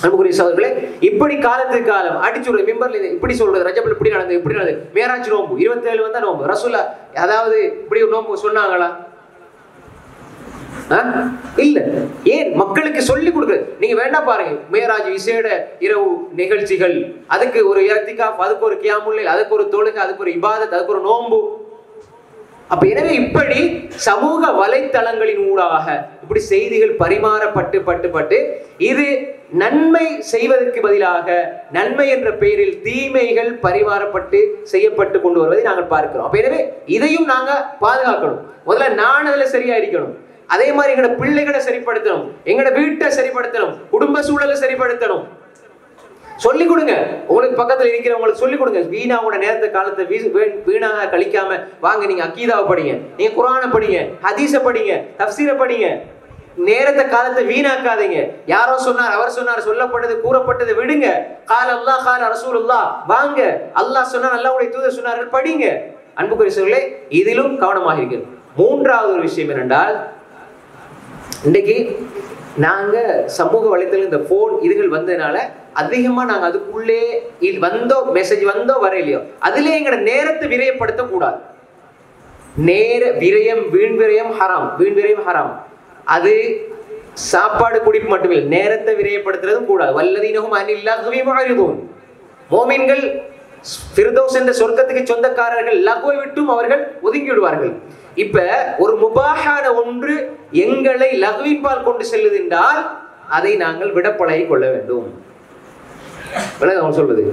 அன்புக்குரிய சகோதரர்களே, இப்படி காலத்துக்கு காலம் அடிச்சுடுறது மிம்பர்ல இப்படி சொல்றது, ரஜபுல் இப்படி நடந்தது, மேராஜ் நோம்பு 27 வந்தா நோம்பு. ரசூலுல்லாஹ் அதாவது இப்படி ஒரு நோம்பு சொன்னாங்களா? இல்ல. ஏன் மக்களுக்கு சொல்லி கொடுக்குறது? நீங்க வேண்டாம் பாருங்க, மேராஜ் விசேட இரவு நிகழ்ச்சிகள், அதுக்கு ஒரு இஅ்திகாஃப், அதுக்கு ஒரு கியாமுல் லைல், அதுக்கு ஒரு தொழுகை, அதுக்கு ஒரு இபாதத், அதுக்கு ஒரு நோன்பு. அப்ப எனவே இப்படி சமூக வலைத்தளங்களின் ஊடாக இப்படி செய்திகள் பரிமாறப்பட்டு இது நன்மை செய்வதற்கு பதிலாக நன்மை என்ற பெயரில் தீமைகள் பரிமாறப்பட்டு செய்யப்பட்டு கொண்டு வருவதை நாங்கள் பார்க்கிறோம். அப்ப எனவே இதையும் நாங்க பாதுகாக்கணும். முதல்ல நான் அதுல சரியா இருக்கணும். அதே மாதிரி எங்களோட பிள்ளைகளை சரிப்படுத்தணும், எங்களோட வீட்டை சரிப்படுத்தணும், குடும்ப சூழலை சரிப்படுத்தணும். சொல்லிக் கொடுங்க. உங்களுக்கு பக்கத்துல இருக்கிறவங்களுக்கு சொல்லிக் கொடுங்க. வீணா உங்களோட நேரத்தை காலத்தை வீணாக கழிக்காம வாங்க, நீங்க அக்கீதாவை படிங்க, நீங்க குர்ஆனை படிங்க, ஹதீஸை படிங்க, தஃப்சீரை படிங்க. நேரத்தை காலத்தை வீணாக்காதீங்க. யாரோ சொன்னார், அவர் சொன்னார், சொல்லப்பட்டது கூறப்பட்டது விடுங்க. கால அல்லாஹ் கால ரசூலுல்லாஹ், வாங்க அல்லாஹ் சொன்னார், அல்லாஹ்வுடைய தூதர் சொன்னார்கள், படிங்க. அன்புக்குரியவர்களே, இதிலும் கவனமாக இருக்கிறது. மூன்றாவது ஒரு விஷயம் என்னென்றால், இன்றைக்கு நாங்க சமூக வலைத்தளம் இந்த போன் இதுகள் வந்ததுனால அதிகமா நாங்க அதுக்குள்ளே வந்தோ மெசேஜ் வந்தோ வரையிலையோ அதுல எங்களோட நேரத்தை விரயப்படுத்த கூடாது. நேர விரயம், வீண் விரயம் ஹராம், வீண் விரயம் ஹராம். அது சாப்பாடு குடிப்பு மட்டுமே, நேரத்தை விரயப்படுத்துறதும் கூடாது. வல்லதீனஹும் அனில் லஹ்வி முஅரிதுன், மோமின்கள் ஃபிர்தௌஸ் என்ற சொர்க்கத்துக்கு சொந்தக்காரர்கள், லஹ்வை விட்டும் அவர்கள் ஒதுங்கி விடுவார்கள். இப்ப ஒரு முபாஹான ஒன்று எங்களை லஹ்வின்பால் கொண்டு செல்லுது என்றால் அதை நாங்கள் விட பழகிக் கொள்ள வேண்டும். சொல்வது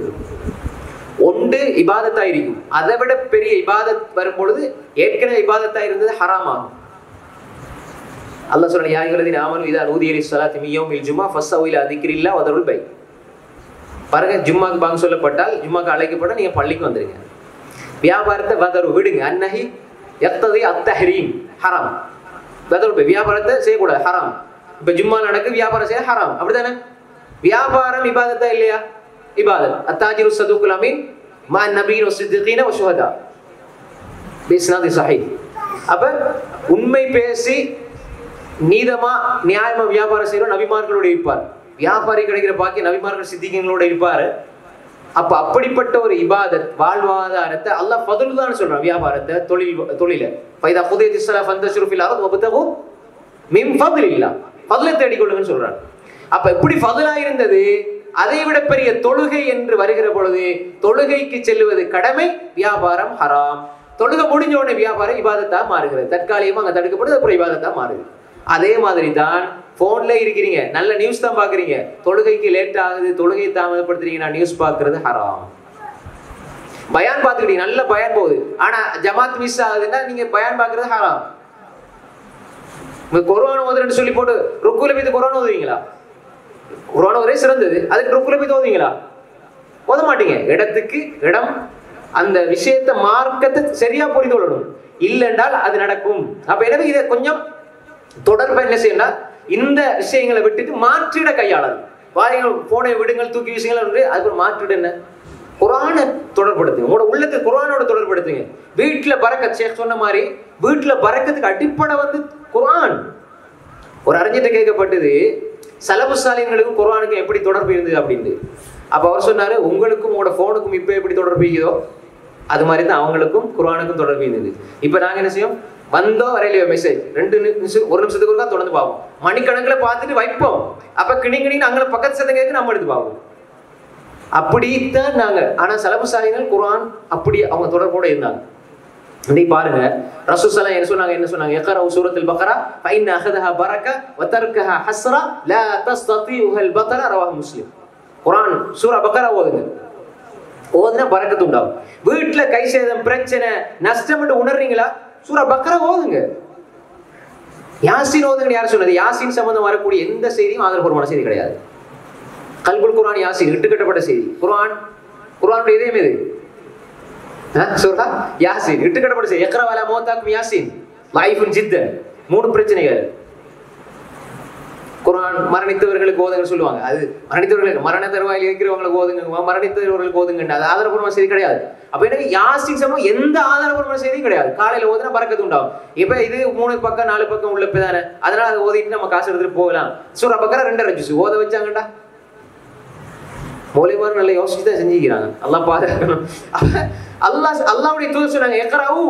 ஒன்று இபாதத்தா இருக்கும், அதை விட பெரிய இபாதத் வரும் பொழுது ஏற்கனவே இபாதத்தா இருந்தது ஹராமாகும். அல்லாஹ் சொல்றான், யா அய்யுஹல்லதீன ஆமனூ இதா நூதிய லிஸ்ஸலாத்தி மின் யௌமில் ஜும்ஆ ஃபஸ்ஸவு இலா திக்ரில்லாஹ் வதருல் பை. பாருங்க, ஜும்மாக்கு பாங்க சொல்லப்பட்டால், ஜும்மாக்கு அழைக்கப்பட்டால் நீங்க பள்ளிக்கு வந்துருங்க. வியாபாரத்தை வதரு விடுங்க. அன்னஹி யக்ததி அத்தஹரீம், ஹராம். வதரு பை, வியாபாரத்தை செய்யக்கூடாது, ஹராம். இப்ப ஜும்மா நடக்கு, வியாபாரம் செய்ய ஹராம், அப்படிதானே? வியாபாரம் இபாதத்தா இல்லையா? இபாதத். அத்தாஜிரு ஸதூகுல் அமீன் மா நபியின் வஸ்ஸிதீகீன வஷுஹதா பிஸ்னாதி ஸஹீஹ். அப்ப உண்மை பேசி நீதமா நியாயமா வியாபாரம் செய்யறோம், நபிமார்களோட இருப்பார். வியாபாரி கிடைக்கிற பாக்கி நபிமார்கள் சித்திகங்களோட இருப்பாரு. அப்ப அப்படிப்பட்ட ஒரு இபாதத் வாழ்வாதாரத்தை அல்லாஹ் ஃபதுல் தான் சொல்றான். வியாபாரத்தை, தொழில ஃபைதா குதியத்திஸ் ஸலா ஃபந்தஷிரு ஃபில் அர்த் வப்தகு மின் ஃபத்லில்லாஹ், ஃபத்லை தேடிக்கொள்ளுங்கன்னு சொல்றான். அப்ப இப்படி ஃபதுலா இருந்தது, அதை விட பெரிய தொழுகை என்று வருகிற பொழுது தொழுகைக்கு செல்லுவது கடமை, வியாபாரம் ஹராம். தொழுகை முடிஞ்ச உடனே வியாபாரம் இபாதத்தா மாறுகிறது, தற்காலிகமா அங்க தடுக்கப்படுது, அப்புறம் இபாதத்தா மாறுது. அதே மாதிரி தான் போன்ல இருக்கிறீங்க, நல்ல நியூஸ் தான் பாக்குறீங்க, தொழுகைக்கு லேட் ஆகுது, தொழுகை தாமதப்படுத்துறீங்க, நான் நியூஸ் பாக்குறது ஹராம். பயான் பாத்துக்கிட்டீங்க, நல்ல பயான் போகுது, ஆனா ஜமாத் மிஸ் ஆகுதுன்னா நீங்க பயான் பாக்குறது ஹராம். குர்ஆன் ஓதுறேன்னு சொல்லி போட்டு ருக்குல போய் குர்ஆன் ஓதுவீங்களா? குர்ஆன் ஒரே சிறந்தது, அதுக்கு ருக்குல போய் ஓதுவீங்களா? ஓத மாட்டீங்க. இடத்துக்கு இடம், அந்த விஷயத்தை மார்க்கத்தை சரியா புரிந்து கொள்ளணும், இல்லைன்றால் அது நடக்கும். அப்ப எனவே இதை கொஞ்சம் தொடர்பு என்ன செய்யணும், இந்த விஷயங்களை விட்டுட்டு மாற்றிட கையாளது. வாரியங்கள் போனை விடுங்கள், தூக்கி விஷயங்கள், அதுக்கு ஒரு மாற்றிட என்ன, குர்ஆனை தொடர்படுத்துங்க. உங்களோட உள்ளத்தை குர்ஆனோட தொடர்படுத்துங்க. வீட்டுல பரக்கத், ஷேக் சொன்ன மாதிரி வீட்டுல பரக்கத்துக்கு அடிப்படை வந்து குர்ஆன். ஒரு அறிஞர்கிட்ட கேட்கப்பட்டது, சலபு சாலிகளுக்கும் குர்ஆனுக்கும் எப்படி தொடர்பு இருந்தது அப்படின்னு. அப்ப அவர் சொன்னாரு, உங்களுக்கும் உங்களோட போனுக்கும் இப்ப எப்படி தொடர்பு இருக்குதோ அது மாதிரி தான் அவங்களுக்கும் குர்ஆனுக்கும் தொடர்பு இருந்தது. இப்ப நாங்க என்ன செய்யும், வந்தோ வரையிலையோ மெசேஜ் 2 நிமிஷம் 1 நிமிஷத்துக்கு ஒருக்கா தொடர்ந்து பார்ப்போம், மணிக்கணக்கில் பார்த்துட்டு வைப்போம். அப்ப கிணிங்கிணின்னு அங்கே பக்கத்து சத்தம் கேட்க நம்ம எடுத்து பார்ப்போம். அப்படித்தான் நாங்க. ஆனா சலபு சாலிகள் குர்ஆன் அப்படி அவங்க தொடர்போட இருந்தாங்க. இன்னைக்கு பாருங்க, ரசூல் ஸல்லல்லாஹு அலைஹி என்ன சொன்னாங்க, இக்ரா சூரத்துல் பக்ரா ஃபைன் அஹதஹா பரக்க வ தர்கஹா ஹஸ்ரா லா தஸ்ததியுல் பத்ல, ரவாஹ் முஸ்லிம். குர்ஆன் சூரா பக்ரா ஓதுங்க, ஓதுனா பரக்கத்து உண்டாகும். வீட்டுல கை சேதம், பிரச்சனை, நஷ்டம் என்று உணர்றீங்களா, சூரா பக்ரா ஓதுங்க. யாசீன் ஓதுங்க. யார் சொன்னது? யாசீன் சம்பந்தம் வரக்கூடிய எந்த செய்தியும் ஆதரவுபூர்வமான செய்தி கிடையாது. கல்புல் குர்ஆன் யாசீன் இட்டுக்கட்டப்பட்ட செய்தி. குர்ஆனுடைய இதயம் எது? சூரா யாசீன் இட்டுக்கட்டப்பட்ட செய்தி. இக்ரா வலா மௌதாக்கும் யாசீன் லைஃபுன் ஜித்தன். 3 பிரச்சனைகள். குர்ஆன் மரணித்தவர்களுக்கு ஓதுங்க சொல்லுவாங்க, அது மரணித்தவர்களுக்கு, மரண தருவாயில் இருக்கிறவங்களுக்கு ஓதுங்க, மரணித்தவர்களுக்கு ஓதுங்க, அது ஆதரவுபூர்வமான செய்தி கிடையாது. அப்ப எனக்கு யாசீன் சம்பந்தம் எந்த ஆதரவுபூர்வமான செய்தியும் கிடையாது. காலையில ஓதுனா பரக்கத்து உண்டாகும். இப்ப இது 3 பக்கம் 4 பக்கம் உள்ள தானே, அதனால அதை ஓதிட்டு நம்ம காசு எடுத்துட்டு போகலாம். சூரா பக்ரா 2.5 ஜுஸ் ஓத வச்சாங்கடா. மௌலிமார் நல்ல யோசிச்சு தான் செஞ்சுக்கிறாங்க. அல்லாஹ் பாதுகாக்கணும். அல்லாஹ்வுடைய தூதர் சொன்னாங்க, இக்ராஉ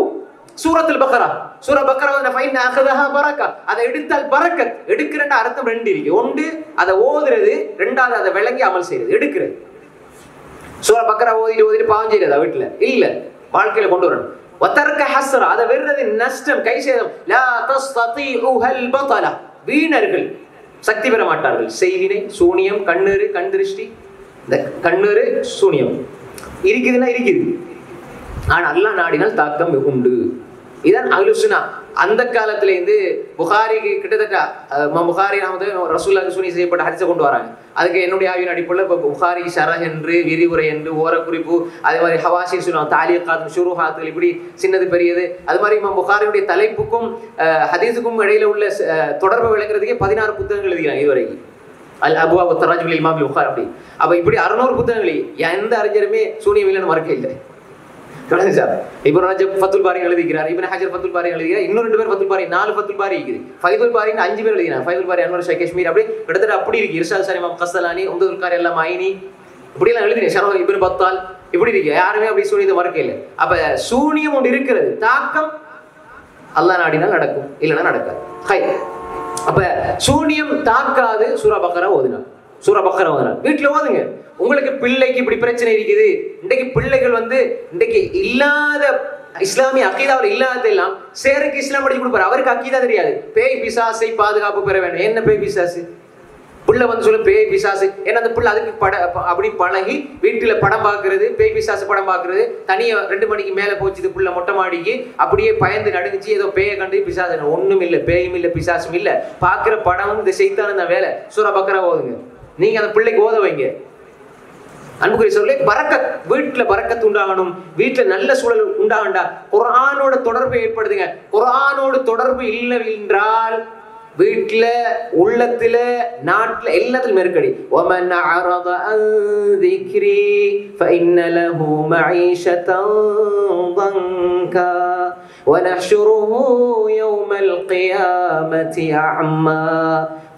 சூரத்துல் பக்ரா, சூரா பக்ரா ஓதுனா ஃபைன் அஹதஹா பரக்கா, அதை எடுத்தால் பரக்கத். எடுக்கிறன்ற அர்த்தம் 2 இருக்கு. ஒன்று அதை ஓதுறது, 2வது அதை விளங்கி அமல் செய்யறது. எடுக்கிறது சூரா பக்ரா ஓதிட்டு பாவம் செய்யறதா வீட்டுல இல்ல, வாழ்க்கையில கொண்டு வரணும். வதர்க ஹஸ்ரா, அதை வெறுறது நஷ்டம், கை சேதம். லா தஸ்ததியுல் பத்ல, வீணர்கள் சக்தி பெற மாட்டார்கள். செய்வினை, சூனியம், கண்ணீரு, கண் திருஷ்டி, இந்த கண்ணீரு சூனியம் இருக்குதுன்னா இருக்குது, ஆனா அல்லாஹ் நாடினால் தாக்கம் உண்டு. இதான் அஹ்லுஸ் சுன்னா. அந்த காலத்துல இருந்து புகாரிக்கு கிட்டத்தட்ட புகாரி ரசூலுல்லாஹி சுனி செய்யப்பட்ட ஹதீஸை கொண்டு வராங்க. அதுக்கு என்னுடைய ஆய்வின் அடிப்படையில் இப்போ புகாரி ஷரஹ் என்று, விரிவுரை என்று, ஓரக்குறிப்பு, அதே மாதிரி ஹவாசி சொல்லுவாங்க, தாலியக்காத், ஷுருஹாத்துகள், இப்படி சின்னது பெரியது. அது மாதிரி இமாம் புகாரியுடைய தலைப்புக்கும் ஹதீஸுக்கும் இடையில உள்ள தொடர்பை விளங்குறதுக்கே 16 புத்தகங்கள் எழுதிக்கிறாங்க இதுவரைக்கும். அல் அபுவாப் வத்தராஜுல் இமாம் புகாரி அப்படி. அப்ப இப்படி 600 புத்தகங்கள் எந்த அறிஞருமே சூனியம் இல்லைன்னு மறக்க இல்லை. இப்னு ரஜப் ஃபத்துல் பாரி எழுதிக்கிறார், இப்னு ஹஜர் ஃபத்துல் பாரி எழுதிக்கிறார், இன்னும் 2 பேர் ஃபத்துல் பாரி, 4 ஃபத்துல் பாரி இருக்குது. ஃபைதுல் பாரின்னு 5 பேர் எழுதினார். ஃபைதுல் பாரி அன்வர் ஷா காஷ்மீர், அப்படி கிட்டத்தட்ட அப்படி இருக்கு. இர்ஷாத் ஸாரி இமாம் கஸ்ஸலானி, உம்துல் காரி அல்லாமா ஐனி, இப்படி எல்லாம் எழுதினேன். ஷரஹ் இப்னு பத்தால், இப்படி இருக்கு. யாருமே அப்படி சூனியத்தை மறக்க இல்லை. அப்ப சூனியம் ஒன்று இருக்கிறது, தாக்கம் அல்லாஹ் நாடினால் நடக்கும், இல்லைன்னா நடக்காது. ஹை, அப்ப சூனியம் தாக்காது. சூரா பக்கரா ஓதுனா, சூரா பக்கரா ஓதுனா வீட்டுல ஓதுங்க. உங்களுக்கு பிள்ளைக்கு இப்படி பிரச்சனை இருக்குது, இன்றைக்கு பிள்ளைகள் இன்றைக்கு இல்லாத இஸ்லாமிய அக்கீதாவில் இல்லாததெல்லாம் சேருக்கு இஸ்லாம் படிச்சு கொடுப்பாரு. அவருக்கு அக்கீதா தெரியாது. பேய் பிசாசை பாதுகாப்பு பெற வேண்டும். என்ன பேய் பிசாசு? புள்ள சொல்ல பேய் பிசாசு. ஏன்னா அந்த புள்ள அதுக்கு அப்படி பழகி வீட்டுல படம் பார்க்கறது, பேய் பிசாசு படம் பார்க்கறது, தனியா 2 மணிக்கு மேல போச்சு புள்ள மொட்டை மாடிக்கு, அப்படியே பயந்து நடுங்குச்சு, ஏதோ பேயை கண்டு பிசாசு. ஒண்ணும் இல்லை, பேயும் இல்லை, பிசாசும் இல்லை. பார்க்கிற படமும் இந்த செய்தான தான் வேலை. சூரா பக்கரா ஓதுங்க. நீங்க அந்த பிள்ளைக்கு ஓத வைங்க. அன்புக்குரிய சொல்லே பரக்கத், வீட்டுல பரக்கத் உண்டாகணும், வீட்டுல நல்ல சூழல் உண்டாகண்டா குர்ஆனோட தொடர்பு ஏற்படுதுங்க. குர்ஆனோடு தொடர்பு இல்லை என்றால் வீட்டுல, உள்ளத்துல, நாட்டுல எல்லாத்திலும் நெருக்கடி. وَمَنْ أَعْرَضَ عَنْ ذِكْرِي فَإِنَّ لَهُ مَعِيشَةً ضَنكًا وَنَحْشُرُهُ يَوْمَ الْقِيَامَةِ أَعْمَى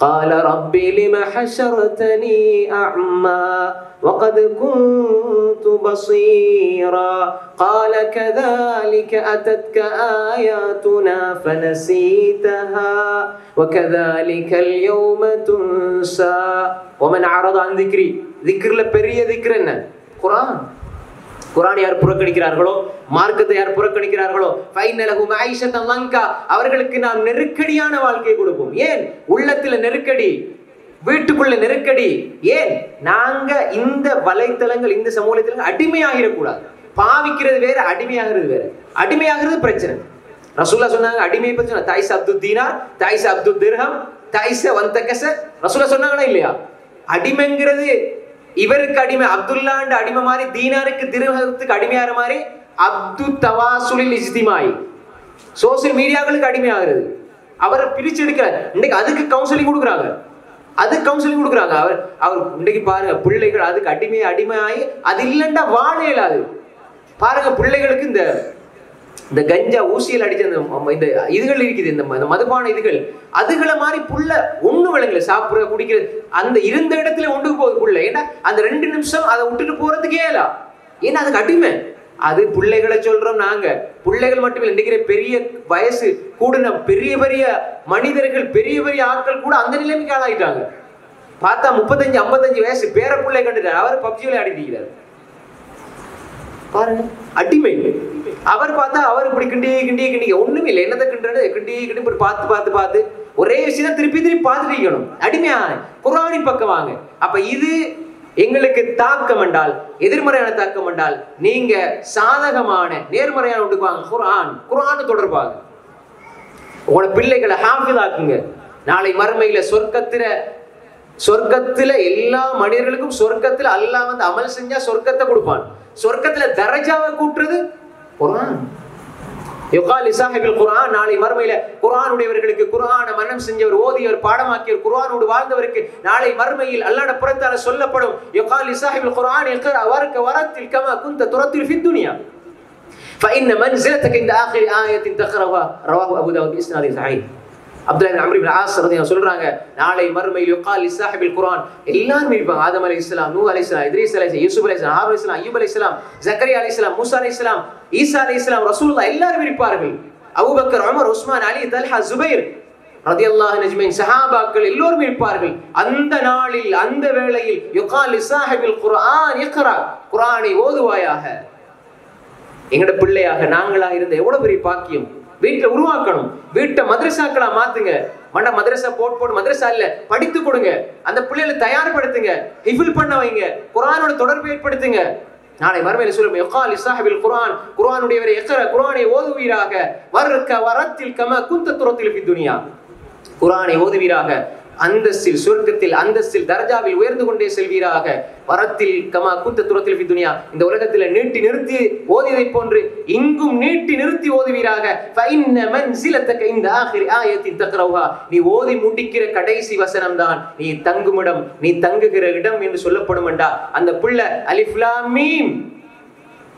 قَالَ رَبِّ لِمَ حَشَرْتَنِي أَعْمَى وَقَدْ كُنْتُ بَصِيرًا قَالَ كَذَلِكَ أَتَتْكَ آيَاتُنَا فَنَسِيتَهَا وَكَذَلِكَ الْيَوْمَ تُنْسَى وَمَنْ أَعْرَضَ عَنْ ذِكْرِي. ذِكْرல பெரிய ذِكر என்ன? குர்ஆன். குர்ஆன் யார் புறக்கணிக்கிறார்களோ, மார்க்கத்தை யார் புறக்கணிக்கிறார்களோ, ஃபைன லஹு மஈஷத்தன் லங்கா, அவர்களுக்கு நாம் நெருக்கடியான வாழ்க்கையை கொடுப்போம். ஏன்? உள்ளத்துல நெருக்கடி, வீட்டுக்குள்ள நெருக்கடி. ஏன்? நாங்க இந்த வலைத்தளங்கள், இந்த சமூகத்தில் அடிமையாகிடக்கூடாது. பாவிக்கிறது வேற, அடிமையாகிறது வேற. அடிமையாகிறது பிரச்சனை. ரசூலுல்லாஹ் சொன்னாங்க, அடிமை பத்தி சொன்னாங்க, தாய்ஸ் அப்துல் தீனார், தாய்ஸ் அப்துல் திர்ஹம், தாய்ஸ் வந்தகஸ. ரசூலுல்லாஹ் சொன்னாங்களா இல்லையா? அடிமைங்கிறது இவருக்கு அடிமை, அப்துல்லாண்ட அடிமை மாதிரி, தீனாருக்கு திர்ஹத்துக்கு அடிமையாகிற மாதிரி, அப்து தவாசுலில் இஜ்திமாயி, சோசியல் மீடியாக்களுக்கு அடிமையாகிறது. அவரை பிரிச்சு எடுக்கிறார். இன்னைக்கு அதுக்கு கவுன்சிலிங் கொடுக்குறாங்க, அதுக்கு கவுன்சிலிங் கொடுக்குறாங்க. அவர் இன்னைக்கு பாருங்க, பிள்ளைகள் அதுக்கு அடிமையாகி அது இல்லைன்னா வாழ இயலாது. பாருங்க, பிள்ளைகளுக்கு இந்த கஞ்சா ஊசியில் அடிச்ச இந்த இதுகள் இருக்குது, இந்த மதுபான இதுகள், அதுகளை மாதிரி புள்ள ஒண்ணு விளங்கல. சாப்பிடுற, குடிக்கிறது, அந்த இருந்த இடத்துல ஒன்றுக்கு போகுது புள்ள. ஏன்னா அந்த 2 நிமிஷம் அதை விட்டுட்டு போறதுக்கே இல்ல. ஏன்னா அதுக்கு அடிமை. அது பிள்ளைகளை சொல்றோம் நாங்க. பிள்ளைகள் மட்டும் இல்லை, இன்றைக்கு பெரிய வயசு கூடின பெரிய பெரிய மனிதர்கள், பெரிய பெரிய ஆட்கள் கூட அந்த நிலைமைக்கு ஆளாயிட்டாங்க. பார்த்தா 35-55 வயசு பேர பிள்ளை கண்டுட்டார். அவர் பப்ஜி விளையாடிட்டு இருக்கிறார். பாருங்க, அடிமை. அவர் பார்த்தா அவர் இப்படி கிண்டி ஒண்ணுமே இல்லை. என்னதை கிண்டி பார்த்து ஒரே விஷயம் திருப்பி பார்த்துட்டு இருக்கணும். அடிமையா குர்ஆனின் பக்கம் வாங்க. அப்ப இது எங்களுக்கு தாக்கம் என்றால், எதிர்மறையான தாக்கம் என்றால், நீங்க சாதகமான நேர்மறையான ஒன்றுக்கு வாங்க. குர்ஆன் தொடர்பாக உங்களோட பிள்ளைகளை ஹாஃபிதாக்குங்க. நாளை மறுமையில சொர்க்கத்துல எல்லா மனிதர்களுக்கும் சொர்க்கத்துல அல்லாஹ் அமல் செஞ்சா சொர்க்கத்தை கொடுப்பான். சொர்க்கத்துல தரஜாவை கூட்டுறது குர்ஆன். யுகால் லிசாஹிபில் குர்ஆன், நாளை மறுமையில குர்ஆனுடையவர்களுக்கு, குர்ஆனை மனனம் செஞ்சவர், ஓதியவர், பாடமாக்கியவர், குர்ஆனோடு வாழ்ந்தவருக்கு நாளை மறுமையில் அல்லாஹ்வுடைய புறத்தால சொல்லப்படும், யுகால் லிசாஹிபில் குர்ஆன் இக்ரா வர்க வரத்தில் கமா குன்த துரத்தில் ஃபி துன்யா ஃபஇன்ன மன்ஸிலதக இந்த ஆகிர் ஆயத்தின் தக்ரவா ரவாஹு அபூ தாவூத் பிஸ்னாதி ஸஹீஹ். அப்துல்லாஹ் இப்னு அம்ர் இப்னு ஆஸ் ரலியல்லாஹு சொல்றாங்க, நாளை மறுமையில் யுகால் லிசாஹிபில் குர்ஆன் எல்லாரும் இருப்பாங்க. ஆதம் அலைஹிஸ்ஸலாம், நூஹ் அலைஹிஸ்ஸலாம், இத்ரீஸ் அலைஹிஸ்ஸலாம், யூசுப் அலைஹிஸ்ஸலாம், ஹாரூன் அலைஹிஸ்ஸலாம், அய்யூப் அலைஹிஸ்ஸலாம், ஜக்கரியா அலைஹிஸ்ஸலாம், மூசா அலைஹிஸ்ஸலாம், ஈசா அலைஹிஸ்ஸலாம், ரசூலுல்லாஹ் எல்லாரும் இருப்பார்கள். அபூபக்கர், உமர், உஸ்மான், அலி, தல்ஹா, ஜுபைர் ரலியல்லாஹு அஜ்மஈன், சஹாபாக்கள் எல்லோரும் இருப்பார்கள். அந்த நாளில், அந்த வேளையில் யுகால் லிசாஹிபில் குர்ஆன் இக்ரா, குர்ஆனை ஓதுவாயாக. எங்கட பிள்ளையாக நாங்களாக இருந்த எவ்வளவு பெரிய பாக்கியம். வீட்டுல உருவாக்கணும். வீட்டை மதரசாக்களா மாத்துங்க. மதரசா போட்டு மதரசா இல்ல, படித்து கொடுங்க. அந்த பிள்ளைகளை தயார்படுத்துங்க, ஹிஃபில் பண்ண வைங்க, குர்ஆனோட தொடர்பு ஏற்படுத்துங்க. நாளை மறுமையில் சொல்லும் யகாலி ஸாஹிபில் குர்ஆன், குர்ஆனுடையவரே இக்ரா, குர்ஆனை ஓதுவீராக, வர்க வரத்தில் கமா குன்த துரத்தில் ஃபி துன்யா, குர்ஆனை ஓதுவீராக, அந்தஸ்தில் சொர்க்கத்தில் அந்தஸ்தில் தர்ஜாவில் உயர்ந்து கொண்டே செல்வீராக, வரத்தில் கமா குன்த துரத்தில் ஃபி துன்யா, இந்த உலகத்தில் நீட்டி நிறுத்தி ஓதியதை போன்று இங்கும் நீட்டி நிறுத்தி ஓதுவீராக. ஃபஇன்ன மன்சிலதக இந்த ஆகிரி ஆயத்தின் தக்ரவுஹா, நீ ஓதி முடிக்கிற கடைசி வசனம் தான் நீ தங்குமிடம், நீ தங்குகிற இடம் என்று சொல்லப்படும்டா. அந்த புள்ள அலிஃப் லாம் மீம்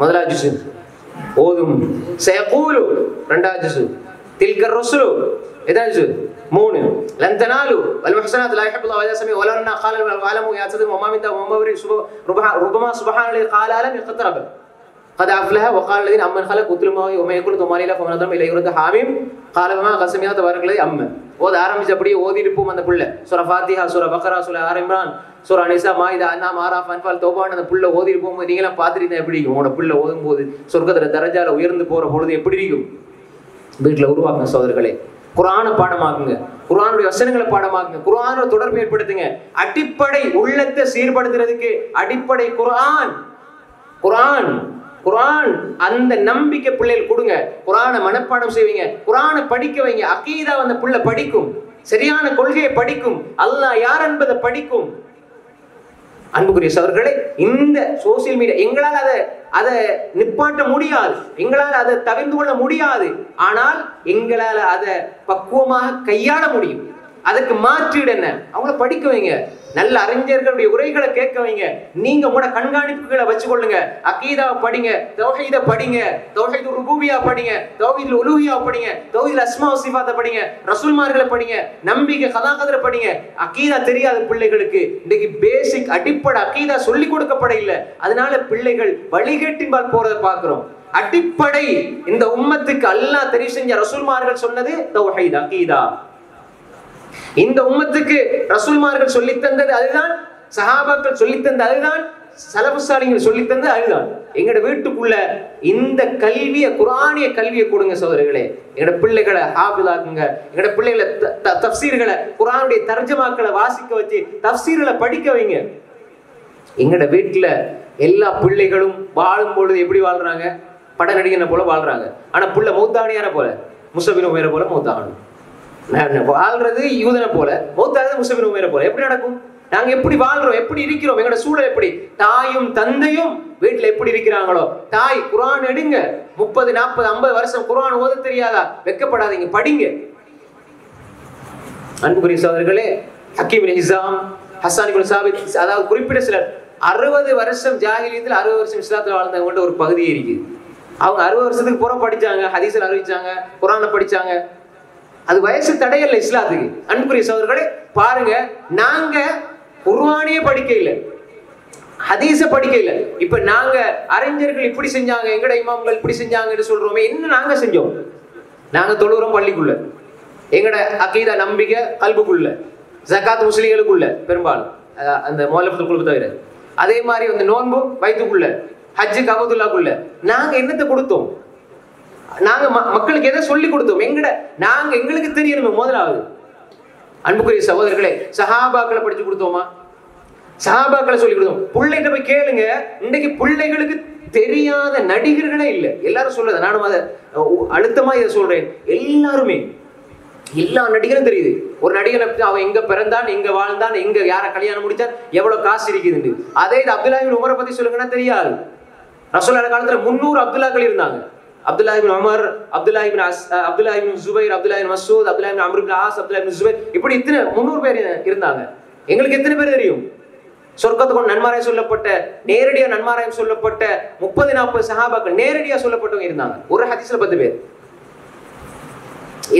முதலாவது ஜுஸ் ஓதும், சயகூலு இரண்டாவது ஜுஸ், தில்க ருசுலு எதாவது ஜுஸ் 3, லன் தனாலு வல் முஹ்ஸனாத் லா யுஹிப்புல்லாஹு வ லா யஸ்மி வலன்னா கால வல் ஆலமு யாஸது வ மா மின் தவமரி ருபமா சுப்ஹானல்லாஹி கால அலம் இக்தரப قد افلح وقال الذين امن خلق قتل ما وما يكون ثمانيلا فمن ادم الى يرد حامim قال وما قسميات تبارك الذي امن ஓத ஆரம்பிச்சு அப்படியே ஓதி இருப்போம். அந்த புள்ள சூரா ஃபாத்திஹா, சூரா பக்ரா, சூரா ஆல் இம்ரான், சூரா நிசா, மாயிதா, அன்ஆம், ஆராஃப், அன்ஃபால், தௌபான் அந்த புள்ள ஓதி இருப்போம். நீங்களாம் பார்த்துட்டு எப்படி இருக்கும் உங்களோட புள்ள ஓதும் போது சொர்க்கத்துல தரஜால உயர்ந்து போற பொழுது எப்படி இருக்கும்? வீட்டுல உருவாக்குங்க சகோதரர்களே, குர்ஆனை பாடமாக்குங்க, குர்ஆனுடைய வசனங்களை பாடமாக்குங்க, குர்ஆனோட தொடர்பு ஏற்படுத்துங்க. அடிப்படை உள்ளத்தை சீர்படுத்துறதுக்கு அடிப்படை குர்ஆன். குர்ஆன் குர்ஆன் அந்த நம்பிக்கை பிள்ளைகள் கொடுங்க. குர்ஆனை மனப்பாடம் செய்வீங்க, குர்ஆனை படிக்க வைங்க. அகீதா அந்த புள்ள படிக்கும், சரியான கொள்கையை படிக்கும், அல்லாஹ் யார் என்பதை படிக்கும். அன்புக்குரிய சகோதரர்களே, இந்த சோசியல் மீடியா எங்களால் அதை நிப்பாட்ட முடியாது, எங்களால் அதை தவிர்த்து கொள்ள முடியாது. ஆனால் எங்களால் அதை பக்குவமாக கையாள முடியும். அதுக்கு மாற்றீடு என்ன? அவங்கள படிக்க வைங்க, நல்ல அறிஞர்களுடைய உரைகளை கேட்க வைங்க. நீங்க உங்களோட கண்காணிப்புகளை வச்சுக்கொள்ளுங்க. அகீதாவை படிங்க, தௌஹீத படிங்க, தௌஹீதுர் ருபூபியா படிங்க, தௌஹீதுல் உலூஹியா படிங்க, தௌஹீதுல் அஸ்மா வ சிஃபாத்த படிங்க, ரசூல்மார்களை படிங்க, நம்பிக்கை கதாகதரை படிங்க. அகீதா தெரியாத பிள்ளைகளுக்கு இன்னைக்கு பேசிக் அடிப்படை அகீதா சொல்லி கொடுக்கப்பட இல்லை. அதனால பிள்ளைகள் வழிகேட்டின்பால் போறதை பார்க்கிறோம். அடிப்படை இந்த உம்மத்துக்கு அல்லாஹ் தெரிவு செஞ்ச ரசூல்மார்கள் சொன்னது தௌஹீத் அகீதா. இந்த உம்மத்துக்கு ரசூல்மார்கள் சொல்லி தந்தது அதுதான், சஹாபாக்கள் சொல்லி தந்தது அதுதான், சலஃபு ஸாலிஹீன்கள் சொல்லி தந்தது அதுதான். எங்கட வீட்டுக்குள்ள இந்த கல்வியை, குர்ஆனிய கல்வியை கொடுங்க சகோதரர்களே. எங்கட பிள்ளைகளை ஹாஃபிலாக்குங்க, எங்கட பிள்ளைகளை தஃப்சீர்களை, குர்ஆனுடைய தர்ஜமாக்களை வாசிக்க வச்சு தஃப்சீர்களை படிக்க வைங்க. எங்கட வீட்டுல எல்லா பிள்ளைகளும் வாழும் பொழுது எப்படி வாழ்றாங்க? பட நடிகனை போல வாழ்றாங்க. ஆனா புள்ள மௌத்தானியான போல, முஸபின் உமைர போல மௌத்தாகணும். வாழ்றது யூதனை போல, மௌத்தாவது முஸபின் உமைர போல. எப்படி நடக்கும்? நாங்க எப்படி வாழ்றோம், எப்படி இருக்கிறோம், எங்களோட சூழல் எப்படி? தாயும் தந்தையும் வீட்டுல எப்படி இருக்கிறாங்களோ, தாய் குர்ஆன் எடுங்க, 30, 40, 50 வருஷம் குர்ஆன் ஓத தெரியாதா? வெக்கப்படாதீங்க, படிங்க. அன்புக்குரிய சகோதரர்களே, ஹக்கீம் இப்னு ஹிஸாம், ஹஸ்ஸான் இப்னு சாபித், அதாவது குறிப்பிட்ட சிலர் 60 வருஷம் ஜாஹிலியத்தில் 60 வருஷம் இஸ்லாத்துல வாழ்ந்தவங்கள்ட்ட ஒரு பகுதி இருக்கு. அவங்க 60 வருஷத்துக்கு புறம் படிச்சாங்க, ஹதீஸில் அறிவிச்சாங்க, குர்ஆனை படிச்சாங்க. அது வயசு தடையல்ல இஸ்லாத்துக்கு. அன்புக்குரிய சகோதரர்களே, பாருங்க, நாங்க குர்ஆனையே படிக்க இல்லை, ஹதீஸ படிக்க இல்லை. இப்ப நாங்க அறிஞர்கள் இப்படி செஞ்சாங்க, எங்கட இமாம்கள் இப்படி செஞ்சாங்கன்னு சொல்றோமே, என்ன நாங்க செஞ்சோம்? நாங்க தொழுகிறோம் பள்ளிக்குள்ள, எங்கட அகீதா நம்பிக்கை கல்புக்குள்ள, ஜகாத் முஸ்லிம்களுக்குள்ள பெரும்பாலும் அந்த முஅல்லஃபத்துல் குலூப் தவிர, அதே மாதிரி அந்த நோன்பு வயிற்றுக்குள்ள, ஹஜ்ஜு கபதுல்லாக்குள்ள. நாங்க என்னத்தை கொடுத்தோம்? நாங்க மக்களுக்கு எதை சொல்லி கொடுத்தோம்? நாங்க எங்களுக்கு தெரியணுமே முதலாவது. அன்புக்குரிய சகோதரர்களே, சஹாபாக்களை படிச்சு கொடுத்தோமா? சஹாபாக்களை சொல்லி கொடுத்தோம். பிள்ளைகிட்ட போய் கேளுங்க, இன்னைக்கு பிள்ளைகளுக்கு தெரியாத நடிகர்களே இல்லை. எல்லாரும் சொல்றது, நானும் அதை அழுத்தமா இதை சொல்றேன். எல்லாருமே எல்லா நடிகரும் தெரியுது. ஒரு நடிகனை அவன் எங்க பிறந்தான், எங்க வாழ்ந்தான், எங்க யாரை கல்யாணம் முடிச்சான், எவ்வளவு காசு இருக்குதுன்னு. அதே இது அப்துல்லாஹ் இப்னு உமரை பத்தி சொல்லுங்கன்னா தெரியாது. ரசூலுல்லாஹ் காலத்துல 300 அப்துல்லாக்கள் இருந்தாங்க. அப்துல்லாஹ் இப்னு உமர், அப்துல்லாஹ் இப்னு ஜுபைர், அப்துல்லாஹ் இப்னு மஸ்ஊத், அப்துல்லாஹ் இப்னு அம்ர் இப்னு ஆஸ், அப்துல்லாஹ் இப்னு ஜுபைர், இப்படி இத்தனை 300 பேர் இருந்தாங்க. எங்களுக்கு எத்தனை பேர் தெரியும்? சொர்க்கத்துக்கு நன்மாராயம் சொல்லப்பட்ட, நேரடியா நன்மாராயம் சொல்லப்பட்ட 30-40 சஹாபாக்கள் நேரடியா சொல்லப்பட்டவங்க இருந்தாங்க. ஒரு ஹதீஸ்ல 10 பேர்.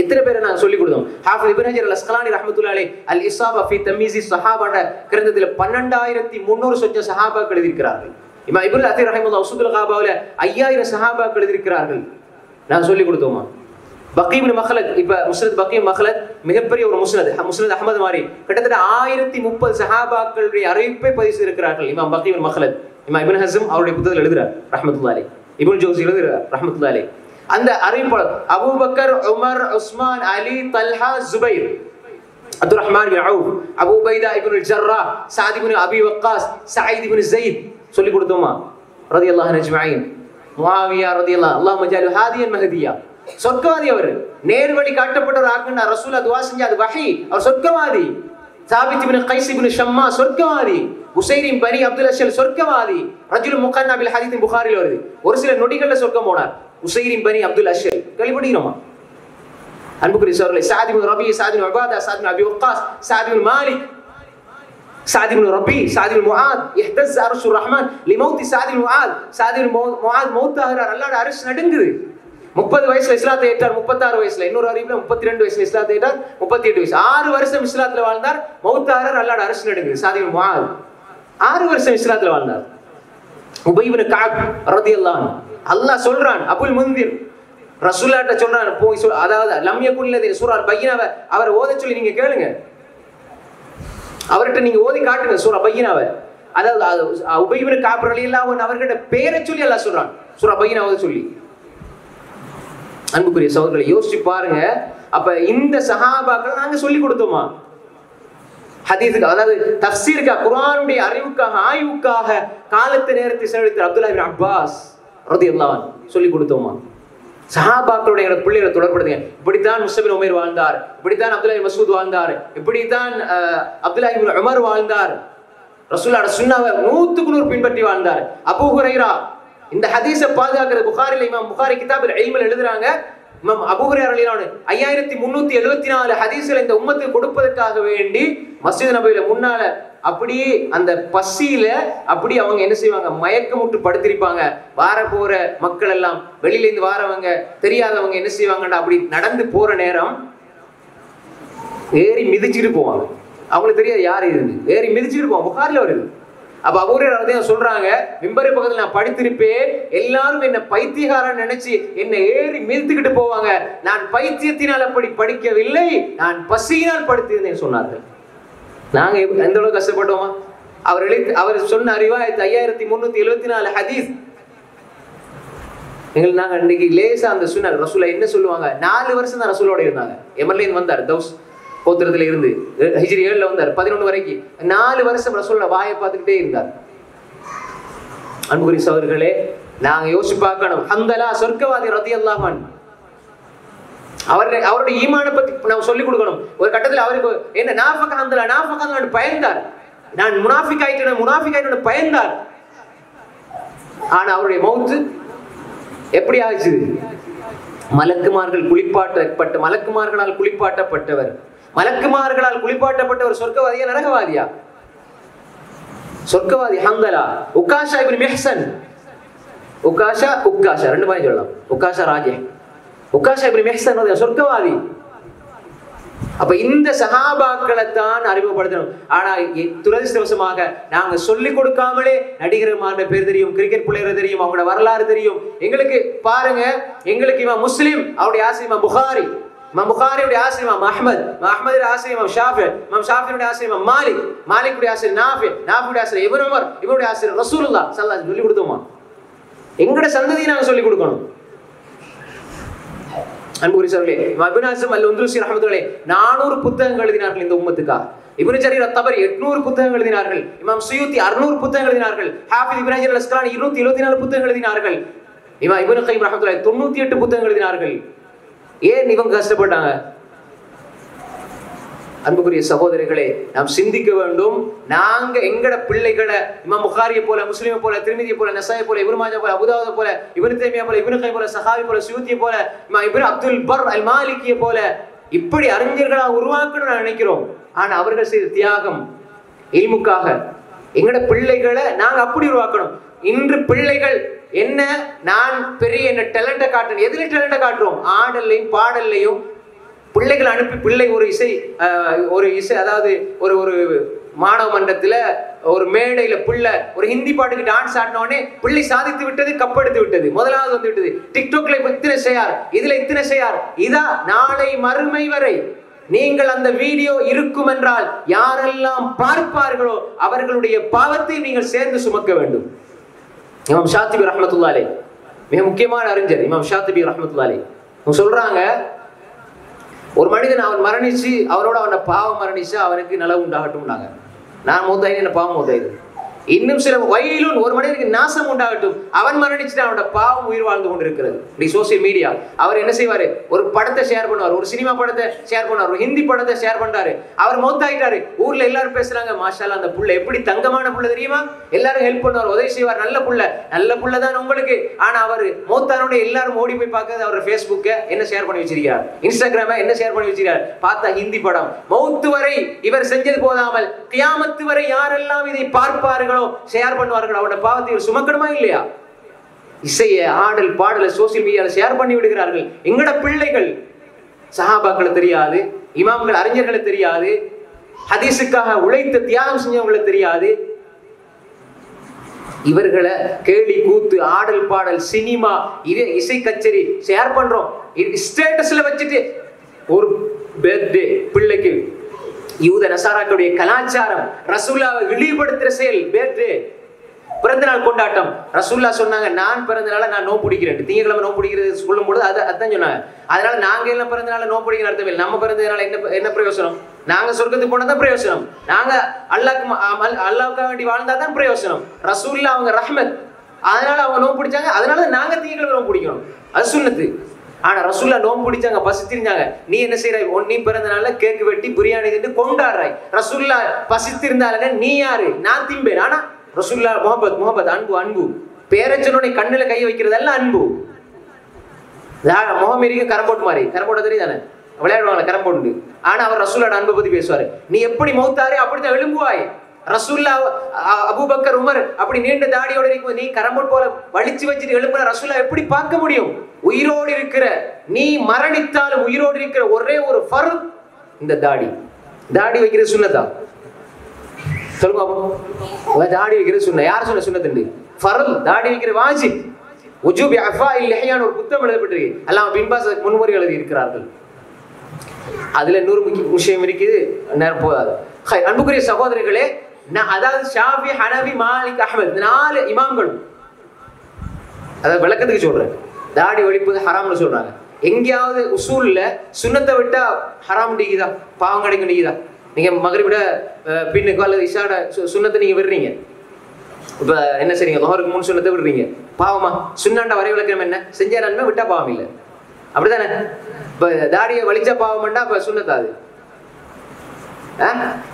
எத்தனை பேரை நாங்க சொல்லி கொடுத்தோம்? ஹாஃபிஸ் இப்னு ஹஜர் அல் அஸ்கலானி ரஹ்மத்துல்லாஹி அலைஹி அல் இஸாபா ஃபீ தம்யீஸி ஸஹாபாட கிரந்தத்துல 12300 சொச்ச சஹாபாக்கள் எழுதியிருக்கிறார்கள். இமாம் இப்னு அத்தீர் ரஹிமஹுல்லாஹ் உஸூதுல் காபாவுல 5000 சஹாபாக்கள் எழுதியிருக்கிறார்கள். நான் சொல்லி கொடுத்தோமா? பக்கீ இப்னு மக்லத், இப்ப முஸ்னத் பக்கீ மக்லத் மிகப்பெரிய ஒரு முஸ்னத் அஹ்மத் மாதிரி கிட்டத்தட்ட 1030 சஹாபாக்களுடைய அறிவிப்பை பதிவு செய்திருக்கிறார்கள். இமாம் பக்கீ இப்னு மக்லத், இமாம் இப்னு ஹஸம் அவருடைய புத்தகத்தில் எழுதுறார் ரஹ்மத்துல்லாஹி அலைஹி, இப்னு ஜௌஸி எழுதுறார் ரஹ்மத்துல்லாஹி அலைஹி. அந்த அறிவிப்பாளர் அபூபக்கர், உமர், உஸ்மான், அலி, தல்ஹா, ஜுபைர், அப்துர் ரஹ்மான் இப்னு அவுஃப், அபூ உபைதா இப்னு ஜர்ராஹ், சஅத் இப்னு அபி வக்காஸ், சயீத் இப்னு ஸைத் சொல்லி கொடுத்தோமா? ரலியல்லாஹு அன்ஹு அஜ்மஈன். முஆவியா ரலியல்லாஹு அல்லாஹும்ம ஜஅலு ஹாதியன் மஹதியா, சொர்க்கவாதி. அவர் நேர்வழி காட்டப்பட்டவர் ஆக்குன ரசூலா துஆ செஞ்ச அது வஹி. அவர் சொர்க்கவாதி. சாபித் இப்னு கைஸ் இப்னு ஷம்மா சொர்க்கவாதி. உசைரின் பனி அப்துல் அஷல் சொர்க்கவாதி. ரஜுல் முகன்னா பில் ஹதீஸ் புகாரில வருது. ஒரு சில நொடிகள்ல சொர்க்கம் போனார். உசைரின் பனி அப்துல் அஷல் கேள்விப்பட்டீங்களா? அன்புக்குரிய சகோதரர்களே, சாத் இப்னு ரபி, சாத் இப்னு உபாதா, சாத் இப்னு அபி வக்காஸ், சாத் இப்னு மாலிக், சாத் இப்னு ரபி, சாத் இப்னு முஆத், இஹ்தஸ் அர்ஷுர் ரஹ்மான் லிமௌத் சாத் இப்னு முஆத். சாத் இப்னு முஆத் மௌத்தாகிறார், அல்லாஹ்வுடைய அர்ஷ் நடுங்குது. 30 வயசுல இஸ்லாத்தை ஏற்றார், 36 வயசுல, இன்னொரு அறிவிப்புல 32 வயசுல இஸ்லாத்தை ஏற்றார், 38 வயசு, 6 வருஷம் இஸ்லாத்துல வாழ்ந்தார், மௌத்தாகிறார், அல்லாஹ்வுடைய அர்ஷ் நடுங்குது. சாத் இப்னு முஆத் 6 வருஷம் இஸ்லாத்துல வாழ்ந்தார். உபை இப்னு கஅப் ரலியல்லாஹு அன்ஹு, அல்லாஹ் சொல்றான், அபுல் முன்திர் ரசூலுல்லாஹ்ட்ட சொல்றான், போய் அதாவது லம் யகுல்லதி சூரா பையினாவை அவர் ஓத சொல்லி நீங்க கேளுங்க, அவர்கிட்ட நீங்க ஓதி காட்டுங்க சூரா பையினாவை. அதாவது உபை இப்னு கஅப் ரலியல்லாஹு அன்ஹு அவர்கிட்ட பேரை சொல்லி அல்லாஹ் சொல்றான் சூரா பையினா ஓத சொல்லி. அன்புக்குரிய சகோதரர்களை யோசிச்சு பாருங்க. அப்ப இந்த சஹாபாக்கள் நாங்க சொல்லி கொடுத்தோமா? ஹதீஸுக்கு, அதாவது தஃப்சீருக்காக, குர்ஆனுடைய அறிவுக்காக, ஆய்வுக்காக காலத்து நேரத்தை செலவழித்த அப்துல்லாஹ் இப்னு அப்பாஸ் ரலியல்லாஹு அன்ஹு சொல்லி கொடுத்தோமா? சஹாபாக்களுடைய பிள்ளைகளை தொடர்படுத்துங்க. இப்படித்தான் முஸ்அப் பின் உமைர் வாழ்ந்தார், இப்படித்தான் அப்துல்லாஹ் இப்னு மஸ்ஊத் வாழ்ந்தார், இப்படித்தான் அப்துல்லாஹ் இப்னு உமர் வாழ்ந்தார். ரசூலுல்லாஹ் சுன்னாவை 100க்கு 100 பின்பற்றி வாழ்ந்தார். அபூ ஹுரைரா இந்த ஹதீஸை பாதுகாக்கிற புகாரில இமாம் புகாரி கிதாபுல் இல்மில் எழுதுறாங்க, இமாம் அபூ ஹுரைரா ரலியல்லாஹு அன்ஹு 5374 ஹதீஸ்களை இந்த உம்மத்துக்கு கொடுப்பதற்காக வேண்டி மஸ்ஜித் நபவியில முன்னால அப்படியே அந்த பசியில அப்படி அவங்க என்ன செய்வாங்க, மயக்கமுற்று படுத்திருப்பாங்க. வார போற மக்கள் எல்லாம், வெளியில இருந்து வாரவங்க தெரியாதவங்க என்ன செய்வாங்கன்னா அப்படி நடந்து போற நேரம் ஏறி மிதிச்சுட்டு போவாங்க. அவங்களுக்கு தெரியாது யார் இது, ஏறி மிதிச்சுட்டு போவாங்க. புகாரில வருது. அப்ப அபூ ஹுரைரா சொல்றாங்க, மிம்பர் பக்கத்துல நான் படித்திருப்பேன், எல்லாரும் என்ன பைத்தியக்காரன் நினைச்சு என்னை ஏறி மிதித்துக்கிட்டு போவாங்க. நான் பைத்தியத்தினால் அப்படி படிக்கவில்லை, நான் பசியினால் படித்திருந்தேன் சொன்னார்கள். நாங்க எந்த அளவுக்கு கஷ்டப்பட்டோமா? அவர் சொன்ன ரிவாயத் 5374 ஹதீஸ். எங்களுக்கு நாங்க இன்னைக்கு லேசா அந்த சுன்ன ரசூலுல்லாஹ் என்ன சொல்லுவாங்க, 4 வருஷம் தான் ரசூலோட இருந்தாங்க. எமர்லேருந்து வந்தார், தௌஸ் கோத்திரத்துல இருந்து ஹிஜ்ரி 7ல வந்தார், 11 வரைக்கும் 4 வருஷம் ரசூலுல்லாஹ் வாயை பார்த்துக்கிட்டே இருந்தார். அன்புக்குரிய சகோதரர்களே, நாங்க யோசிச்சு பார்க்கணும். ஹந்தலா சொர்க்கவாதி ரலியல்லாஹு அன்ஹு, அவருடைய ஈமான பத்தி நம்ம சொல்லிக் கொடுக்கணும். ஒரு கட்டத்தில் அவருக்கு என்ன நாஃபக ஹந்தலா பயந்தார். நான் முனாஃபிக் ஆயிட்டேன் பயந்தார். ஆனா அவருடைய மௌத்து எப்படி ஆச்சு? மலக்குமார்களால் குளிப்பாட்டப்பட்டவர் சொர்க்கவாதியா நரகவாதியா? சொர்க்கவாதி ஹந்தலா. உக்காஷா இப்னு மிஹ்சன், உக்காஷா ரெண்டு மாதிரி சொல்லலாம், உக்காஷா ராஜே, உக்காஷா இப்னு மிஹ்சன் சொர்க்கவாதி. அப்ப இந்த சஹாபாக்களை தான் அறிமுகப்படுத்தணும். ஆனா துரதிர்ஷ்டவசமாக நாங்க சொல்லிக் கொடுக்காமலே நடிகர்மாரோட பேர் தெரியும், கிரிக்கெட் பிளேயர் தெரியும், அவங்களோட வரலாறு தெரியும். எங்களுக்கு பாருங்க, எங்களுக்கு இமாம் முஸ்லிம் அவருடைய ஆசிரியர் இமாம் புகாரி, இமாம் புகாரியுடைய ஆசிரியர் இமாம் அஹ்மத், அஹ்மதுடைய ஆசிரியர் இமாம் ஷாஃபி, இமாம் ஷாஃபியுடைய ஆசிரியர் இமாம் மாலிக், மாலிக்குடைய ஆசிரியர் நாஃபி, நாஃபியுடைய ஆசிரியர் இப்னு உமர், இப்னுடைய ஆசிரியர் ரசூலுல்லாஹ் ஸல்லல்லாஹு அலைஹி வஸல்லம் சொல்லி கொடுத்தோமா? எங்கட சந்ததியை நாங்க சொல்லி கொடுக்கணும். அன்புரிசர்களே, இப்னு ஹஸம் அல்-உந்துலுசி ரஹ்மத்துல்லாஹி 400 புத்தகங்கள் எழுதினார்கள் இந்த உம்மத்துக்காக. இப்னு ஜரீர் அத்-தபரி 800 புத்தகங்கள் எழுதினார்கள். இமாம் சுயூத்தி 600 புத்தகங்கள் எழுதினார்கள். ஹாஃபிஸ் இப்னு ஹஜர் அல்-அஸ்கலானி 274 புத்தகங்கள் எழுதினார்கள். இமாம் இப்னு கைம் ரஹ்மத்துல்லாஹி 98 புத்தகங்கள் எழுதினார்கள். ஏன் இவங்க கஷ்டப்பட்டாங்க? அன்புக்குரிய சகோதரர்களே, நாம் சிந்திக்க வேண்டும். நாங்க எங்கட பிள்ளைகளை இமாம் புகாரியை போல, முஸ்லிமை போல, திர்மிதியை போல, நசாயை போல, இப்னு மாஜா போல, அபூதாவூத் போல, இப்னு தைமியா போல, இப்னு கைம் போல, சஹாபி போல, சுயூத்தி போல, இமாம் இப்னு அப்துல் பர் அல் மாலிகியை போல இப்படி அறிஞர்களா உருவாக்கணும்னு நினைக்கிறோம். ஆனா அவர்கள் செய்த தியாகம் இல்முக்காக. எங்கட பிள்ளைகளை நாங்க அப்படி உருவாக்கணும். இன்று பிள்ளைகள் என்ன, நான் பெரிய என்ன டேலண்ட காட்டணும். எதுல டேலண்ட காட்டுறோம்? ஆடல்லையும் பாடல்லையும். பிள்ளைகளை அனுப்பி பிள்ளை ஒரு இசை அதாவது ஒரு மாணவ மன்றத்துல ஒரு மேடையில பிள்ளை ஒரு ஹிந்தி பாட்டுக்கு டான்ஸ் ஆடினோடனே பிள்ளை சாதித்து விட்டது, கப்படுத்து விட்டது, முதலாவது வந்து விட்டது. டிக்டாக்ல இத்தனை ஷேர், இதுல இத்தனை ஷேர். இதா நாளை மறுமை வரை நீங்கள் அந்த வீடியோ இருக்கும் என்றால் யாரெல்லாம் பார்ப்பார்களோ அவர்களுடைய பாவத்தை நீங்கள் சேர்ந்து சுமக்க வேண்டும். இமாம் ஷாத்திபி ரஹ்மத்துல்லாஹி அலைஹி, மிக முக்கியமான அறிஞர் இமாம் ஷாத்திபி ரஹ்மத்துல்லாஹி அலைஹி, அவங்க சொல்றாங்க, ஒரு மனிதன் அவன் மரணிச்சு அவனோட அவன பாவம் மரணிச்சு அவனுக்கு நலவு உண்டாகட்டும். நான் மூத்தாயின்னு என்ன பாவம் மூத்தாயுது. இன்னும் சில வயலும் ஒரு மனிதனுக்கு நாசம் உண்டாகட்டும், அவன் மரணிச்சுட்டு அவனோட பாவம் உயிர் வாழ்ந்து கொண்டிருக்கிறது. இப்படி சோசியல் மீடியா அவர் என்ன செய்வாரு, ஒரு படத்தை ஷேர் பண்ணுவார், ஒரு சினிமா படத்தை ஷேர் பண்ணுவார், ஒரு ஹிந்தி படத்தை ஷேர் பண்றாரு, அவர் மௌத்தாயிட்டாரு. ஊர்ல எல்லாரும் பேசுறாங்க, மாஷாஅல்லாஹ் அந்த புள்ள எப்படி தங்கமான புள்ள தெரியுமா, எல்லாரும் ஹெல்ப் பண்ணுவார், உதவி செய்வார், நல்ல புள்ள தான் உங்களுக்கு. ஆனா அவர் மௌத்தானோட எல்லாரும் ஓடி போய் பார்க்கறது அவர் ஃபேஸ்புக்க என்ன ஷேர் பண்ணி வச்சிருக்கார், இன்ஸ்டாகிராம என்ன ஷேர் பண்ணி வச்சிருக்கார், பார்த்தா ஹிந்தி படம். மௌத்து வரை இவர் செஞ்சது போதாமல் கியாமத்து வரை யாரெல்லாம் இதை பார்ப்பார்கள் ஷேர் பண்ணுவார்கள், அவருடைய பாவத்தை இவர் சுமக்கணுமா இல்லையா? இசைய, ஆடல், பாடல சோசியல் மீடியால ஷேர் பண்ணி விடுகிறார்கள். எங்கட பிள்ளைகள் சஹாபாக்களை தெரியாது, இமாம்கள் அறிஞர்களை தெரியாது, ஹதீஸுக்காக உழைத்த தியாகம் செஞ்சவங்களை தெரியாது. இவர்களை கேலி கூத்து, ஆடல் பாடல், சினிமா, இசை கச்சேரி ஷேர் பண்றோம். ஸ்டேட்டஸ்ல வச்சுட்டு ஒரு பர்த்டே பிள்ளைக்கு யூத நசாராக்களுடைய கலாச்சாரம், ரசூலுல்லாவை இழிவுபடுத்துற செயல், பர்த்டே பிறந்தநாள் கொண்டாட்டம். ரசூலுல்லா சொன்னாங்க, நான் பிறந்தநாள நான் நோன்பு பிடிக்கிறேன், திங்கக்கிழமை நோன்பு பிடிக்கிறது சொல்லும் பொழுது அதான் சொன்னாங்க. அதனால நாங்க எல்லாம் பிறந்தநாள நோன்பு பிடிக்கிற அர்த்தம் இல்லை. நம்ம பிறந்தநாள என்ன பிரயோசனம்? நாங்க சொர்க்கத்துக்கு போனதான் பிரயோசனம், நாங்க அல்லாஹ்வுக்காக வேண்டி வாழ்ந்தா தான் பிரயோசனம். ரசூலுல்லா அவங்க ரஹ்மத், அதனால அவங்க நோன்பு பிடிச்சாங்க, அதனால நாங்க திங்கக்கிழமை நோன்பு பிடிக்கணும், அது சுன்னத்து. ஆனா ரசூலுல்லா நோன்பு பிடிச்சாங்க, பசித்திருந்தாங்க. நீ என்ன செய்யறாய், நீ பிறந்தனால கேக்கு வெட்டி பிரியாணி தின்னு கொண்டாடுறாய். ரசூலுல்லா பசித்திருந்தால நீ யாரு, நான் திம்பேன். ஆனா ரசூலுல்லா முஹப்பத், அன்பு. பேரச்சனோட கண்ணுல கை வைக்கிறதெல்லாம் அன்பு. முகம் எரிக்க கரம்போட்டு மாதிரி, கரம்போட்ட தெரியுதானே, விளையாடுவாங்க கரம்போட்டு. ஆனா அவர் ரசூலுல்லாஹ் அன்பை பத்தி பேசுவாரு. நீ எப்படி மௌத்தாரே அப்படித்தான் எழும்புவாய். ரசூலுல்லாஹ், அபூபக்கர், உமர் அப்படி நீண்ட தாடியோட இருக்கும், நீ கரம்போட் போல வலிச்சு வச்சுட்டு எழுப்புற ரசூலுல்லாஹ் எப்படி பார்க்க முடியும்? உயிரோடு இருக்கிற நீ மரணித்தாலும் உயிரோடு இருக்கிற ஒரே ஒரு ஃபர்த் இந்த தாடி வைக்கிறது சுன்னதா? சொல்லுங்க, தாடி வைக்கிறது சுன்ன. யார் சொன்ன சுன்னத்து? ஃபர்த். தாடி வைக்கிற வாஜிப். உஜூபி அஃபாஇல் லிஹ்யான் ஒரு புத்தகம் எழுதப்பட்டிருக்கு, அல்லாஹ் பின் பாஸ் முன்வரி எழுதி இருக்கிறார்கள். அதுல இன்னொரு முக்கிய விஷயம் இருக்குது, நேரம் போதாது. அன்புக்குரிய சகோதரர்களே, அதாவது ஷாஃபி, ஹனஃபி, மாலிக், அஹ்மத் 4 இமாம்களும், அதாவது விளக்கத்துக்கு சொல்றேன், தாடி ஒழிப்பது ஹராம்னு சொல்றாங்க. எங்கேயாவது உசூல்ல சுன்னத்தை விட்டா ஹராம் டிக்குதா, பாவம் கிடைக்கும் டிக்குதா? நீங்க மகரிபிட பின்னுக்கோ அல்லது இஷாட சுன்னத்தை நீங்க விடுறீங்க, இப்ப என்ன செய்றீங்க, லோஹருக்கு 3 சுன்னத்தை விடுறீங்க, பாவமா? சுன்னாண்ட வரை விளக்கம் என்ன, செஞ்சா நன்மை, விட்டா பாவம் இல்லை, அப்படித்தானே? இப்ப தாடியை வலிச்சா பாவம்டா இப்ப சுன்னத்தாது.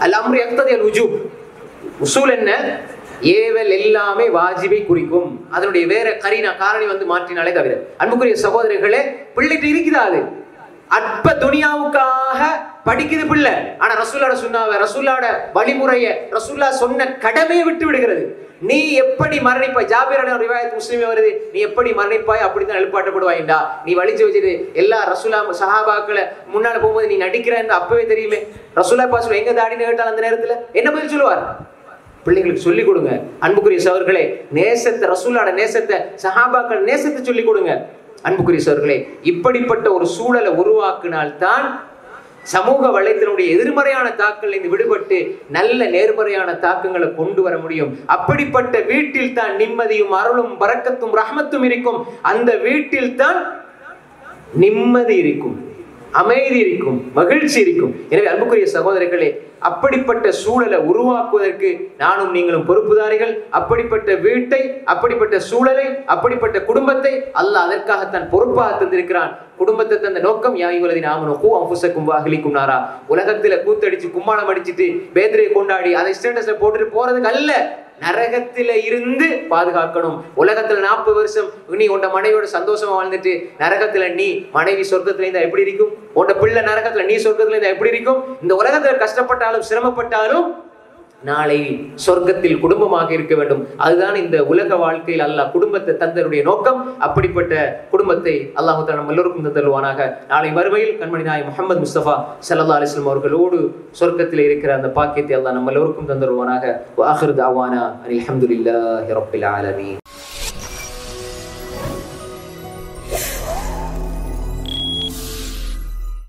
அல் அம்ரு யக்ததி அல் உஜூப். உசூல் என்ன, ஏவல் எல்லாமே வாஜிபை குறிக்கும், அதனுடைய வேற காரணி வந்து மாற்றினாலே தவிர. அன்புக்குரிய சகோதரர்களே, பிள்ளைட்டு இருக்குதா அது அற்ப துனியாவுக்காக படிக்குது பிள்ளை, ஆனா ரசூலுல்லாஹ் சொன்னாவ, ரசூலுல்லாஹ்வோட வழிமுறையை, ரசூலுல்லாஹ் சொன்ன கடமையை விட்டு விடுகிறது. நீ எப்படி மரணிப்பாய், ஜாபிர் ரிவாயத் முஸ்லிமே வருது, நீ எப்படி மரணிப்பாய் அப்படித்தான் எழுப்பாட்டப்படுவாய்டா. நீ வலிச்சு வச்சுட்டு எல்லா ரசூலுல்லாஹ் சஹாபாக்களை முன்னால போகும்போது நீ நடிக்கிறன்னு அப்பவே தெரியுமே. ரசூலுல்லாஹ் பாஸ் எங்க தாடின்னு கேட்டால் அந்த நேரத்துல என்ன பதில் சொல்லுவார்? பிள்ளைங்களுக்கு சொல்லிக் கொடுங்க. அன்புக்குரிய சகோதரர்களே, நேசத்தை, ரசூலுல்லாஹ்வோட நேசத்தை, சஹாபாக்கள் நேசத்தை சொல்லிக் கொடுங்க. அன்புக்குரிய சகோதரர்களே, இப்படிப்பட்ட ஒரு சூழலை உருவாக்கினால்தான் சமூக வலைத்தனுடைய எதிர்மறையான தாக்கங்கள் இருந்து விடுபட்டு நல்ல நேர்மறையான தாக்கங்களை கொண்டு வர முடியும். அப்படிப்பட்ட வீட்டில் தான் நிம்மதியும் அருளும் பரக்கத்தும் ரஹ்மத்தும் இருக்கும். அந்த வீட்டில் தான் நிம்மதி இருக்கும், அமைதி இருக்கும், மகிழ்ச்சி இருக்கும். எனவே அன்புக்குரிய சகோதரர்களே, அப்படிப்பட்ட சூழலை உருவாக்குவதற்கு நானும் நீங்களும் பொறுப்புதாரிகள். அப்படிப்பட்ட வீட்டை, அப்படிப்பட்ட சூழலை, அப்படிப்பட்ட குடும்பத்தை அல்லாஹ் அதற்காகத்தான் பொறுப்பாக தந்திருக்கிறான். குடும்பத்தை தந்த நோக்கம், யா அய்யுஹல்லதீன ஆமனூ கூ அன்ஃபுஸக்கும் வ அஹ்லிக்கும் நாரா. உலகத்துல கூத்தடிச்சு கும்மாளம் அடிச்சுட்டு பேத்ரே கொண்டாடி அதை ஸ்டேட்டஸ்ல போட்டுட்டு போறதுக்கு அல்ல, நரகத்தில இருந்து பாதுகாக்கணும். உலகத்துல 40 வருஷம் நீ உன்ட மனைவியோட சந்தோஷமா வாழ்ந்துட்டு நரகத்துல நீ மனைவி சொர்க்கத்துல இருந்தா எப்படி இருக்கும்? உன்ட பிள்ளை நரகத்துல நீ சொர்க்கத்துல இருந்தா எப்படி இருக்கும்? இந்த உலகத்துல கஷ்டப்பட்டாலும் சிரமப்பட்டாலும் நாளை சொர்க்கத்தில் குடும்பமாக இருக்க வேண்டும். அதுதான் இந்த உலக வாழ்க்கையில் அல்லாஹ் குடும்பத்தை தந்தருடைய நோக்கம். அப்படிப்பட்ட குடும்பத்தை அல்லாஹ் தஆலா நம்ம எல்லோருக்கும் தந்தருவானாக. நாளை மறுமையில் கண்மணி நாயகம் முஹம்மது முஸ்தபா ஸல்லல்லாஹு அலைஹி வஸல்லம் அவர்களோடு சொர்க்கத்தில் இருக்கிற அந்த பாக்கியத்தை அல்லாஹ் நம்ம எல்லோருக்கும் தந்தருவானாக. வ ஆகிரு தஅவானா அல்ஹம்துலில்லாஹி ரப்பில் ஆலமீன்.